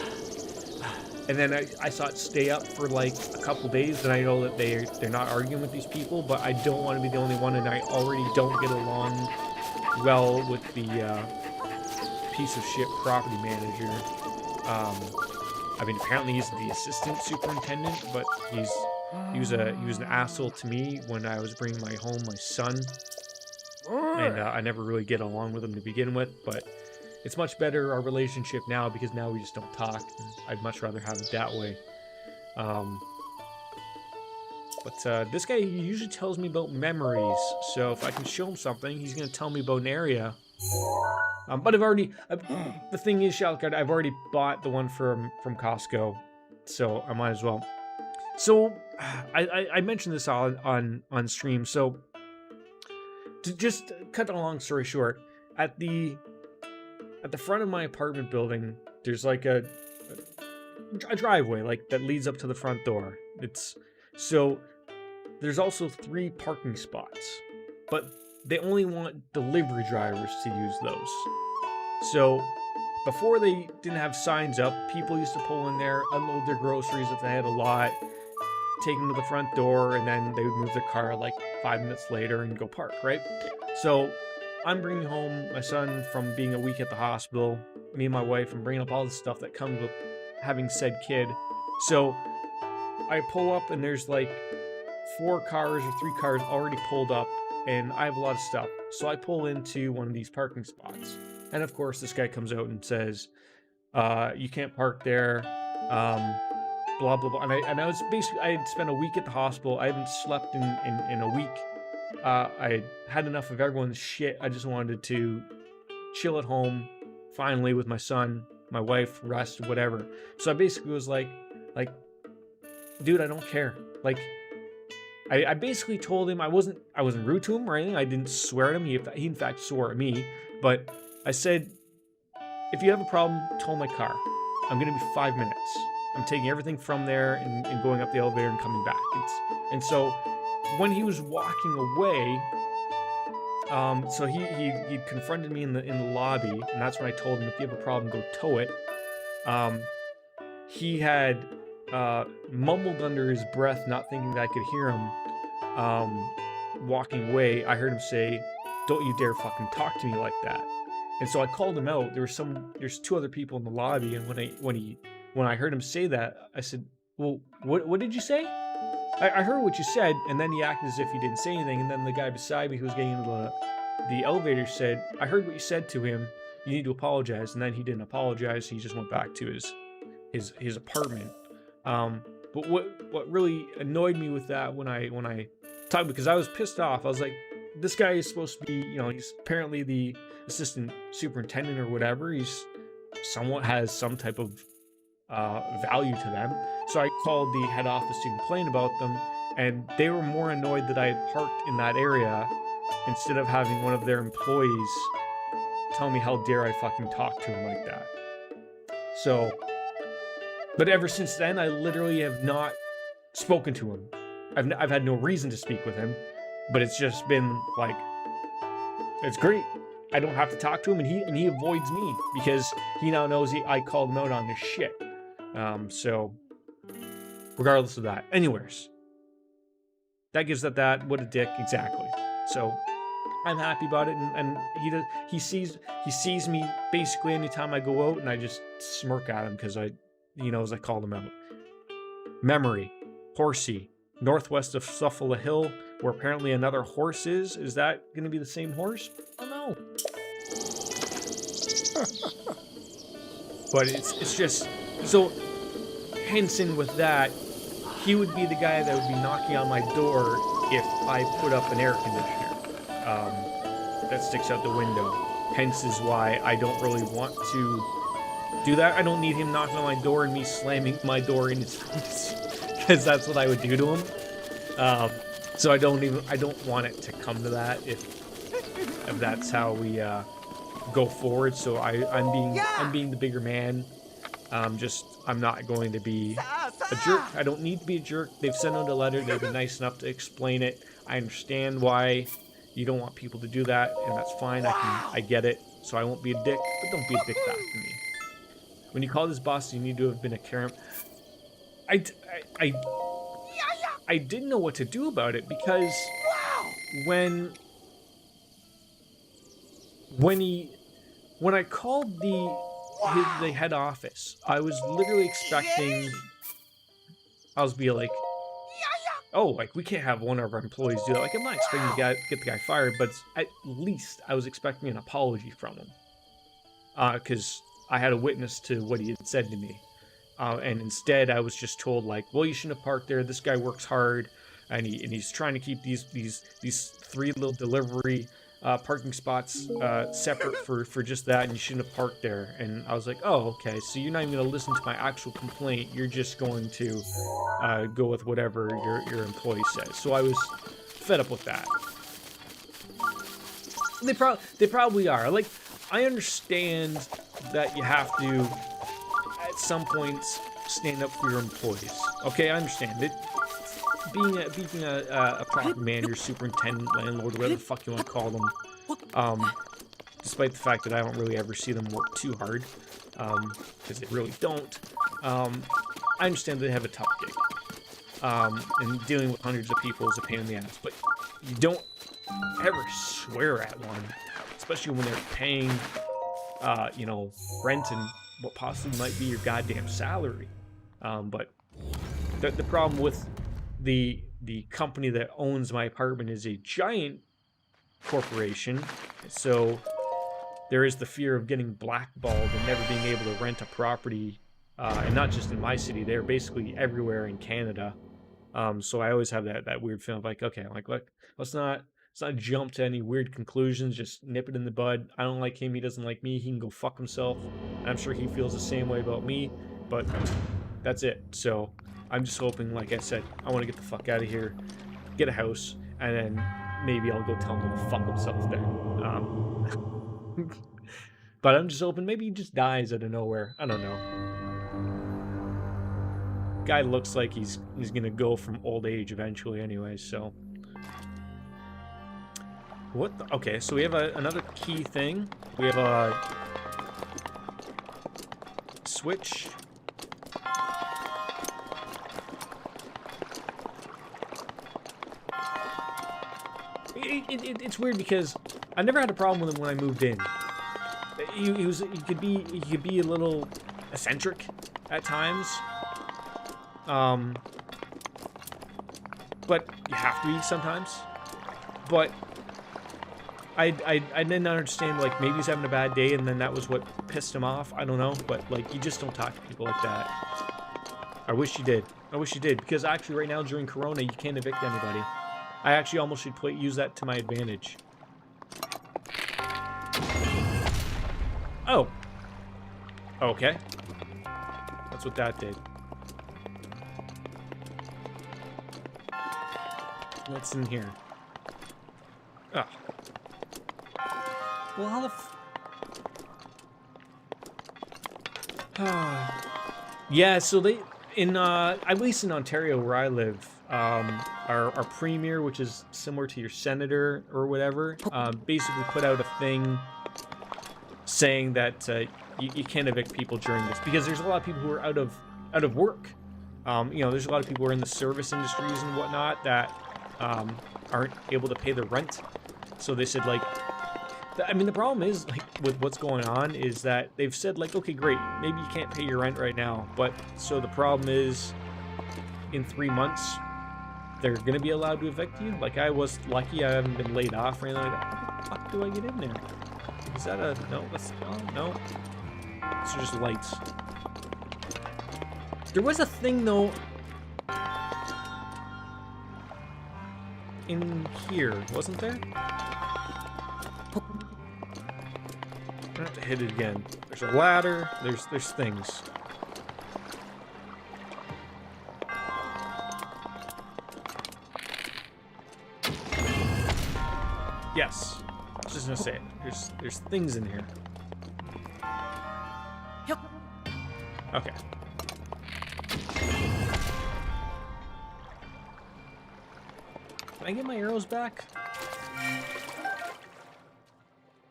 and then I saw it stay up for like a couple days, then I know that they're not arguing with these people, but I don't want to be the only one, and I already don't get along well with the piece of shit property manager. I mean, apparently he's the assistant superintendent, but he was an asshole to me when I was bringing my son, and I never really get along with him to begin with. But it's much better, our relationship now, because now we just don't talk. And I'd much rather have it that way. But this guy, he usually tells me about memories, so if I can show him something, he's gonna tell me about an area But the thing is, Shalcard, I've already bought the one from Costco, so I might as well. So I mentioned this on stream. So to just cut a long story short, at the front of my apartment building, there's like a driveway like that leads up to the front door. There's also 3 parking spots, but they only want delivery drivers to use those. So before they didn't have signs up, people used to pull in there, unload their groceries if they had a lot, take them to the front door, and then they would move their car like 5 minutes later and go park, right? So I'm bringing home my son from being a week at the hospital, me and my wife, and bringing up all the stuff that comes with having said kid. So I pull up and there's like 4 cars or 3 cars already pulled up, and I have a lot of stuff. So I pull into one of these parking spots. And of course, this guy comes out and says, you can't park there, blah, blah, blah. And I was basically, I had spent a week at the hospital. I haven't slept in a week. I had enough of everyone's shit. I just wanted to chill at home, finally, with my son, my wife, rest, whatever. So I basically was like, dude, I don't care. Like, I basically told him I wasn't rude to him or anything. I didn't swear at him. He in fact swore at me. But I said, if you have a problem, tow my car. I'm going to be 5 minutes. I'm taking everything from there and going up the elevator and coming back. And so when he was walking away, so he confronted me in the lobby, and that's when I told him, if you have a problem, go tow it. He had mumbled under his breath, not thinking that I could hear him. Walking away, I heard him say, "Don't you dare fucking talk to me like that." And so I called him out. There's 2 other people in the lobby, and when I heard him say that, I said, "Well, what did you say?" I heard what you said, and then he acted as if he didn't say anything. And then the guy beside me who was getting into the elevator said, "I heard what you said to him. You need to apologize." And then he didn't apologize. He just went back to his apartment. But what really annoyed me with that when I talked, because I was pissed off. I was like, this guy is supposed to be, he's apparently the assistant superintendent or whatever. He's somewhat has some type of value to them. So I called the head office to complain about them, and they were more annoyed that I had parked in that area instead of having one of their employees tell me how dare I fucking talk to him like that. So, but ever since then, I literally have not spoken to him. I've had no reason to speak with him, but it's just been like, it's great. I don't have to talk to him, and he avoids me because he now knows I called him out on this shit. So regardless of that, anyways, that gives that what a dick, exactly. So I'm happy about it, and he sees me basically anytime I go out, and I just smirk at him because he knows I called him out. Memory, Horsey, northwest of Suffalo Hill, where apparently another horse is. Is that going to be the same horse? I don't know. But it's just, so Henson with that, he would be the guy that would be knocking on my door if I put up an air conditioner that sticks out the window. Hence is why I don't really want to do that. I don't need him knocking on my door and me slamming my door in his face, because that's what I would do to him. So I don't want it to come to that if that's how we go forward. So I'm being the bigger man. I'm not going to be a jerk. I don't need to be a jerk. They've sent out a letter. They've been nice enough to explain it. I understand why you don't want people to do that, and that's fine. I get it. So I won't be a dick, but don't be a dick back to me. When you call this boss, you need to have been a Karen. I didn't know what to do about it, because when I called the head office, I was literally expecting, I was being like, oh, like, we can't have one of our employees do that. Like, I'm not expecting to get the guy fired, but at least I was expecting an apology from him, because I had a witness to what he had said to me. And instead, I was just told, like, well, you shouldn't have parked there. This guy works hard, and he's trying to keep these 3 little delivery parking spots separate for just that, and you shouldn't have parked there. And I was like, oh, okay, so you're not even going to listen to my actual complaint. You're just going to go with whatever your employee says. So I was fed up with that. They probably are. Like, I understand that you have to, at some points, stand up for your employees. Okay, I understand it. Being a property manager, superintendent, landlord, whatever the fuck you want to call them, despite the fact that I don't really ever see them work too hard, because they really don't, I understand they have a tough gig, and dealing with hundreds of people is a pain in the ass, but you don't ever swear at one, especially when they're paying, you know, rent and what possibly might be your goddamn salary. But the problem with the company that owns my apartment is a giant corporation, so there is the fear of getting blackballed and never being able to rent a property, and not just in my city, they're basically everywhere in Canada. So I always have that weird feeling of like, okay, like, look, let's not jump to any weird conclusions, just nip it in the bud. I don't like him, he doesn't like me, he can go fuck himself. I'm sure he feels the same way about me, but that's it. So I'm just hoping, like I said, I want to get the fuck out of here, get a house, and then maybe I'll go tell him to fuck himself there. But I'm just hoping maybe he just dies out of nowhere. I don't know. Guy looks like he's gonna go from old age eventually anyway, so. What the? Okay, so we have another key thing. We have a switch. It's weird because I never had a problem with him when I moved in. He could be a little eccentric at times. But you have to be sometimes. But I didn't understand, like, maybe he's having a bad day and then that was what pissed him off. I don't know, but like, you just don't talk to people like that. I wish you did. I wish you did, because actually right now during Corona you can't evict anybody. I actually almost should use that to my advantage. Oh. Okay. That's what that did. What's in here? Oh. Well, how the yeah, so they, at least in Ontario where I live, our premier, which is similar to your senator or whatever, basically put out a thing saying that you can't evict people during this, because there's a lot of people who are out of work. You know, there's a lot of people who are in the service industries and whatnot that aren't able to pay their rent. So they said, like, I mean, the problem is, like, with what's going on is that they've said, like, okay, great, maybe you can't pay your rent right now, but so the problem is in 3 months they're gonna be allowed to evict you. Like, I was lucky I haven't been laid off or anything like that. How the fuck do I get in there? Is that a no? That's no. These are just lights. There was a thing though in here, wasn't there? I have to hit it again. There's a ladder. There's things. Yes. I was just gonna say it. There's things in here. Yep. Okay. Can I get my arrows back?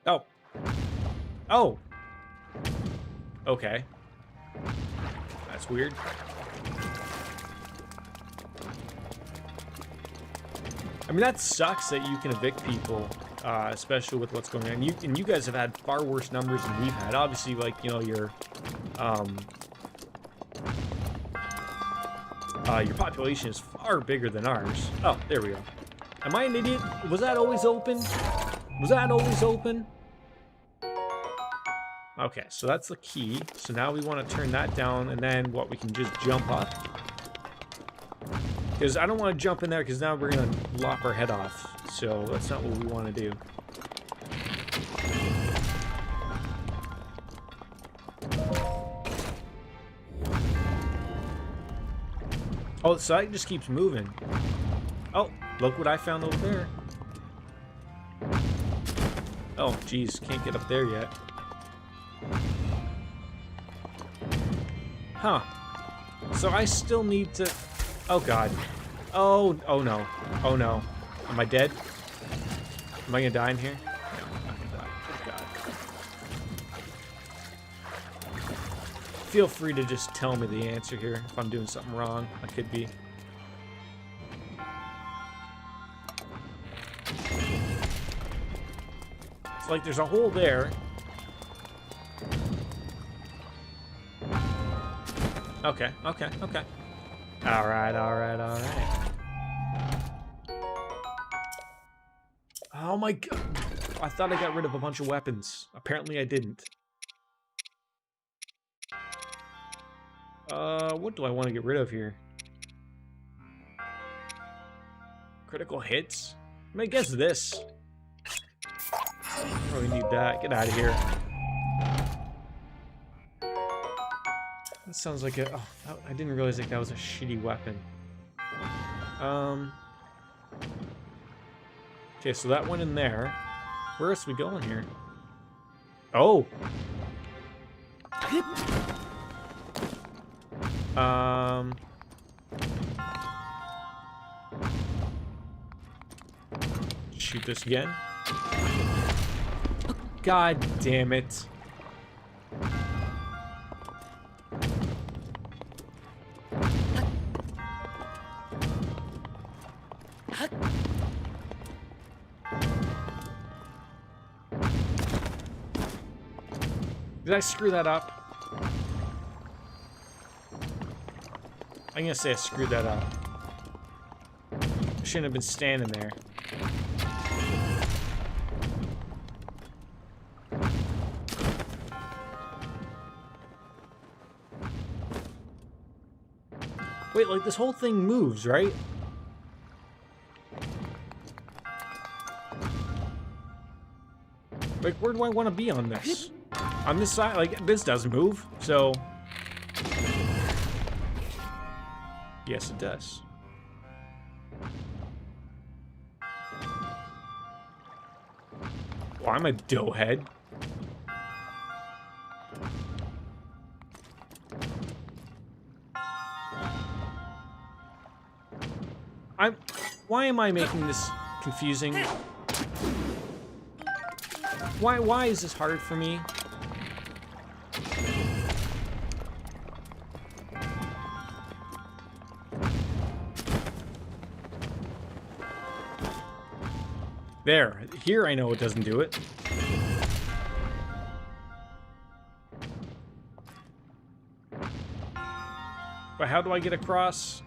Oh. Oh. Okay. That's weird. I mean, that sucks that you can evict people, especially with what's going on. And you guys have had far worse numbers than we've had. Obviously, like, you know, your population is far bigger than ours. Oh, there we go. Am I an idiot? Was that always open? Was that always open? Okay, so that's the key. So now we want to turn that down, and then what, we can just jump up? Because I don't want to jump in there, because now we're going to lop our head off. So that's not what we want to do. Oh, so it just keeps moving. Oh, look what I found over there. Oh, geez, can't get up there yet. Huh. So I still need to... Oh, God. Oh, oh no. Oh, no. Am I dead? Am I gonna die in here? No, I'm not gonna die. Oh, God. Feel free to just tell me the answer here if I'm doing something wrong. I could be. It's like there's a hole there. Okay, okay, okay. Alright, alright, alright. Oh my god. I thought I got rid of a bunch of weapons. Apparently I didn't. What do I want to get rid of here? Critical hits? I mean, I guess this. Probably need that. Get out of here. That sounds like a... Oh, I didn't realize that was a shitty weapon. Okay, so that went in there. Where else are we going here? Oh! Shoot this again. God damn it. Did I screw that up? I'm gonna say I screwed that up. I shouldn't have been standing there. Wait, like this whole thing moves, right? Like, where do I want to be on this? On this side, like, this doesn't move, so... Yes, it does. Well, I'm a doughhead. Why am I making this confusing? Why is this hard for me? There. Here I know it doesn't do it. But how do I get across?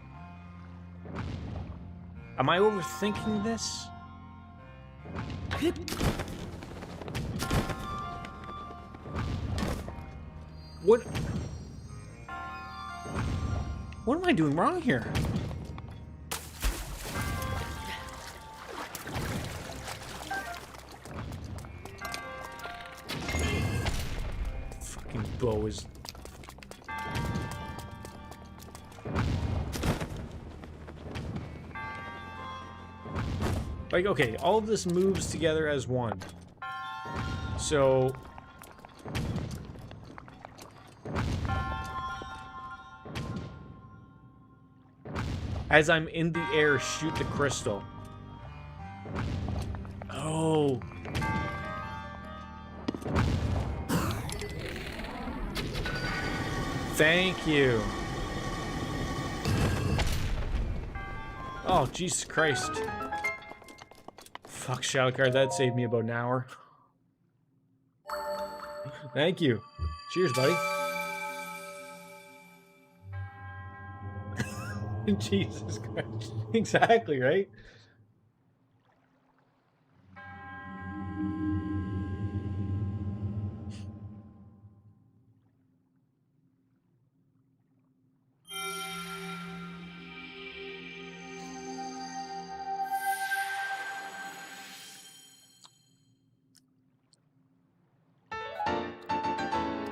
Am I overthinking this? What am I doing wrong here? Fucking bow is... Like, okay, all of this moves together as one. So... As I'm in the air, shoot the crystal. Oh. Thank you. Oh, Jesus Christ. Fuck, Shadowcard, that saved me about an hour. Thank you. Cheers, buddy. Jesus Christ. Exactly, right?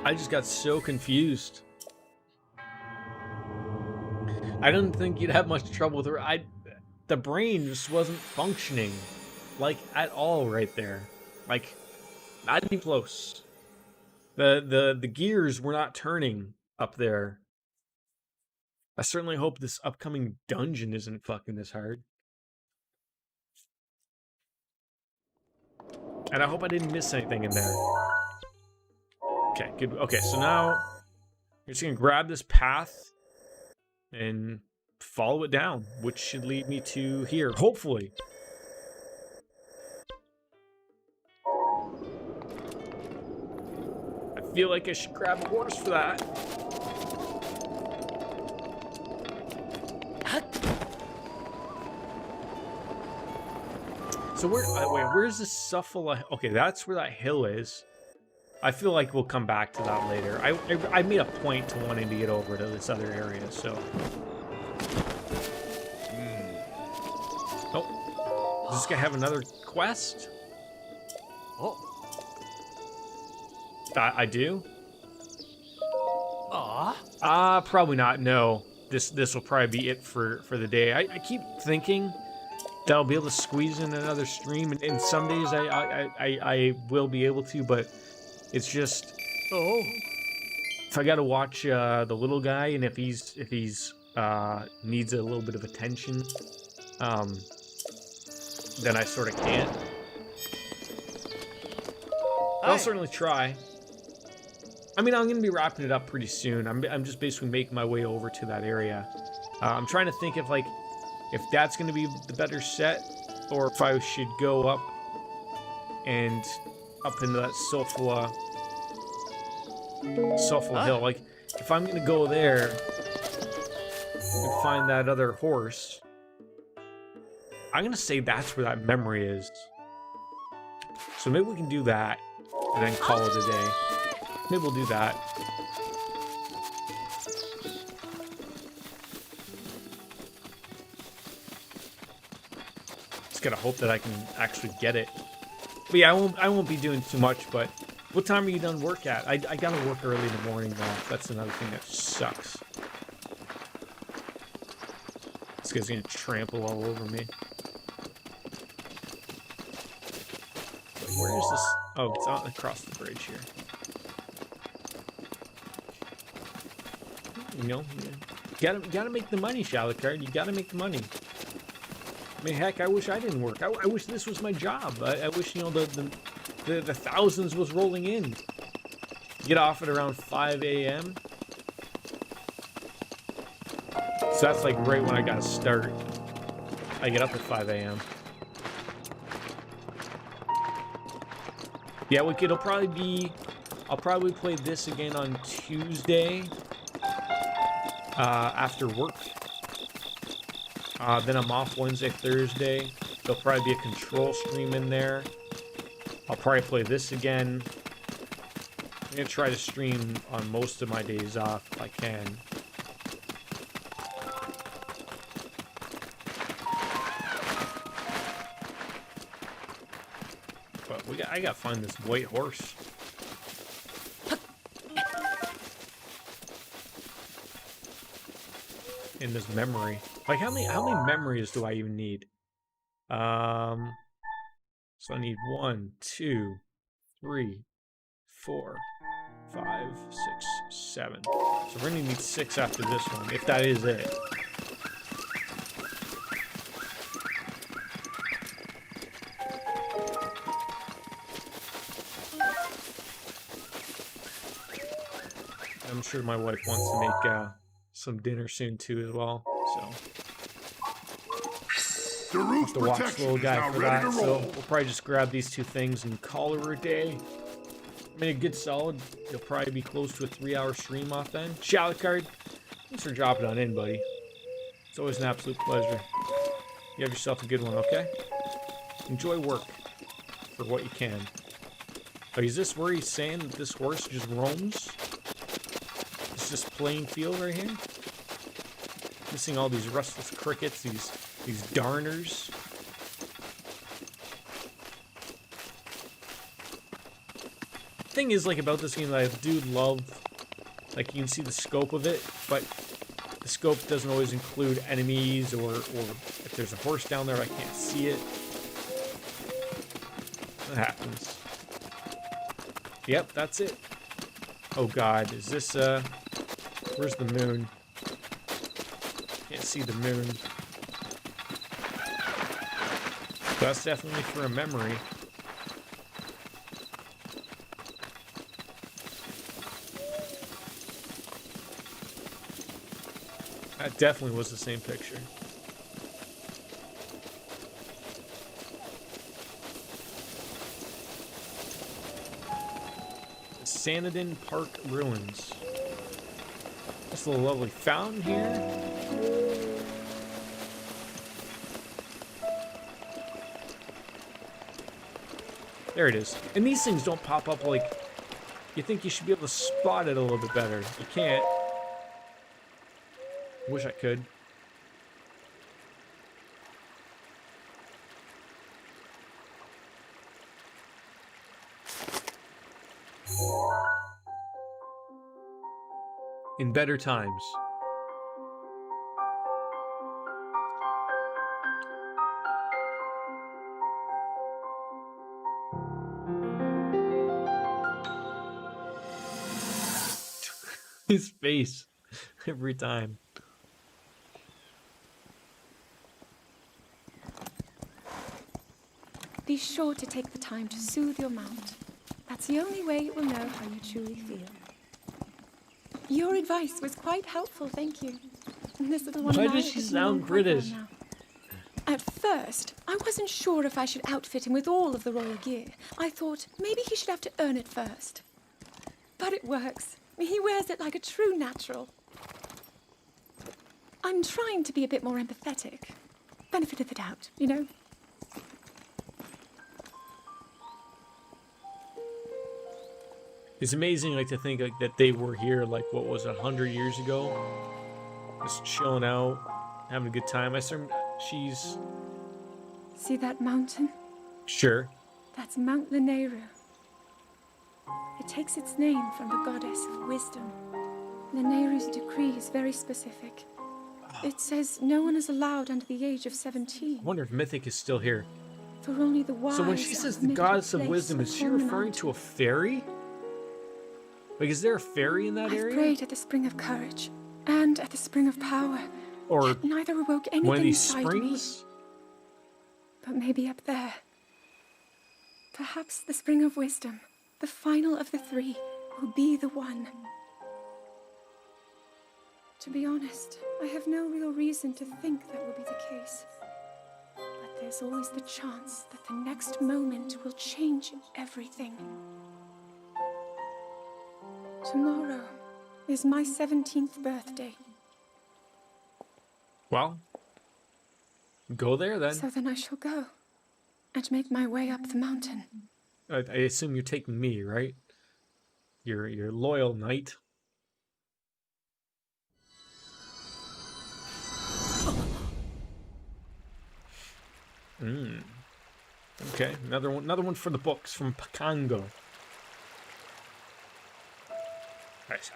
I just got so confused. I didn't think you'd have much trouble with her. The brain just wasn't functioning, like, at all right there. Like, not even close. The gears were not turning up there. I certainly hope this upcoming dungeon isn't fucking this hard. And I hope I didn't miss anything in there. Okay, good. Okay, so now you're just gonna grab this path and follow it down, which should lead me to here, hopefully. I feel like I should grab a horse for that. So where's the Suffala? Okay, that's where that hill is. I feel like we'll come back to that later. I made a point to wanting to get over to this other area, so. Oh, does this guy have another quest? Oh. I do? Probably not, no. This will probably be it for the day. I keep thinking that I'll be able to squeeze in another stream, and some days I will be able to, but it's just, if I gotta watch the little guy, and if he's needs a little bit of attention, then I sort of can't. I'll certainly try. I mean, I'm gonna be wrapping it up pretty soon. I'm just basically making my way over to that area. I'm trying to think if that's gonna be the better set, or if I should go up and up into that Sulfula hill. Like, if I'm gonna go there and find that other horse, I'm gonna say that's where that memory is. So maybe we can do that and then call it a day. Maybe we'll do that. Just gotta hope that I can actually get it. But yeah, I won't be doing too much, but what time are you done work at? I gotta work early in the morning though. That's another thing that sucks. This guy's gonna trample all over me. Wait, where is this? Oh, it's out across the bridge here. You know, you gotta make the money, Shalacard. You gotta make the money. I mean, heck, I wish I didn't work. I wish this was my job. I wish, you know, the thousands was rolling in. Get off at around 5 a.m. So that's like right when I gotta start. I get up at 5 a.m. Yeah, it'll probably be. I'll probably play this again on Tuesday. After work. Then I'm off Wednesday, Thursday. There'll probably be a control stream in there. I'll probably play this again. I'm gonna try to stream on most of my days off if I can. But I gotta find this white horse. In this memory. Like, how many memories do I even need? So I need 1, 2, 3, 4, 5, 6, 7. So we're gonna need 6 after this one, if that is it. I'm sure my wife wants to make some dinner soon too as well, so Daru's have to watch the protection little is guy now for ready that. to So roll. we'll probably just grab these 2 things and call her a day. I mean, a good solid. You'll probably be close to a 3-hour stream off then. Shalacard, thanks for dropping on in, buddy. It's always an absolute pleasure. You have yourself a good one, okay? Enjoy work for what you can. Oh, is this where he's saying that this horse just roams? It's this plain field right here? Missing all these restless crickets, these darners. Thing is, like, about this game that I do love, like, you can see the scope of it, but the scope doesn't always include enemies, or if there's a horse down there, I can't see it. That happens. Yep, that's it. Oh god, is this, where's the moon? Can't see the moon. That's definitely for a memory. That definitely was the same picture. Sanadin Park Ruins. That's a lovely fountain here. There it is. And these things don't pop up like... You think you should be able to spot it a little bit better. You can't. Wish I could. In better times. His face every time. Be sure to take the time to soothe your mount. That's the only way it will know how you truly feel. Your advice was quite helpful, thank you. And this little one Why and I does are she getting along sound quite well British? now. At first, I wasn't sure if I should outfit him with all of the royal gear. I thought maybe he should have to earn it first. But it works. He wears it like a true natural. I'm trying to be a bit more empathetic. Benefit of the doubt, you know? It's amazing, like, to think like that they were here, like, what was it, 100 years ago, just chilling out, having a good time. I assume she's See that mountain? sure. That's Mount Lanayru. It takes its name from the goddess of wisdom. Lanayru's decree is very specific. It says no one is allowed under the age of 17. I wonder if Mythic is still here. For only the wise. So when she says are the permitted goddess a of place wisdom, is she upon the referring mountain. to a fairy? Like, is there a fairy in that I've area? prayed at the spring of courage and at the spring of power. Or Yet neither awoke anything one of these inside springs? me. But maybe up there. Perhaps the spring of wisdom, the final of the three, will be the one. To be honest, I have no real reason to think that will be the case. But there's always the chance that the next moment will change everything. Tomorrow is my 17th birthday. Well, go there then. So then I shall go and make my way up the mountain. I assume you're taking me, right? Your loyal knight. Okay, another one for the books from Pakango.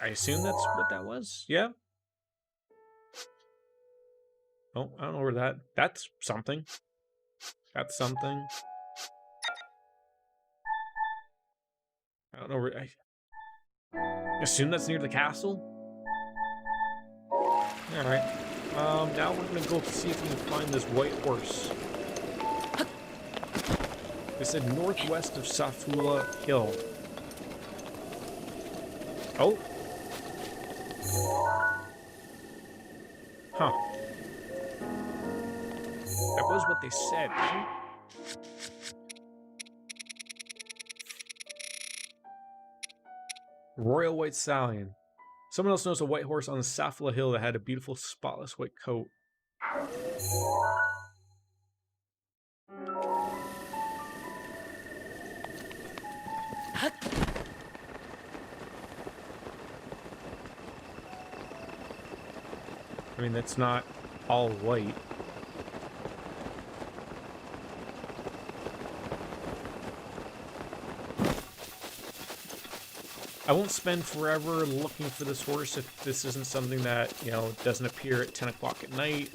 I assume that's what that was. Yeah. Oh, I don't know where that's something. That's something. I don't know where. I assume that's near the castle. All right. Now we're gonna go see if we can find this white horse. They said northwest of Safula Hill. Oh. Huh. That was what they said. Royal White Stallion. Someone else knows a white horse on the Safula Hill that had a beautiful spotless white coat. I mean, that's not all white. I won't spend forever looking for this horse if this isn't something that, you know, doesn't appear at 10 o'clock at night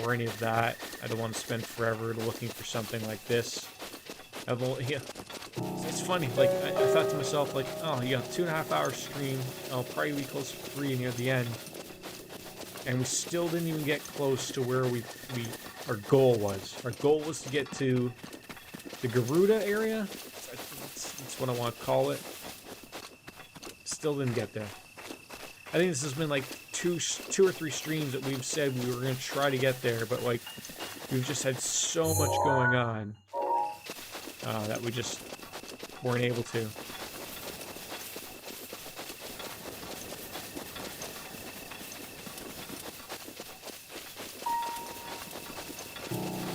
or any of that. I don't want to spend forever looking for something like this. Yeah, it's funny. Like, I thought to myself, like, oh, you got 2.5 hour stream. I'll probably be close to 3 near the end. And we still didn't even get close to where our goal was. Our goal was to get to the Garuda area. That's what I want to call it. Still didn't get there. I think this has been like two or three streams that we've said we were going to try to get there, but like we've just had so much going on that we just weren't able to.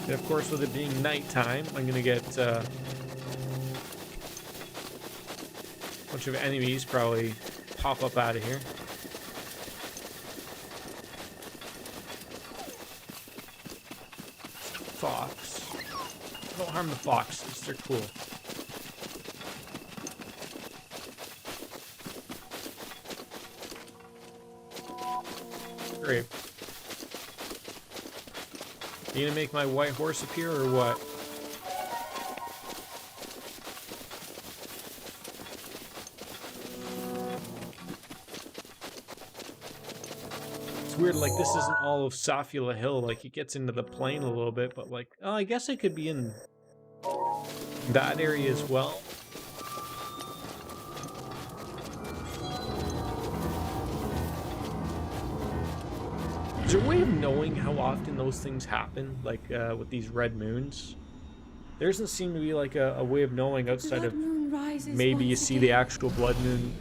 And of course, with it being nighttime, I'm going to get a bunch of enemies probably pop up out of here. Fox. Don't harm the foxes, they're cool. Great. You gonna make my white horse appear or what? It's weird, like this isn't all of Safula Hill, like it gets into the plain a little bit, but like, oh, I guess it could be in that area as well. Is there a way of knowing how often those things happen, like with these red moons? There doesn't seem to be like a way of knowing outside of maybe you see the actual blood moon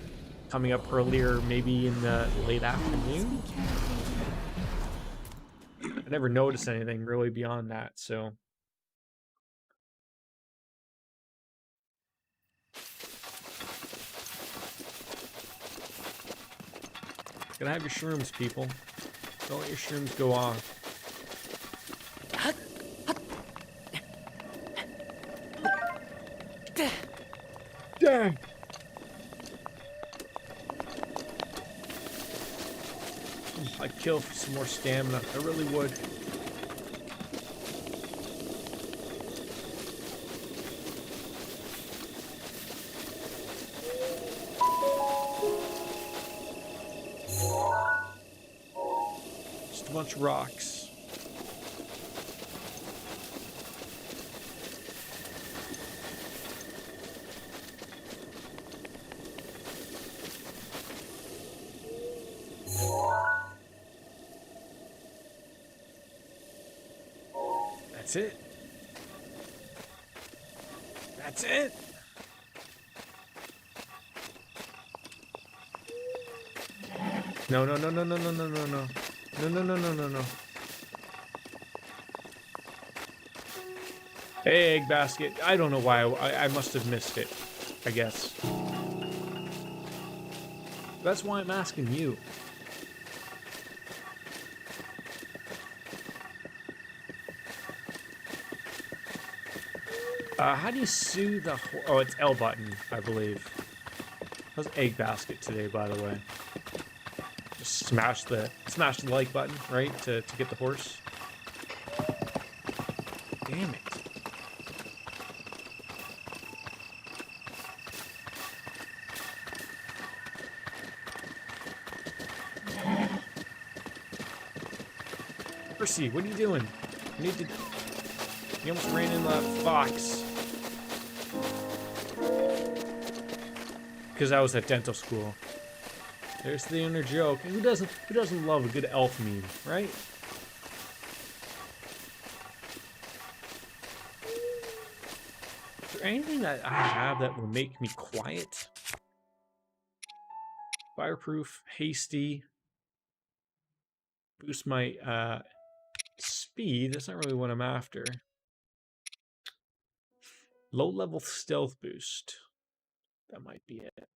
coming up earlier, maybe in the late afternoon. I never noticed anything really beyond that, so. Gotta have your shrooms, people. Don't let your shrooms go off. Dang! I'd kill for some more stamina. I really would. Just a bunch of rocks. That's it. That's it. No, no, no, no, no, no, no, no, no. No, no, no, no, no, no. Hey, egg basket. I don't know why. I must have missed it, I guess. That's why I'm asking you. How do you soothe the oh, it's L button, I believe. How's egg basket today, by the way? Just smash the like button, right? To get the horse. Damn it. Percy, what are you doing? You need to. You almost ran into that fox. Because I was at dental school. There's the inner joke. Who doesn't love a good elf meme, right? Is there anything that I have that will make me quiet? Fireproof, hasty. Boost my speed. That's not really what I'm after. Low level stealth boost. That might be it.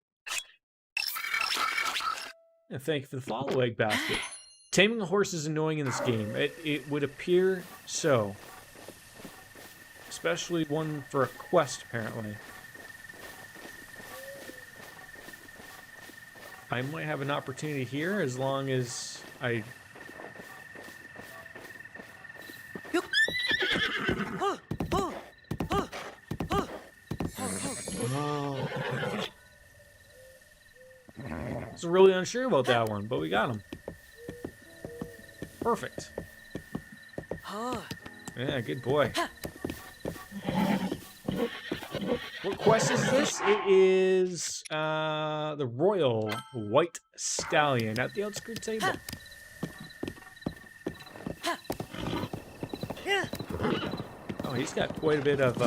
And thank you for the follow, egg basket. Taming a horse is annoying in this game. It would appear so. Especially one for a quest, apparently. I might have an opportunity here as long as I... Oh. I was really unsure about that one, but we got him. Perfect. Yeah, good boy. What quest is this? It is the Royal White Stallion at the outskirt table. Oh, he's got quite a bit of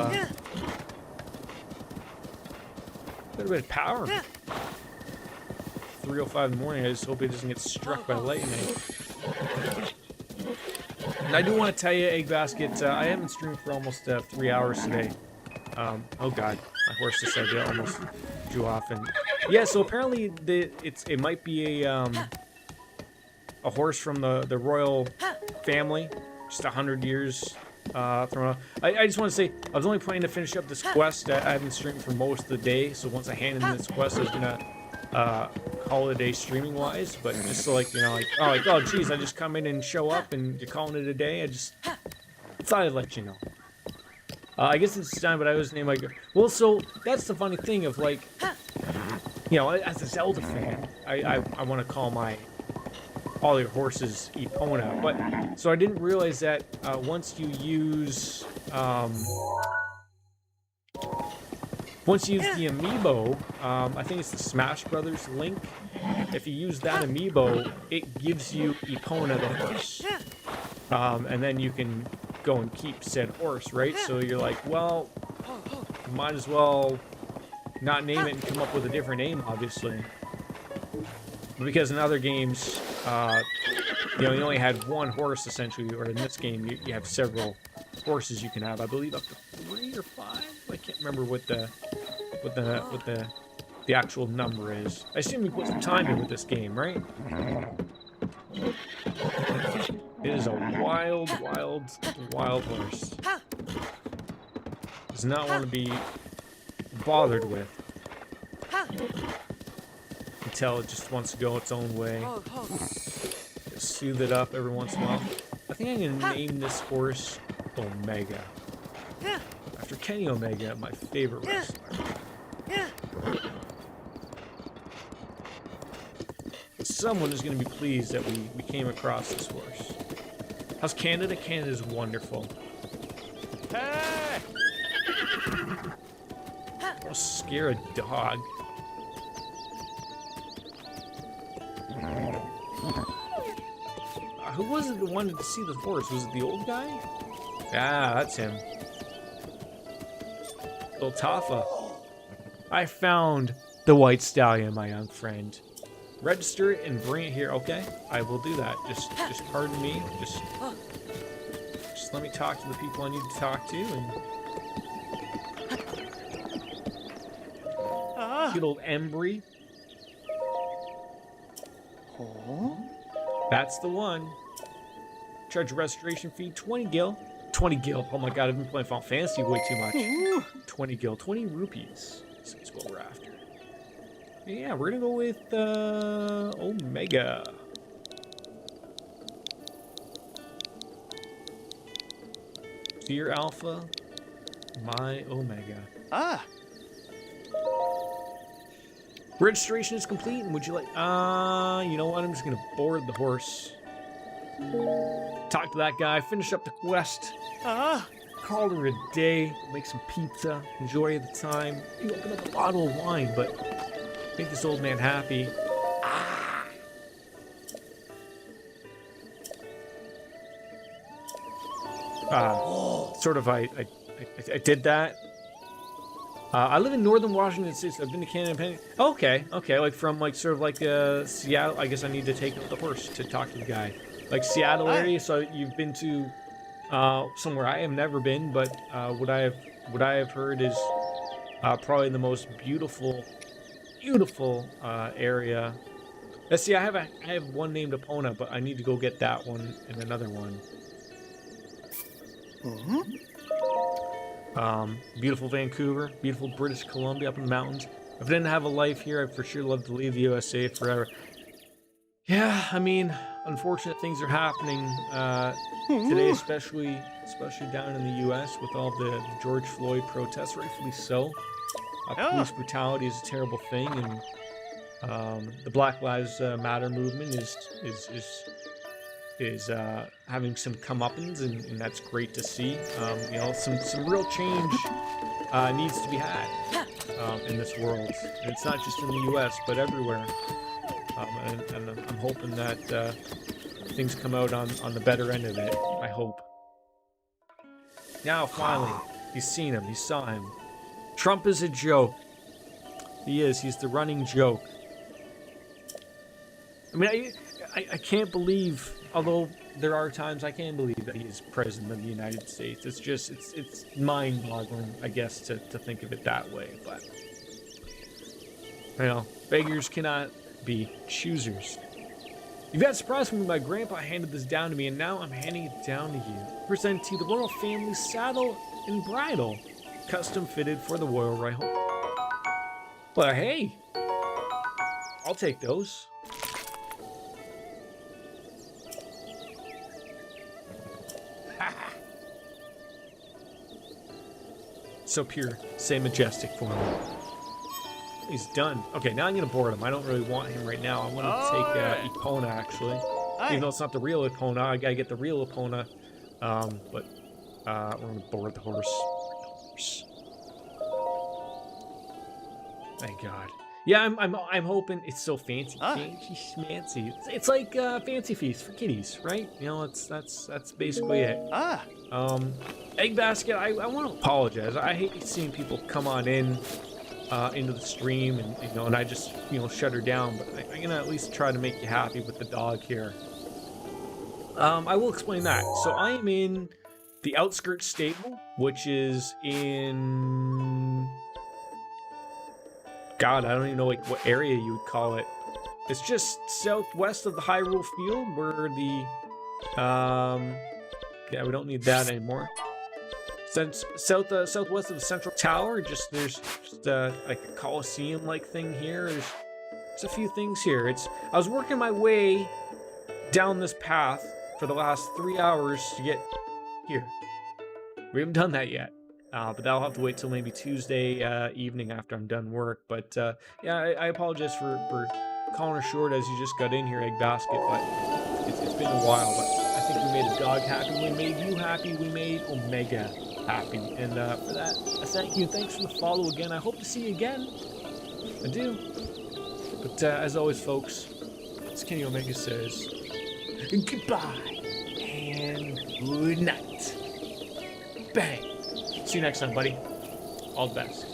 power. 3:05 in the morning. I just hope he doesn't get struck by lightning. And I do want to tell you, Egg Basket, I haven't streamed for almost 3 hours today. Oh god, my horse decided to almost drew off. And yeah, so apparently it might be a horse from the royal family, just 100 years thrown off. I just want to say, I was only planning to finish up this quest. I haven't streamed for most of the day, so once I hand in this quest, I was gonna call it a day streaming wise, but just so, like, you know, like oh geez, I just come in and show up and you're calling it a day. I just thought I'd let you know. I guess it's time, but I was named like, well, so that's the funny thing of, like, you know, as a Zelda fan, I want to call all your horses Epona, but so I didn't realize that once you use the amiibo, I think it's the Smash Brothers Link. If you use that amiibo, it gives you Epona the horse, and then you can go and keep said horse, right? So you're like, well, might as well not name it and come up with a different name, obviously. But because in other games, you know, you only had one horse essentially, or in this game, you have several horses you can have. I believe up to 3 or 5. I can't remember what the actual number is. I assume you put some time in with this game, right? It is a wild, wild, wild horse. Does not want to be bothered with. Until it just wants to go its own way. Just soothe it up every once in a while. I think I'm gonna name this horse Omega. After Kenny Omega, my favorite wrestler. Someone is going to be pleased that we came across this horse. How's Canada? Canada's wonderful. Hey! Don't scare a dog. Who was it that wanted to see the horse? Was it the old guy? Ah, that's him. Little Tafa. I found the white stallion, my young friend. Register it and bring it here, okay? I will do that. Just pardon me. Just let me talk to the people I need to talk to, and good old Embry. That's the one. Charge a restoration fee, 20 gil. 20 gil. Oh my god, I've been playing Final Fantasy way too much. 20 gil, 20 rupees. That's what we're after. Yeah, we're gonna go with Omega. Dear Alpha, my Omega. Ah! Registration is complete, and would you like... you know what? I'm just gonna board the horse. Talk to that guy, finish up the quest. Call her a day, make some pizza, enjoy the time. You open up a bottle of wine, but make this old man happy. Sort of, I did that. I live in northern Washington State. I've been to Canada. Okay, like from like sort of like Seattle. I guess I need to take the horse to talk to the guy. Like Seattle area. So you've been to somewhere I have never been, but what I have heard is probably the most beautiful area. Let's see. I have one named Epona, but I need to go get that one and another one. Beautiful Vancouver, beautiful British Columbia up in the mountains. If I didn't have a life here, I'd for sure love to leave the USA forever. Yeah, I mean, unfortunate things are happening today, especially down in the U.S. with all the George Floyd protests, rightfully so. Police brutality is a terrible thing, and the Black Lives Matter movement is having some comeuppance, and that's great to see. You know, some real change needs to be had in this world, and it's not just in the U.S. but everywhere. And I'm hoping that things come out on the better end of it. I hope. Now, finally, he's seen him. He saw him. Trump is a joke. He is. He's the running joke. I mean, I can't believe, although there are times I can believe that he's president of the United States. It's just, it's mind-boggling, I guess, to think of it that way. But, you know, beggars cannot be choosers. You've got surprised when my grandpa handed this down to me, and now I'm handing it down to you. Present to you the royal family saddle and bridle, custom fitted for the royal rifle. Well, hey, I'll take those. So pure, say majestic for me. He's done. Okay, now I'm gonna board him. I don't really want him right now. I want to take Epona, actually. Even though it's not the real Epona, I gotta get the real Epona. But we're gonna board the horse. Thank God. Yeah, I'm hoping it's so fancy, schmancy. It's like Fancy Feast for kitties, right? You know, that's basically it. Egg basket. I want to apologize. I hate seeing people come on in. Into the stream, and you know, and I just, you know, shut her down. But I'm gonna at least try to make you happy with the dog here. I will explain that. So I am in the outskirts stable, which is in, God, I don't even know like what area you would call it. It's just southwest of the Hyrule Field, where the yeah, we don't need that anymore. Southwest of the Central Tower, there's just like a Coliseum like thing here. There's a few things here. I was working my way down this path for the last 3 hours to get here. We haven't done that yet, but that'll have to wait till maybe Tuesday evening after I'm done work. But yeah, I apologize for calling her short as you just got in here, Egg Basket, but it's been a while. But I think we made a dog happy, we made you happy, we made Omega happy, and for that, I thank you. Thanks for the follow again. I hope to see you again. I do. But as always, folks, as Kenny Omega says, goodbye and good night. Bang. See you next time, buddy. All the best.